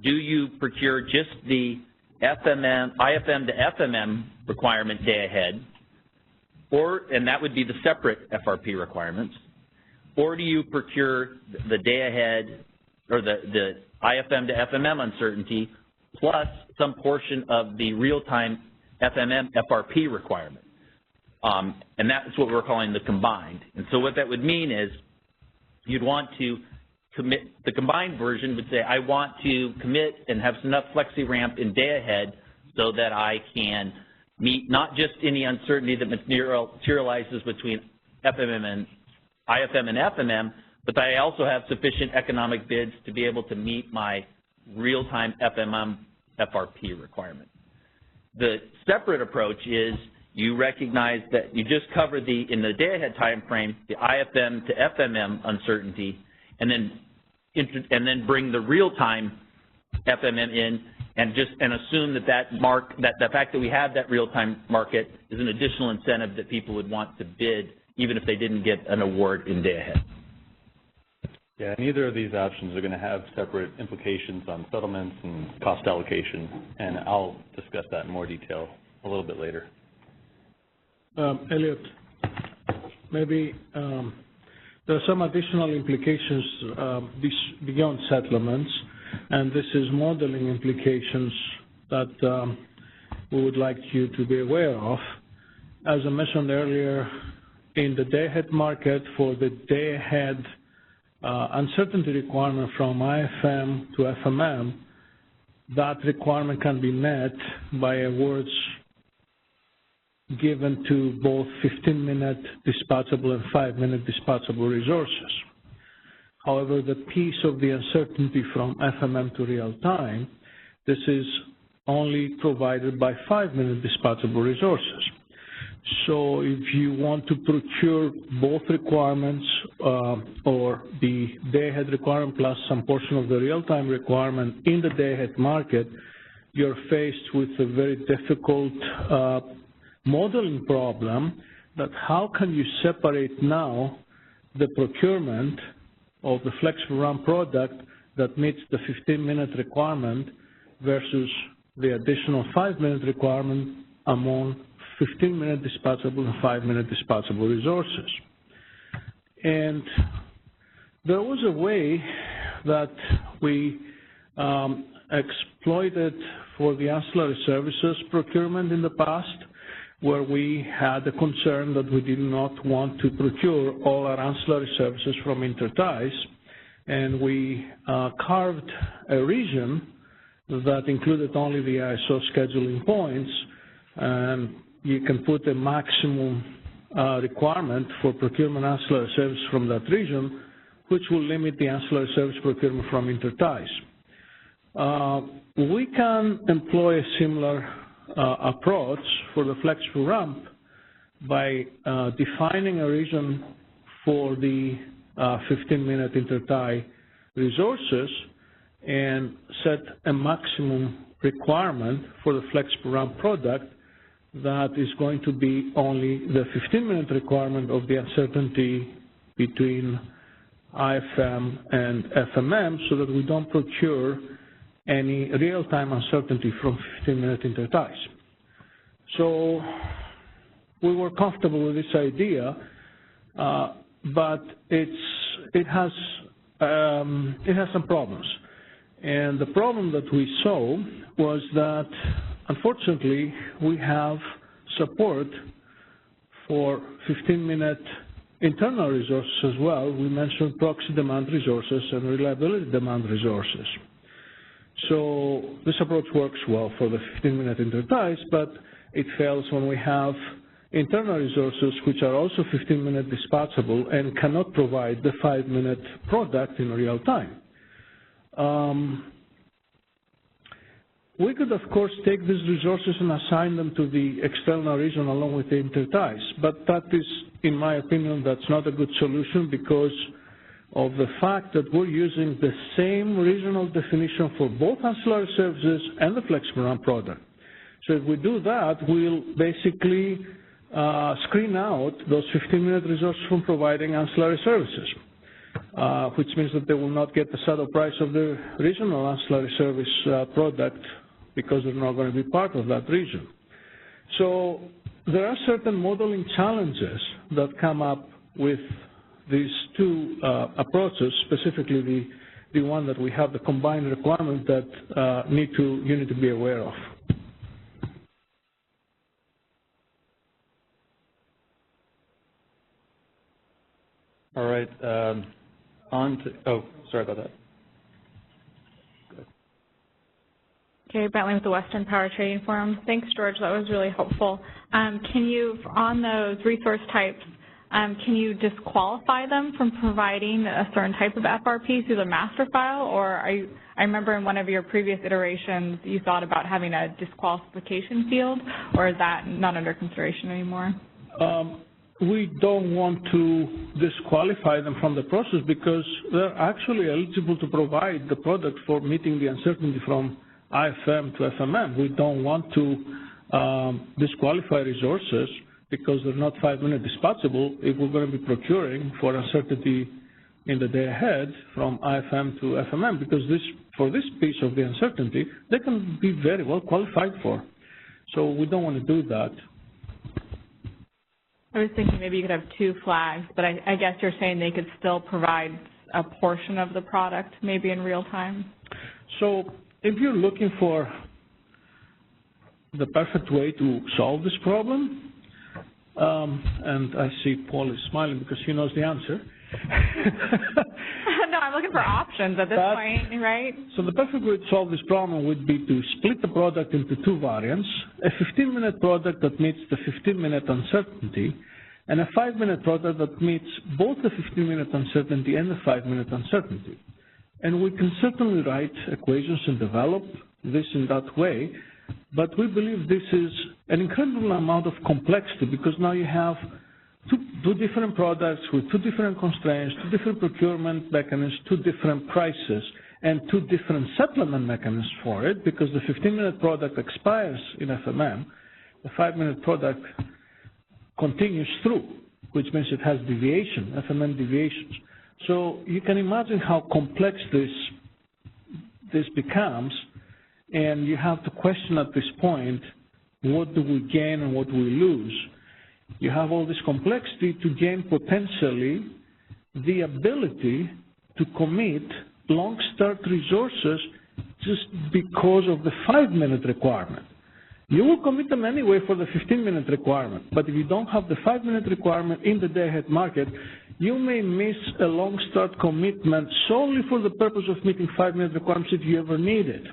do you procure just the IFM to FMM requirement day ahead, and that would be the separate FRP requirements, or do you procure the day ahead or the IFM to FMM uncertainty plus some portion of the real-time FMM FRP requirement? And that's what we're calling the combined. And so what that would mean is you'd want to commit, the combined version would say, I want to commit and have enough flexi ramp in day ahead so that I can meet not just any uncertainty that materializes between FMM and IFM and FMM, but I also have sufficient economic bids to be able to meet my real-time FMM FRP requirement. The separate approach is you recognize that you just cover in the day-ahead time frame, the IFM to FMM uncertainty, and then bring the real-time FMM in, and assume that the fact that we have that real-time market is an additional incentive that people would want to bid, even if they didn't get an award in day-ahead. Yeah, neither of these options are going to have separate implications on settlements and cost allocation, and I'll discuss that in more detail a little bit later. Elliot, maybe there are some additional implications beyond settlements, and this is modeling implications that we would like you to be aware of. As I mentioned earlier, in the day-ahead market, for the day-ahead uncertainty requirement from IFM to FMM, that requirement can be met by awards given to both 15-minute dispatchable and 5-minute dispatchable resources. However, the piece of the uncertainty from FMM to real time, this is only provided by 5-minute dispatchable resources. So if you want to procure both requirements or the day-ahead requirement plus some portion of the real-time requirement in the day-ahead market, you're faced with a very difficult modeling problem that how can you separate now the procurement of the flexible RAM product that meets the 15-minute requirement versus the additional 5-minute requirement among 15-minute dispatchable and 5-minute dispatchable resources. And there was a way that we exploited for the ancillary services procurement in the past, where we had a concern that we did not want to procure all our ancillary services from interties, and we carved a region that included only the ISO scheduling points, and you can put a maximum requirement for procurement ancillary service from that region, which will limit the ancillary service procurement from interties. We can employ a similar approach for the flexible ramp by defining a region for the 15-minute intertie resources and set a maximum requirement for the flexible ramp product that is going to be only the 15-minute requirement of the uncertainty between IFM and FMM, so that we don't procure any real-time uncertainty from 15-minute interties. So we were comfortable with this idea, but it has some problems. And the problem that we saw was that, unfortunately, we have support for 15-minute internal resources as well. We mentioned proxy demand resources and reliability demand resources. So this approach works well for the 15-minute interties, but it fails when we have internal resources which are also 15-minute dispatchable and cannot provide the 5-minute product in real time. We could, of course, take these resources and assign them to the external region along with the interties, but that is, in my opinion, that's not a good solution because of the fact that we're using the same regional definition for both ancillary services and the flexible RAM product. So if we do that, we'll basically screen out those 15-minute resources from providing ancillary services, which means that they will not get the saddle price of the regional ancillary service product because they're not going to be part of that region. So there are certain modeling challenges that come up with these two approaches, specifically the one that we have, the combined requirement that you need to be aware of. All right, sorry about that. Okay, Bentley with the Western Power Trading Forum. Thanks, George, that was really helpful. Can you, on those resource types, can you disqualify them from providing a certain type of FRP through the master file, or I remember in one of your previous iterations you thought about having a disqualification field, or is that not under consideration anymore? We don't want to disqualify them from the process because they're actually eligible to provide the product for meeting the uncertainty from IFM to FMM. We don't want to disqualify resources because they're not 5-minute dispatchable if we're going to be procuring for uncertainty in the day ahead from IFM to FMM, because for this piece of the uncertainty, they can be very well qualified for. So we don't want to do that. I was thinking maybe you could have two flags, but I guess you're saying they could still provide a portion of the product, maybe in real time? So if you're looking for the perfect way to solve this problem, and I see Paul is smiling because he knows the answer. No, I'm looking for options at this point, right? So the perfect way to solve this problem would be to split the product into two variants, a 15-minute product that meets the 15-minute uncertainty, and a 5-minute product that meets both the 15-minute uncertainty and the 5-minute uncertainty. And we can certainly write equations and develop this in that way, but we believe this is an incredible amount of complexity because now you have two different products with two different constraints, two different procurement mechanisms, two different prices, and two different settlement mechanisms for it because the 15-minute product expires in FMM. The 5-minute product continues through, which means it has deviation, FMM deviations. So you can imagine how complex this becomes, and you have to question at this point, what do we gain and what do we lose? You have all this complexity to gain potentially the ability to commit long start resources just because of the 5-minute requirement. You will commit them anyway for the 15-minute requirement, but if you don't have the 5-minute requirement in the day-ahead market, you may miss a long start commitment solely for the purpose of meeting 5-minute requirements if you ever need it.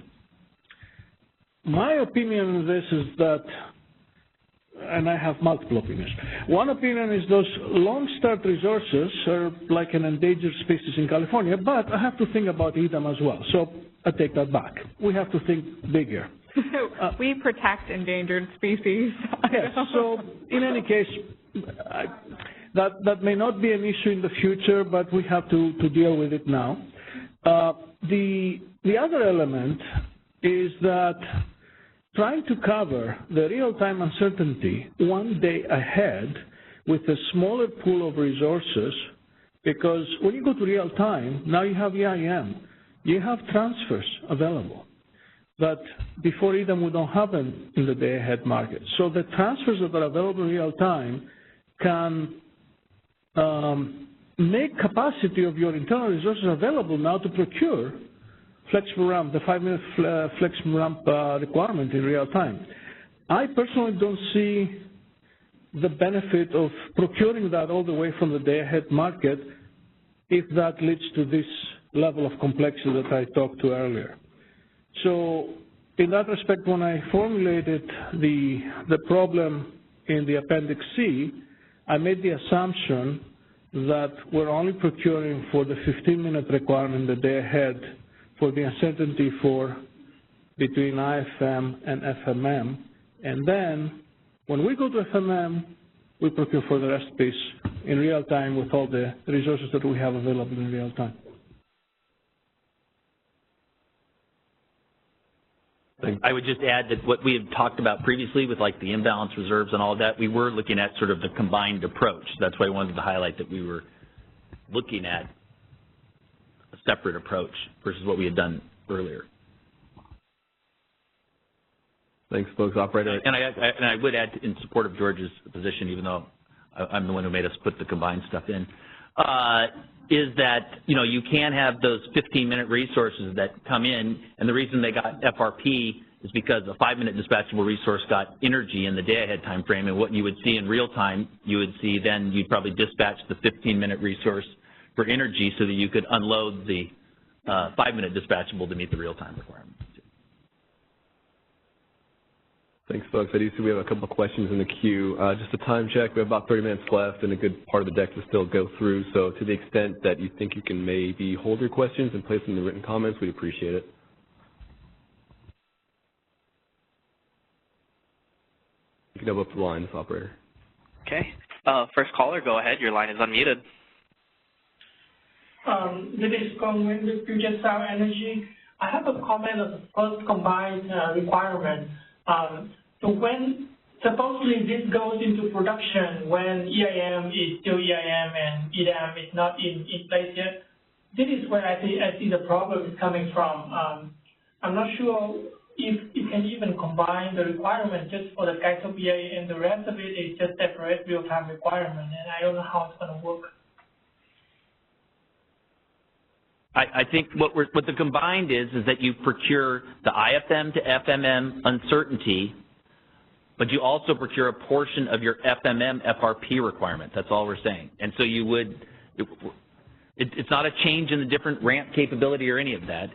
My opinion on this is that, and I have multiple opinions. One opinion is those long start resources are like an endangered species in California, but I have to think about EDAM as well, so I take that back. We have to think bigger. We protect endangered species. Yes, so in any case, that may not be an issue in the future, but we have to deal with it now. The other element is that trying to cover the real-time uncertainty one day ahead with a smaller pool of resources, because when you go to real-time, now you have EIM, you have transfers available. But before EDAM, we don't have them in the day-ahead market. So the transfers that are available in real-time can make capacity of your internal resources available now to procure flexible ramp, the 5-minute flexible ramp requirement in real time. I personally don't see the benefit of procuring that all the way from the day-ahead market if that leads to this level of complexity that I talked to earlier. So in that respect, when I formulated the problem in the Appendix C, I made the assumption that we're only procuring for the 15-minute requirement the day ahead for the uncertainty for between IFM and FMM. And then when we go to FMM, we procure for the rest piece in real time with all the resources that we have available in real time. I would just add that what we had talked about previously with like the imbalance reserves and all of that, we were looking at sort of the combined approach. That's why I wanted to highlight that we were looking at a separate approach versus what we had done earlier. Thanks, folks. Operator. And I would add in support of George's position, even though I'm the one who made us put the combined stuff in, is that, you know, you can have those 15-minute resources that come in, and the reason they got FRP is because a 5-minute dispatchable resource got energy in the day-ahead time frame, and what you would see in real time, you would see then you'd probably dispatch the 15-minute resource for energy so that you could unload the 5-minute dispatchable to meet the real-time requirement. Thanks, folks. I do see we have a couple of questions in the queue. Just a time check. We have about 30 minutes left and a good part of the deck to still go through. So to the extent that you think you can maybe hold your questions and place them in the written comments, we'd appreciate it. You can open up the lines, operator. Okay. First caller, go ahead. Your line is unmuted. This is Conway with Future Sound Energy. I have a comment on the first combined requirement. So when supposedly this goes into production when EIM is still EIM and EDAM is not in place yet, this is where I see the problem is coming from. I'm not sure if you can even combine the requirement just for the CAISO and the rest of it is just separate real-time requirement, and I don't know how it's going to work. I think what the combined is that you procure the IFM to FMM uncertainty, but you also procure a portion of your FMM FRP requirement. That's all we're saying. And so you would, It's not a change in the different ramp capability or any of that.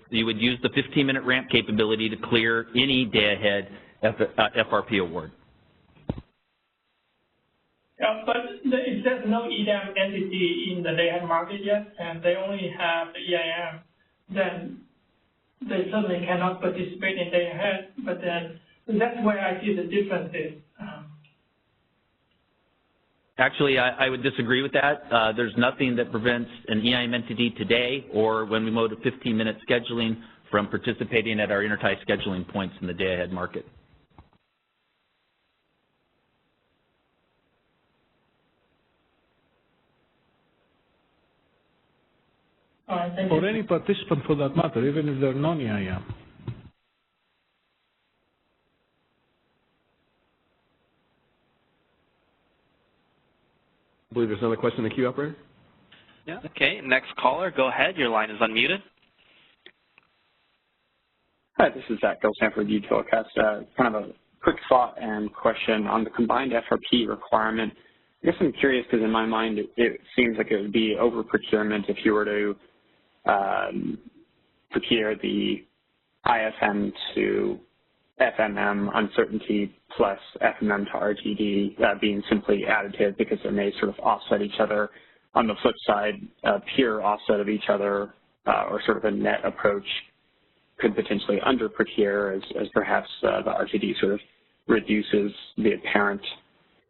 You would use the 15-minute ramp capability to clear any day-ahead FRP award. Yeah, but there's no EDAM entity in the day-ahead market yet, and they only have the EIM, then they certainly cannot participate in day-ahead, but then that's where I see the differences. Actually, I would disagree with that. There's nothing that prevents an EIM entity today or when we move to 15-minute scheduling from participating at our intertie scheduling points in the day-ahead market. Or any participant for that matter, even if they're non-EIM. I believe there's another question in the queue, operator. Yeah. Okay. Next caller, go ahead. Your line is unmuted. Hi, this is Zach Gilsanford, Utilicast. Kind of a quick thought and question on the combined FRP requirement. I guess I'm curious because in my mind it seems like it would be over procurement if you were to procure the IFM to FMM uncertainty plus FMM to RTD being simply additive because they may sort of offset each other. On the flip side, pure offset of each other or sort of a net approach could potentially under-procure as perhaps the RTD sort of reduces the apparent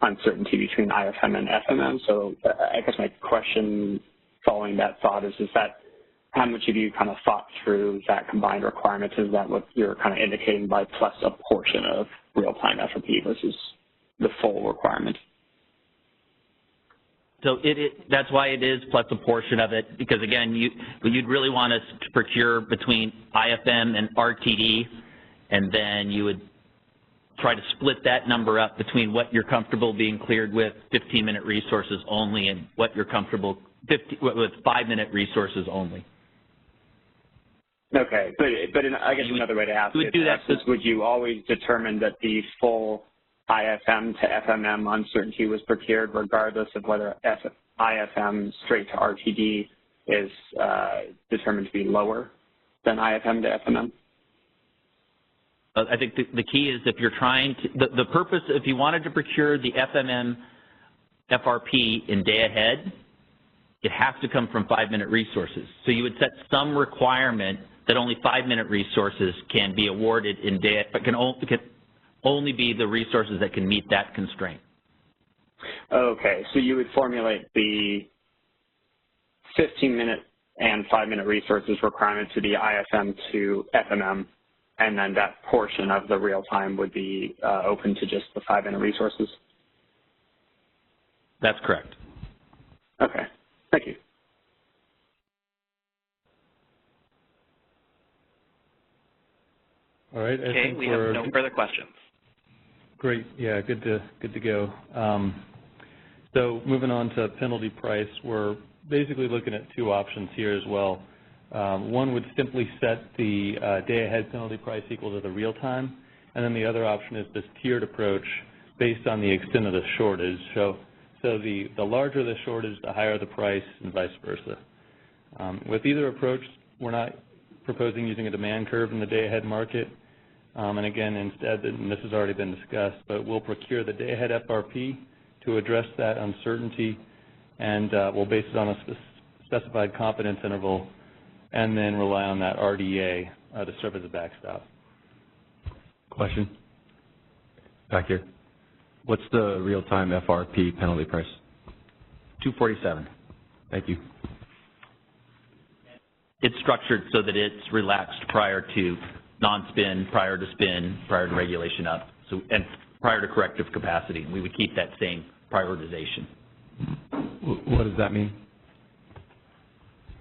uncertainty between IFM and FMM. So I guess my question following that thought is that how much have you kind of thought through that combined requirement? Is that what you're kind of indicating by plus a portion of real-time FRP versus the full requirement? So that's why it is plus a portion of it, because again, you'd really want us to procure between IFM and RTD, and then you would try to split that number up between what you're comfortable being cleared with 15-minute resources only and what you're comfortable with 5-minute resources only. Okay, but I guess another way to ask it is, would you always determine that the full IFM to FMM uncertainty was procured regardless of whether IFM straight to RTD is determined to be lower than IFM to FMM? I think the key is if you're trying to, the purpose, if you wanted to procure the FMM FRP in day ahead, it has to come from 5-minute resources. So you would set some requirement that only 5-minute resources can be awarded in day, but can only be the resources that can meet that constraint. Okay, so you would formulate the 15-minute and 5-minute resources requirement to the IFM to FMM, and then that portion of the real time would be open to just the 5-minute resources? That's correct. Okay, thank you. All right. Okay, we have no further questions. Great. Yeah, good to go. So moving on to penalty price, we're basically looking at two options here as well. One would simply set the day-ahead penalty price equal to the real time, and then the other option is this tiered approach based on the extent of the shortage. So the larger the shortage, the higher the price, and vice versa. With either approach, we're not proposing using a demand curve in the day-ahead market. And again, instead, and this has already been discussed, but we'll procure the day-ahead FRP to address that uncertainty, and we'll base it on a specified confidence interval, and then rely on that RDA to serve as a backstop. Question? Back here. What's the real-time FRP penalty price? $247. Thank you. It's structured so that it's relaxed prior to non-spin, prior to spin, prior to regulation up, so, and prior to corrective capacity. We would keep that same prioritization. What does that mean?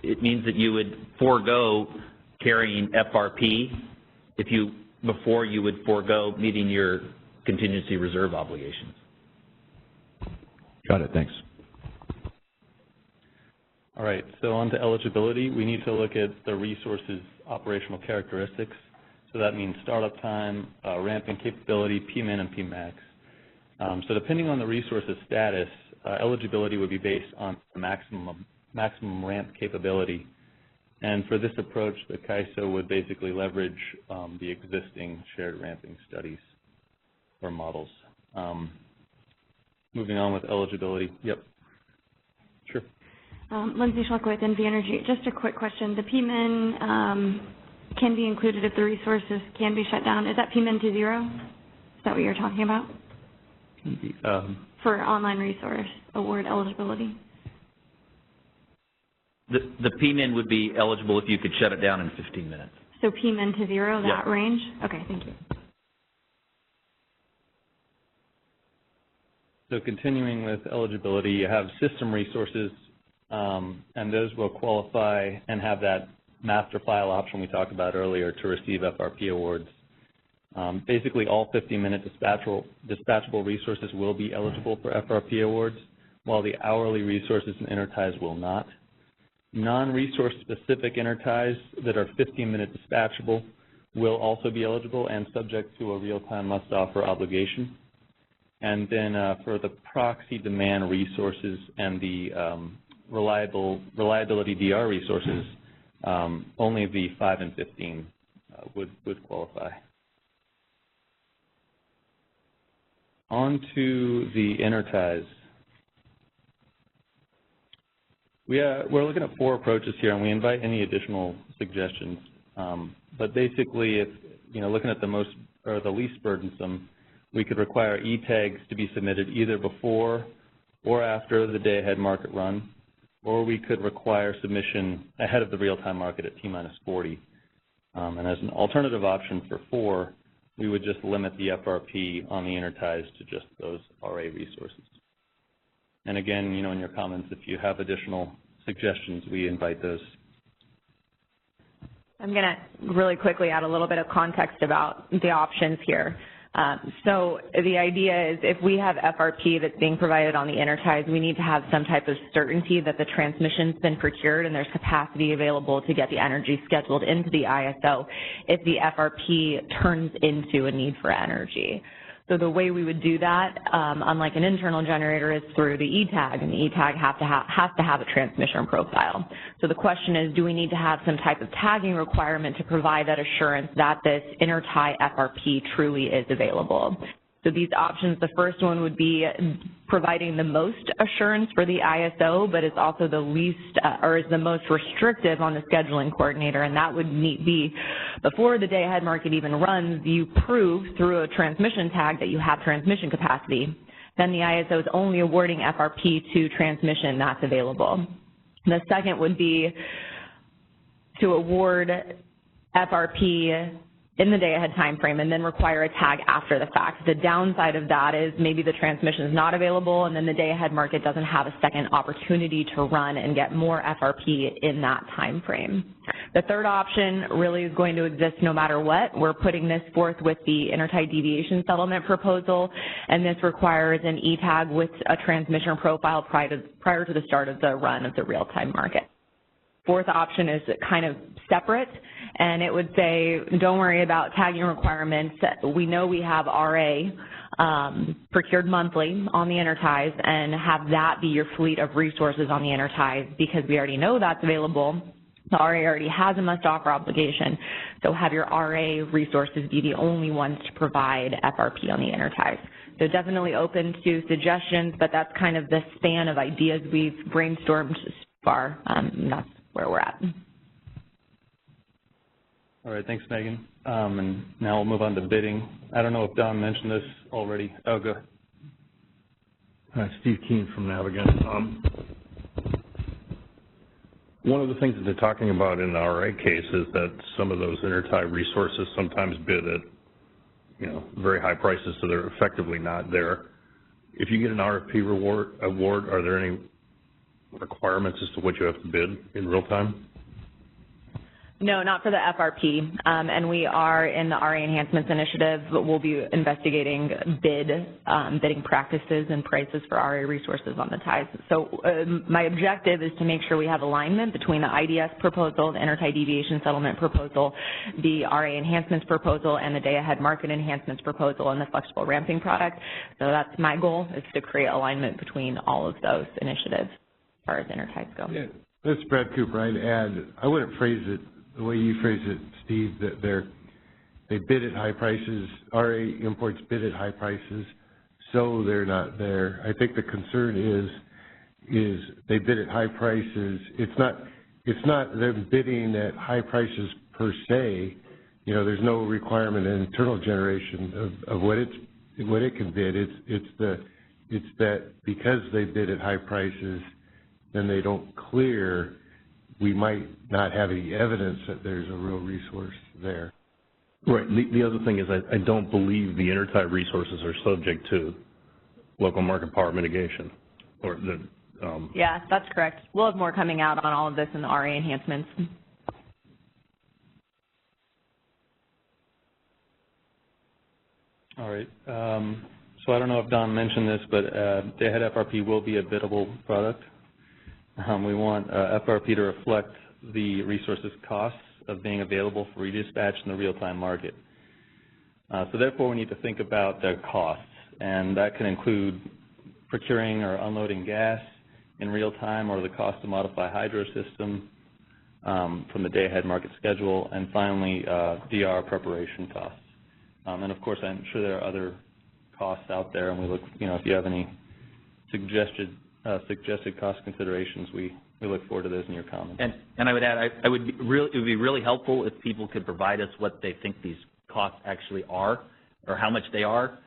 It means that you would forego carrying FRP before you would forego meeting your contingency reserve obligations. Got it, thanks. All right, so on to eligibility. We need to look at the resource's operational characteristics. So that means startup time, ramping capability, PMIN and PMAX. So depending on the resource's status, eligibility would be based on the maximum maximum ramp capability. And for this approach, the CAISO would basically leverage the existing shared ramping studies or models. Moving on with eligibility. Yep. Sure. Lindsay Schluck with NV Energy. Just a quick question. The PMIN can be included if the resources can be shut down. Is that PMIN to 0? Is that what you're talking about? For online resource award eligibility? The PMIN would be eligible if you could shut it down in 15 minutes. So PMIN to 0, that range? Okay, thank you. So continuing with eligibility, you have system resources, and those will qualify and have that master file option we talked about earlier to receive FRP awards. Basically, all 15-minute dispatchable resources will be eligible for FRP awards, while the hourly resources and interties will not. Non-resource specific interties that are 15-minute dispatchable will also be eligible and subject to a real-time must-offer obligation. And then for the proxy demand resources and the reliability DR resources, only the 5 and 15 would qualify. On to the interties. We're looking at 4 approaches here, and we invite any additional suggestions. But basically, if looking at the least burdensome, we could require e-tags to be submitted either before or after the day-ahead market run, or we could require submission ahead of the real-time market at T-40. And as an alternative option for 4, we would just limit the FRP on the interties to just those RA resources. And again, in your comments, if you have additional suggestions, we invite those. I'm going to really quickly add a little bit of context about the options here. So the idea is if we have FRP that's being provided on the interties, we need to have some type of certainty that the transmission's been procured and there's capacity available to get the energy scheduled into the ISO if the FRP turns into a need for energy. So the way we would do that, unlike an internal generator, is through the e-tag, and the e-tag has to have a transmission profile. So the question is, do we need to have some type of tagging requirement to provide that assurance that this intertie FRP truly is available? So these options, the first one would be providing the most assurance for the ISO, but it's also the least, or is the most restrictive on the scheduling coordinator, and that would be before the day-ahead market even runs, you prove through a transmission tag that you have transmission capacity. Then the ISO is only awarding FRP to transmission that's available. The second would be to award FRP in the day-ahead time frame and then require a tag after the fact. The downside of that is maybe the transmission is not available and then the day-ahead market doesn't have a second opportunity to run and get more FRP in that time frame. The third option really is going to exist no matter what. We're putting this forth with the intertie deviation settlement proposal, and this requires an e-tag with a transmission profile prior to the start of the run of the real-time market. Fourth option is kind of separate, and it would say, don't worry about tagging requirements. We know we have RA procured monthly on the interties, and have that be your fleet of resources on the interties because we already know that's available. The RA already has a must-offer obligation, so have your RA resources be the only ones to provide FRP on the interties. So definitely open to suggestions, but that's kind of the span of ideas we've brainstormed so far, and that's where we're at. All right, thanks, Megan. And now we'll move on to bidding. I don't know if Don mentioned this already. Oh, go ahead. Hi, Steve Keene from Navigant. One of the things that they're talking about in the RA case is that some of those intertie resources sometimes bid at, very high prices, so they're effectively not there. If you get an RFP award, are there any requirements as to what you have to bid in real time? No, not for the FRP, and we are in the RA Enhancements initiative, but we'll be investigating bidding practices and prices for RA resources on the ties. So my objective is to make sure we have alignment between the IDS proposal, the intertie deviation settlement proposal, the RA Enhancements proposal, and the day-ahead market enhancements proposal and the flexible ramping product. So that's my goal, is to create alignment between all of those initiatives as far as interties go. Yeah. This is Brad Cooper. I'd add, I wouldn't phrase it the way you phrase it, Steve, that they bid at high prices, RA imports bid at high prices, so they're not there. I think the concern is they bid at high prices. It's not them bidding at high prices per se. You know, there's no requirement in internal generation of what it can bid. It's that because they bid at high prices, then they don't clear, we might not have any evidence that there's a real resource there. Right. The other thing is I don't believe the intertie resources are subject to local market power mitigation. Or the, Yeah, that's correct. We'll have more coming out on all of this in the RA enhancements. All right. So I don't know if Don mentioned this, but day-ahead FRP will be a biddable product. We want FRP to reflect the resources costs of being available for redispatch in the real-time market. So therefore, we need to think about the costs, and that can include procuring or unloading gas in real time, or the cost to modify hydro system from the day-ahead market schedule, and finally, DR preparation costs. And of course, I'm sure there are other costs out there, and we look, you know, if you have any suggested cost considerations, we look forward to those in your comments. And I would add, it would be really helpful if people could provide us what they think these costs actually are, or how much they are,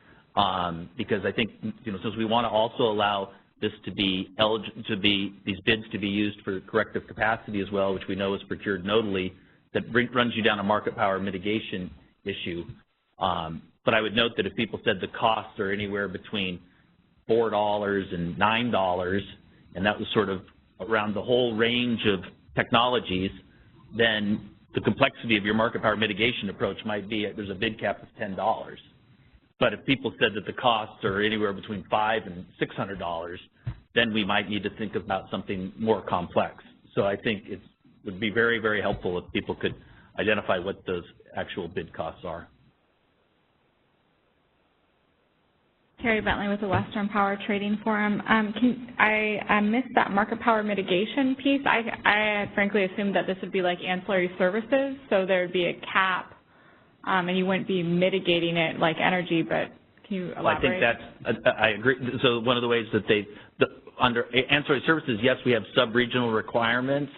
because I think, you know, since we want to also allow this to be these bids to be used for corrective capacity as well, which we know is procured nodally, that runs you down a market power mitigation issue. But I would note that if people said the costs are anywhere between $4 and $9, and that was sort of around the whole range of technologies, then the complexity of your market power mitigation approach might be there's a bid cap of $10. But if people said that the costs are anywhere between $500 and $600, then we might need to think about something more complex. So I think it would be very, very helpful if people could identify what those actual bid costs are. Terry Bentley with the Western Power Trading Forum. I missed that market power mitigation piece. I frankly assumed that this would be like ancillary services, so there would be a cap, and you wouldn't be mitigating it like energy, but can you elaborate? Well, I think I agree. So one of the ways that under ancillary services, yes, we have sub-regional requirements,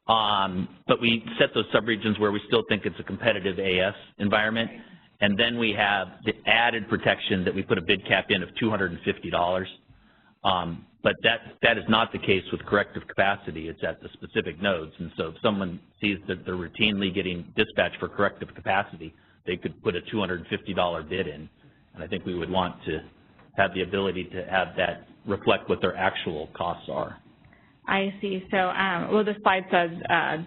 but we set those sub-regions where we still think it's a competitive AS environment. And then we have the added protection that we put a bid cap in of $250. But that is not the case with corrective capacity. It's at the specific nodes. And so if someone sees that they're routinely getting dispatched for corrective capacity, they could put a $250 bid in. And I think we would want to have the ability to have that reflect what their actual costs are. I see. So, well, the slide says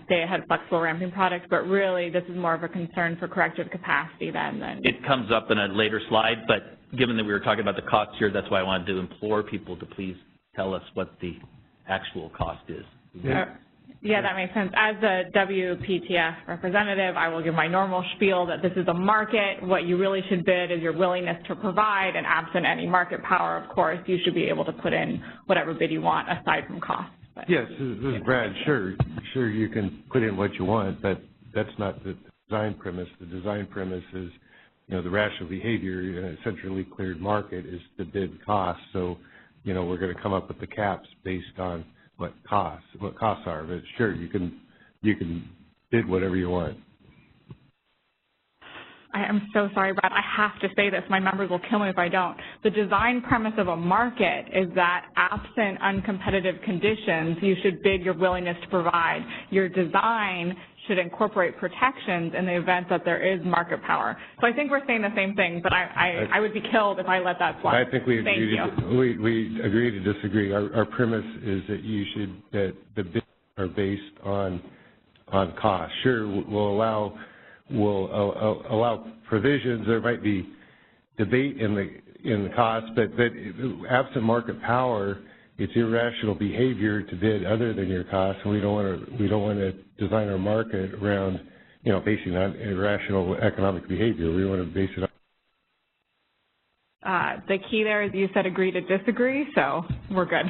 they had flexible ramping products, but really this is more of a concern for corrective capacity than. It comes up in a later slide, but given that we were talking about the costs here, that's why I wanted to implore people to please tell us what the actual cost is. Yeah, that makes sense. As a WPTF representative, I will give my normal spiel that this is a market. What you really should bid is your willingness to provide, and absent any market power, of course, you should be able to put in whatever bid you want aside from costs. But, yes, this is Brad. Sure, you can put in what you want, but that's not the design premise. The design premise is, you know, the rational behavior in a centrally cleared market is the bid cost. So, you know, we're going to come up with the caps based on what costs are. But sure, you can bid whatever you want. I am so sorry, Brad. I have to say this. My members will kill me if I don't. The design premise of a market is that absent uncompetitive conditions, you should bid your willingness to provide. Your design should incorporate protections in the event that there is market power. So I think we're saying the same thing, but I would be killed if I let that slide. I think we agree to disagree. Our premise is that the bids are based on cost. Sure, we'll allow provisions. There might be debate in the cost, but absent market power, it's irrational behavior to bid other than your cost, and we don't want to design our market around, you know, basing on irrational economic behavior. We want to base it on. The key there is you said agree to disagree, so we're good.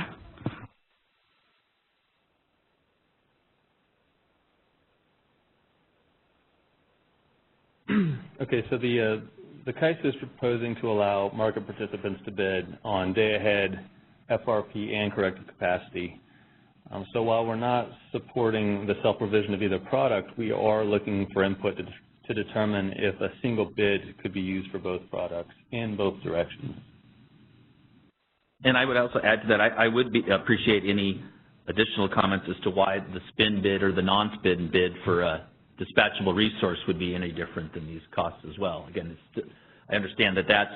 Okay, so the CAISO is proposing to allow market participants to bid on day-ahead, FRP, and corrective capacity. So while we're not supporting the self-provision of either product, we are looking for input to determine if a single bid could be used for both products in both directions. And I would also add to that, I would appreciate any additional comments as to why the spin bid or the non-spin bid for a dispatchable resource would be any different than these costs as well. Again, I understand that that's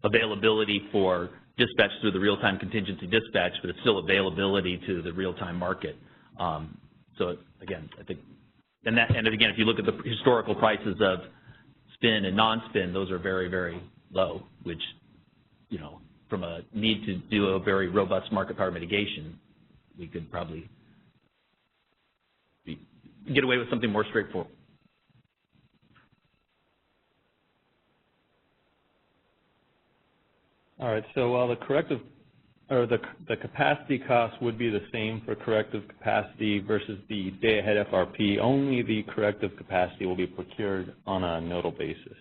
availability for dispatch through the real-time contingency dispatch, but it's still availability to the real-time market. So again, I think, and again, if you look at the historical prices of spin and non-spin, those are very, very low, which, you know, from a need to do a very robust market power mitigation, we could probably get away with something more straightforward. All right, so while the corrective, or the capacity cost would be the same for corrective capacity versus the day-ahead FRP, only the corrective capacity will be procured on a nodal basis.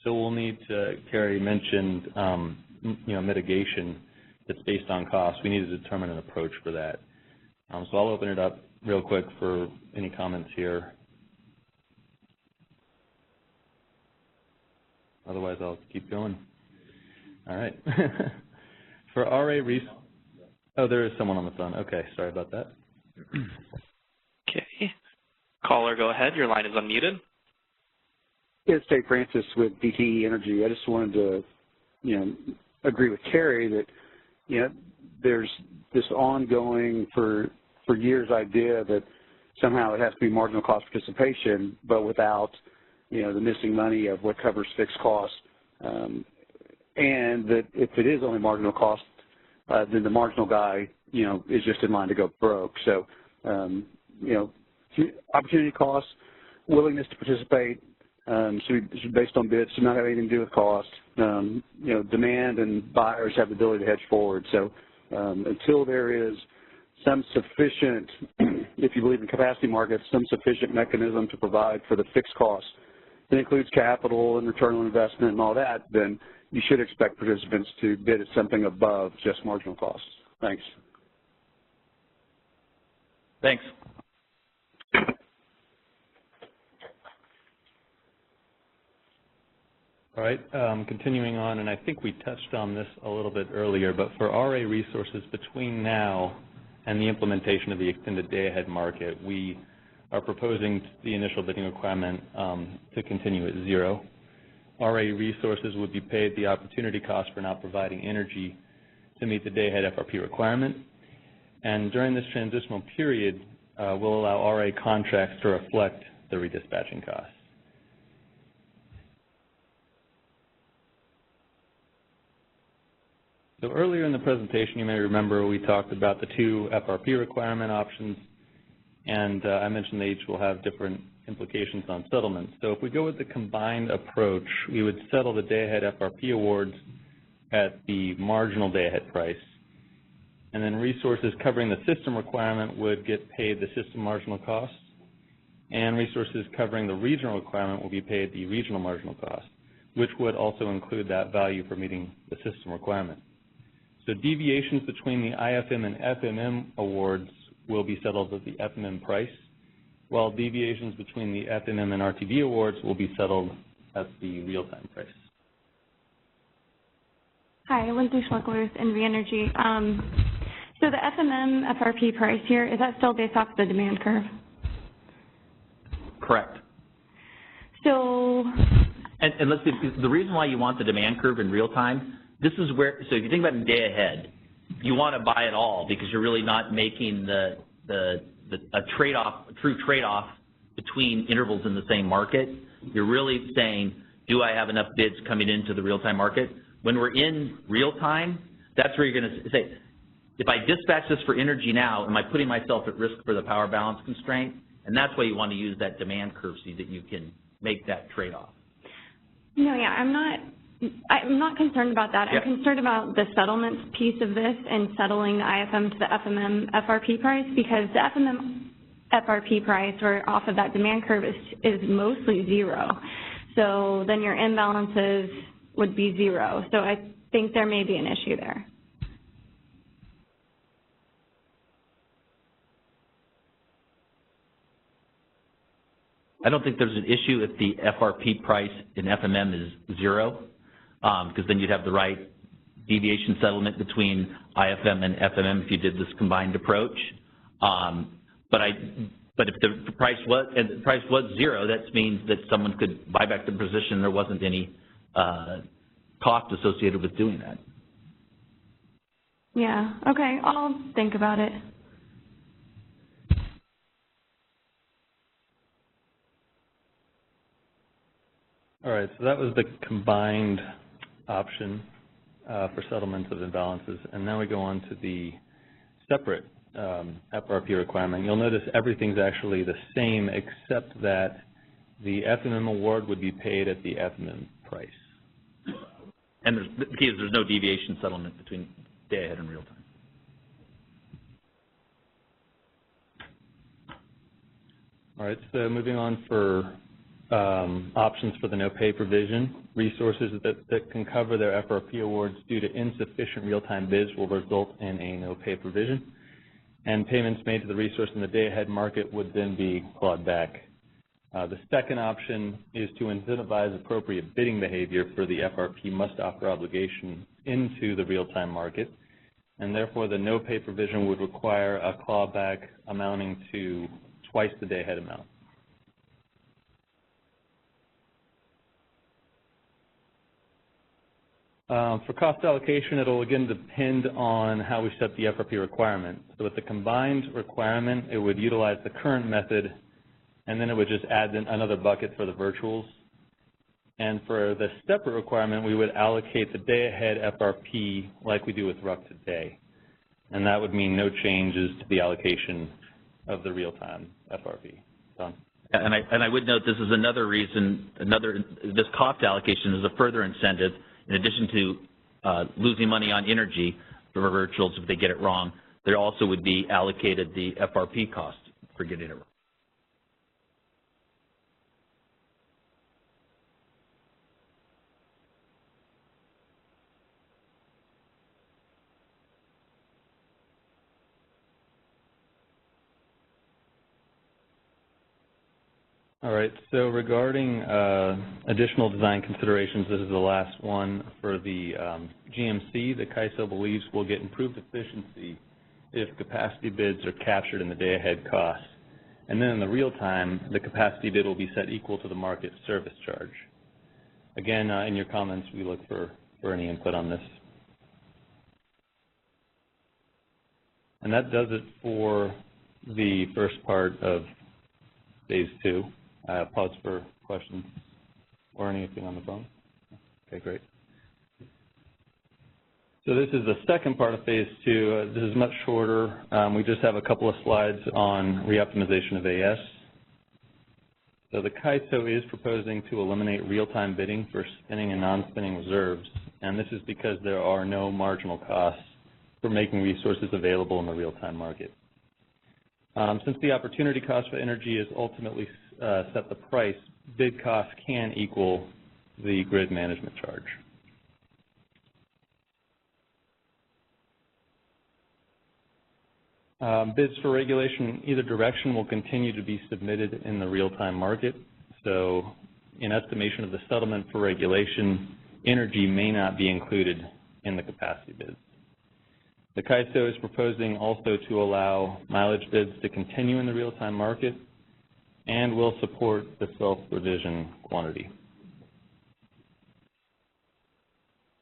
So we'll need to, Carrie mentioned, you know, mitigation that's based on cost. We need to determine an approach for that. So I'll open it up real quick for any comments here. Otherwise, I'll keep going. All right. For RA oh, there is someone on the phone. Okay, sorry about that. Okay. Caller, go ahead. Your line is unmuted. It's Dave Francis with DTE Energy. I just wanted to, you know, agree with Carrie that, you know, there's this ongoing for years idea that somehow it has to be marginal cost participation, but without, you know, the missing money of what covers fixed costs. And that if it is only marginal cost, then the marginal guy, you know, is just in line to go broke. So, you know, opportunity costs, willingness to participate, should be based on bids, should not have anything to do with cost. You know, demand and buyers have the ability to hedge forward. So until there is some sufficient, if you believe in capacity markets, some sufficient mechanism to provide for the fixed costs that includes capital and return on investment and all that, then you should expect participants to bid at something above just marginal costs. Thanks. Thanks. All right, continuing on, and I think we touched on this a little bit earlier, but for RA resources between now and the implementation of the extended day-ahead market, we are proposing the initial bidding requirement to continue at 0. RA resources would be paid the opportunity cost for not providing energy to meet the day-ahead FRP requirement. And during this transitional period, we'll allow RA contracts to reflect the redispatching costs. So earlier in the presentation, you may remember we talked about the 2 FRP requirement options, and I mentioned they each will have different implications on settlement. So if we go with the combined approach, we would settle the day-ahead FRP awards at the marginal day-ahead price, and then resources covering the system requirement would get paid the system marginal cost, and resources covering the regional requirement will be paid the regional marginal cost, which would also include that value for meeting the system requirement. So deviations between the IFM and FMM awards will be settled at the FMM price, while deviations between the FMM and RTD awards will be settled at the real-time price. Hi, Lindsay Schluckler, NV Energy. So the FMM FRP price here, is that still based off the demand curve? Correct. So, and let's see, the reason why you want the demand curve in real time, this is where, so if you think about the day ahead, you want to buy it all because you're really not making a trade-off, a true trade-off between intervals in the same market. You're really saying, do I have enough bids coming into the real-time market? When we're in real time, that's where you're going to say, if I dispatch this for energy now, am I putting myself at risk for the power balance constraint? And that's why you want to use that demand curve so that you can make that trade-off. No, yeah, I'm not concerned about that. Yep. I'm concerned about the settlements piece of this and settling the IFM to the FMM FRP price, because the FMM FRP price or off of that demand curve is mostly 0. So then your imbalances would be 0. So I think there may be an issue there. I don't think there's an issue if the FRP price in FMM is 0, because then you'd have the right deviation settlement between IFM and FMM if you did this combined approach. But if the price was 0, that means that someone could buy back the position. There wasn't any cost associated with doing that. Yeah. Okay. I'll think about it. All right, so that was the combined option for settlement of imbalances, and now we go on to the separate FRP requirement. You'll notice everything's actually the same except that the FMM award would be paid at the FMM price. And the key is there's no deviation settlement between day ahead and real time. All right, so moving on for options for the no-pay provision. Resources that can cover their FRP awards due to insufficient real-time bids will result in a no-pay provision, and payments made to the resource in the day-ahead market would then be clawed back. The second option is to incentivize appropriate bidding behavior for the FRP must-offer obligation into the real-time market, and therefore the no-pay provision would require a clawback amounting to twice the day-ahead amount. For cost allocation, it will again depend on how we set the FRP requirement. So with the combined requirement, it would utilize the current method, and then it would just add in another bucket for the virtuals. And for the separate requirement, we would allocate the day-ahead FRP like we do with RUC today. And that would mean no changes to the allocation of the real-time FRP. Don? And I would note this is another reason, this cost allocation is a further incentive. In addition to losing money on energy for virtuals if they get it wrong, there also would be allocated the FRP cost for getting it wrong. All right, so regarding additional design considerations, this is the last one for the GMC. The CAISO believes we'll get improved efficiency if capacity bids are captured in the day-ahead costs. And then in the real time, the capacity bid will be set equal to the market service charge. Again, in your comments, we look for any input on this. And that does it for the first part of phase 2. Pause for questions or anything on the phone. Okay, great. So this is the second part of phase 2. This is much shorter. We just have a couple of slides on reoptimization of AS. So the CAISO is proposing to eliminate real-time bidding for spinning and non-spinning reserves, and this is because there are no marginal costs for making resources available in the real-time market. Since the opportunity cost for energy is ultimately set the price, bid costs can equal the grid management charge. Bids for regulation in either direction will continue to be submitted in the real-time market. So in estimation of the settlement for regulation, energy may not be included in the capacity bids. The CAISO is proposing also to allow mileage bids to continue in the real-time market and will support the self-provision quantity.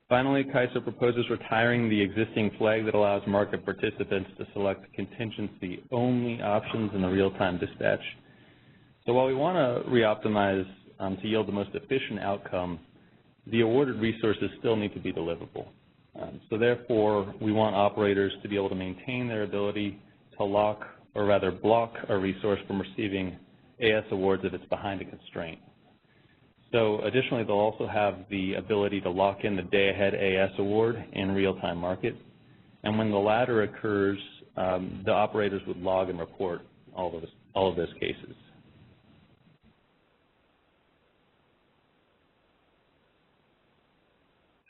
Finally, CAISO proposes retiring the existing flag that allows market participants to select contingency-only options in the real-time dispatch. So while we want to reoptimize to yield the most efficient outcome, the awarded resources still need to be deliverable. So therefore, we want operators to be able to maintain their ability to lock, or rather block, a resource from receiving AS awards if it's behind a constraint. So additionally, they'll also have the ability to lock in the day-ahead AS award in real-time market. And when the latter occurs, the operators would log and report all of those cases.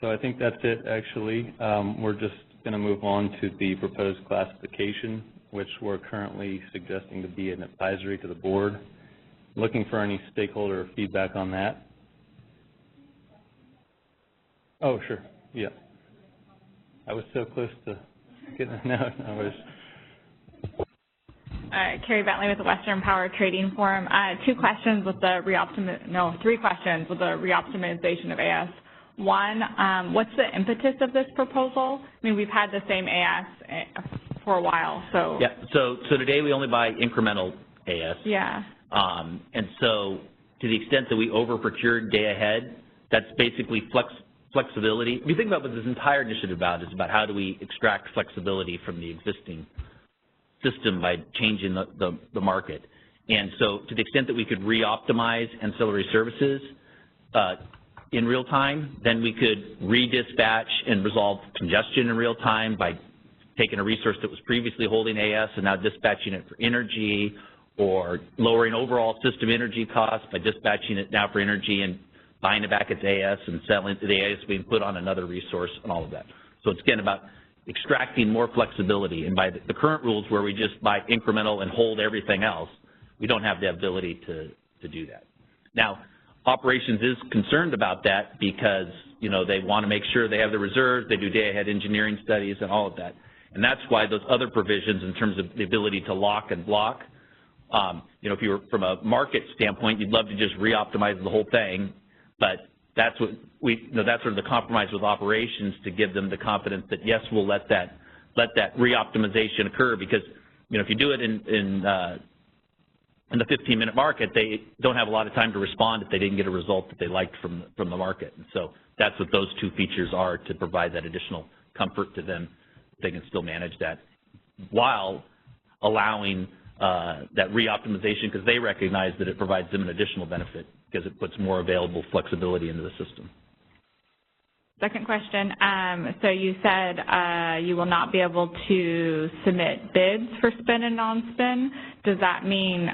So I think that's it, actually. We're just going to move on to the proposed classification, which we're currently suggesting to be an advisory to the board. Looking for any stakeholder feedback on that. Oh, sure. Yeah. I was so close to getting it. No, I was. Carrie Bentley with the Western Power Trading Forum. 3 questions with the reoptimization of AS. One, what's the impetus of this proposal? I mean, we've had the same AS for a while, so. Yeah, so today we only buy incremental AS. Yeah. And so to the extent that we over-procured day ahead, that's basically flexibility. If you think about what this entire initiative is about how do we extract flexibility from the existing system by changing the market. And so to the extent that we could re-optimize ancillary services in real time, then we could redispatch and resolve congestion in real time by taking a resource that was previously holding AS and now dispatching it for energy, or lowering overall system energy costs by dispatching it now for energy and buying it back as AS and selling the AS being put on another resource and all of that. So it's, again, about extracting more flexibility. And by the current rules where we just buy incremental and hold everything else, we don't have the ability to do that. Now, operations is concerned about that because, you know, they want to make sure they have the reserves, they do day-ahead engineering studies and all of that. And that's why those other provisions in terms of the ability to lock and block, you know, if you were from a market standpoint, you'd love to just re-optimize the whole thing, but that's what that's sort of the compromise with operations to give them the confidence that, yes, we'll let that re-optimization occur, because, you know, if you do it in the 15-minute market, they don't have a lot of time to respond if they didn't get a result that they liked from the market. And so that's what those 2 features are, to provide that additional comfort to them. They can still manage that while allowing that re-optimization, because they recognize that it provides them an additional benefit because it puts more available flexibility into the system. Second question, so you said you will not be able to submit bids for spin and non-spin. Does that mean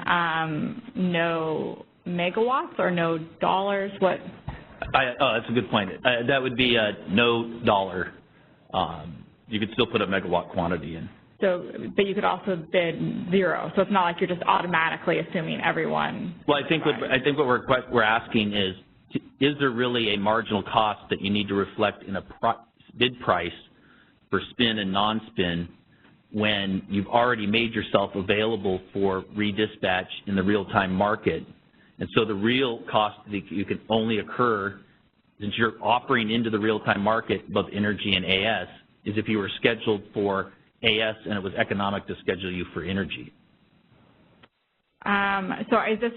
no megawatts or no dollars? What? That's a good point. That would be no dollar. You could still put a megawatt quantity in. So, but you could also bid 0. So it's not like you're just automatically assuming everyone. Well, I think what we're asking is there really a marginal cost that you need to reflect in a bid price for spin and non-spin when you've already made yourself available for redispatch in the real-time market? And so the real cost that you can only occur, since you're offering into the real-time market both energy and AS, is if you were scheduled for AS and it was economic to schedule you for energy. So is this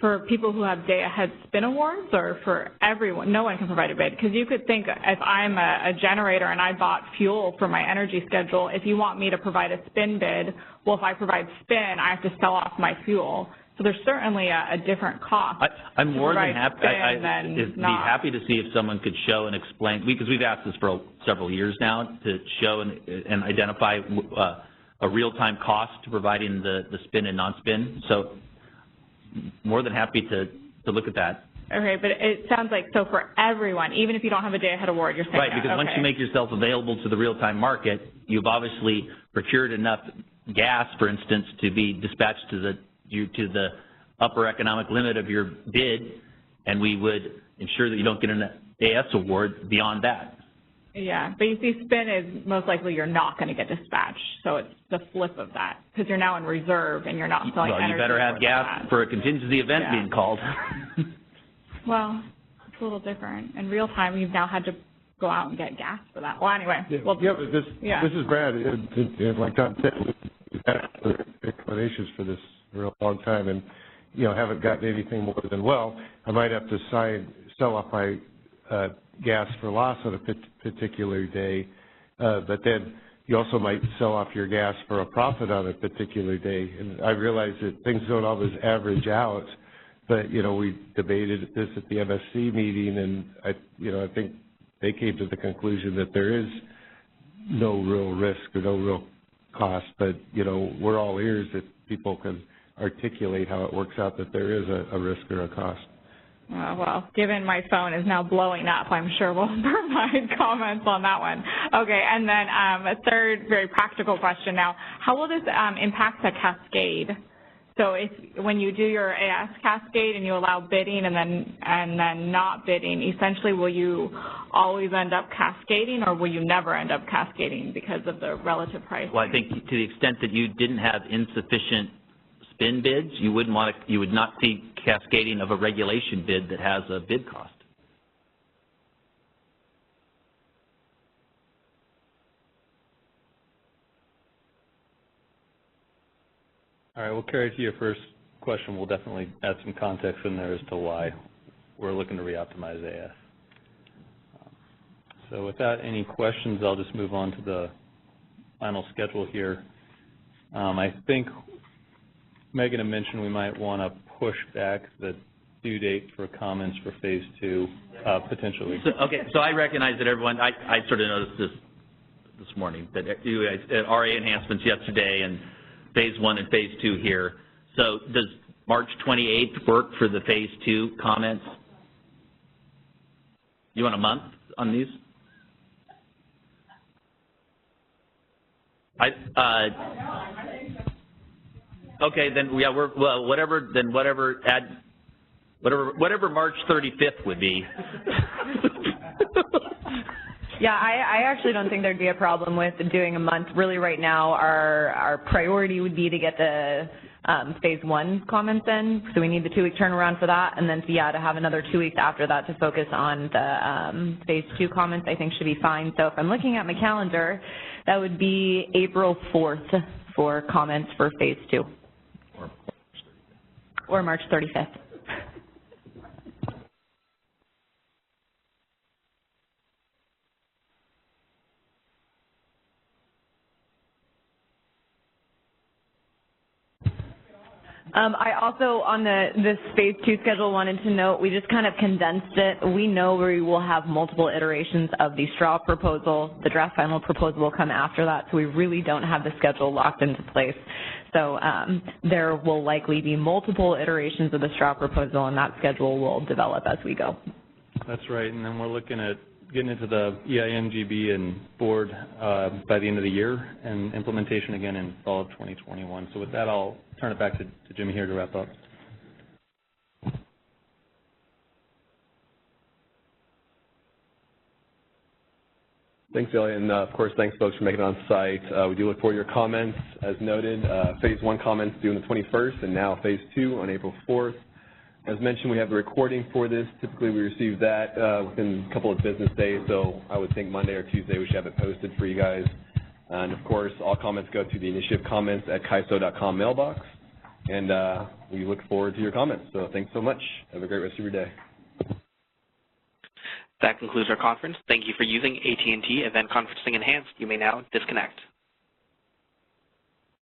for people who have day-ahead spin awards, or for everyone? No one can provide a bid, because you could think if I'm a generator and I bought fuel for my energy schedule, if you want me to provide a spin bid, well, if I provide spin, I have to sell off my fuel. So there's certainly a different cost. I'm more than happy. I'd be happy to see if someone could show and explain, because we've asked this for several years now, to show and identify a real-time cost to providing the spin and non-spin. So more than happy to look at that. Okay, but it sounds like, so for everyone, even if you don't have a day-ahead award, you're saying right, because once you make yourself available to the real-time market, you've obviously procured enough gas, for instance, to be dispatched to the upper economic limit of your bid, and we would ensure that you don't get an AS award beyond that. Yeah, but you see, spin is most likely you're not going to get dispatched, so it's the flip of that, because you're now in reserve and you're not selling energy. Well, you better have gas for a contingency event being called. Well, it's a little different. In real time, you've now had to go out and get gas for that. Well, anyway. But this is Brad. Like Tom said, we've had explanations for this for a long time, and haven't gotten anything more than, well, I might have to sell off my gas for loss on a particular day, but then you also might sell off your gas for a profit on a particular day. And I realize that things don't always average out, but we debated this at the MSC meeting, and I think they came to the conclusion that there is no real risk or no real cost, but we're all ears if people can articulate how it works out that there is a risk or a cost. Well, given my phone is now blowing up, I'm sure we'll provide comments on that one. Okay, and then a third very practical question now. How will this impact the cascade? So when you do your AS cascade and you allow bidding and then not bidding, essentially will you always end up cascading, or will you never end up cascading because of the relative price? Well, I think to the extent that you didn't have insufficient spin bids, you would not see cascading of a regulation bid that has a bid cost. All right, we'll carry to your first question. We'll definitely add some context in there as to why we're looking to reoptimize AS. So without any questions, I'll just move on to the final schedule here. I think Megan had mentioned we might want to push back the due date for comments for phase 2, potentially. So I recognize that everyone, I sort of noticed this morning, that you guys at RA enhancements yesterday and phase 1 and phase 2 here. So does March 28th work for the phase 2 comments? You want a month on these? Okay, then yeah, whatever March 35th would be. Yeah, I actually don't think there'd be a problem with doing a month. Really, right now, our priority would be to get the phase 1 comments in, so we need the 2-week turnaround for that, and then to have another 2 weeks after that to focus on the phase 2 comments, I think should be fine. So if I'm looking at my calendar, that would be April 4th for comments for phase 2. Or March 35th. I also, on this phase 2 schedule, wanted to note we just kind of condensed it. We know we will have multiple iterations of the straw proposal. The draft final proposal will come after that, so we really don't have the schedule locked into place. So there will likely be multiple iterations of the straw proposal, and that schedule will develop as we go. That's right, and then we're looking at getting into the EIN, GB, and board by the end of the year, and implementation again in fall of 2021. So with that, I'll turn it back to Jimmy here to wrap up. Thanks, Elliot, and of course, thanks, folks, for making it on site. We do look forward to your comments. As noted, phase 1 comments due on the 21st, and now phase 2 on April 4th. As mentioned, we have the recording for this. Typically, we receive that within a couple of business days, so I would think Monday or Tuesday we should have it posted for you guys. And, of course, all comments go to the initiative comments at kaiso.com mailbox, and we look forward to your comments. So thanks so much. Have a great rest of your day. That concludes our conference. Thank you for using AT&T Event Conferencing Enhanced. You may now disconnect.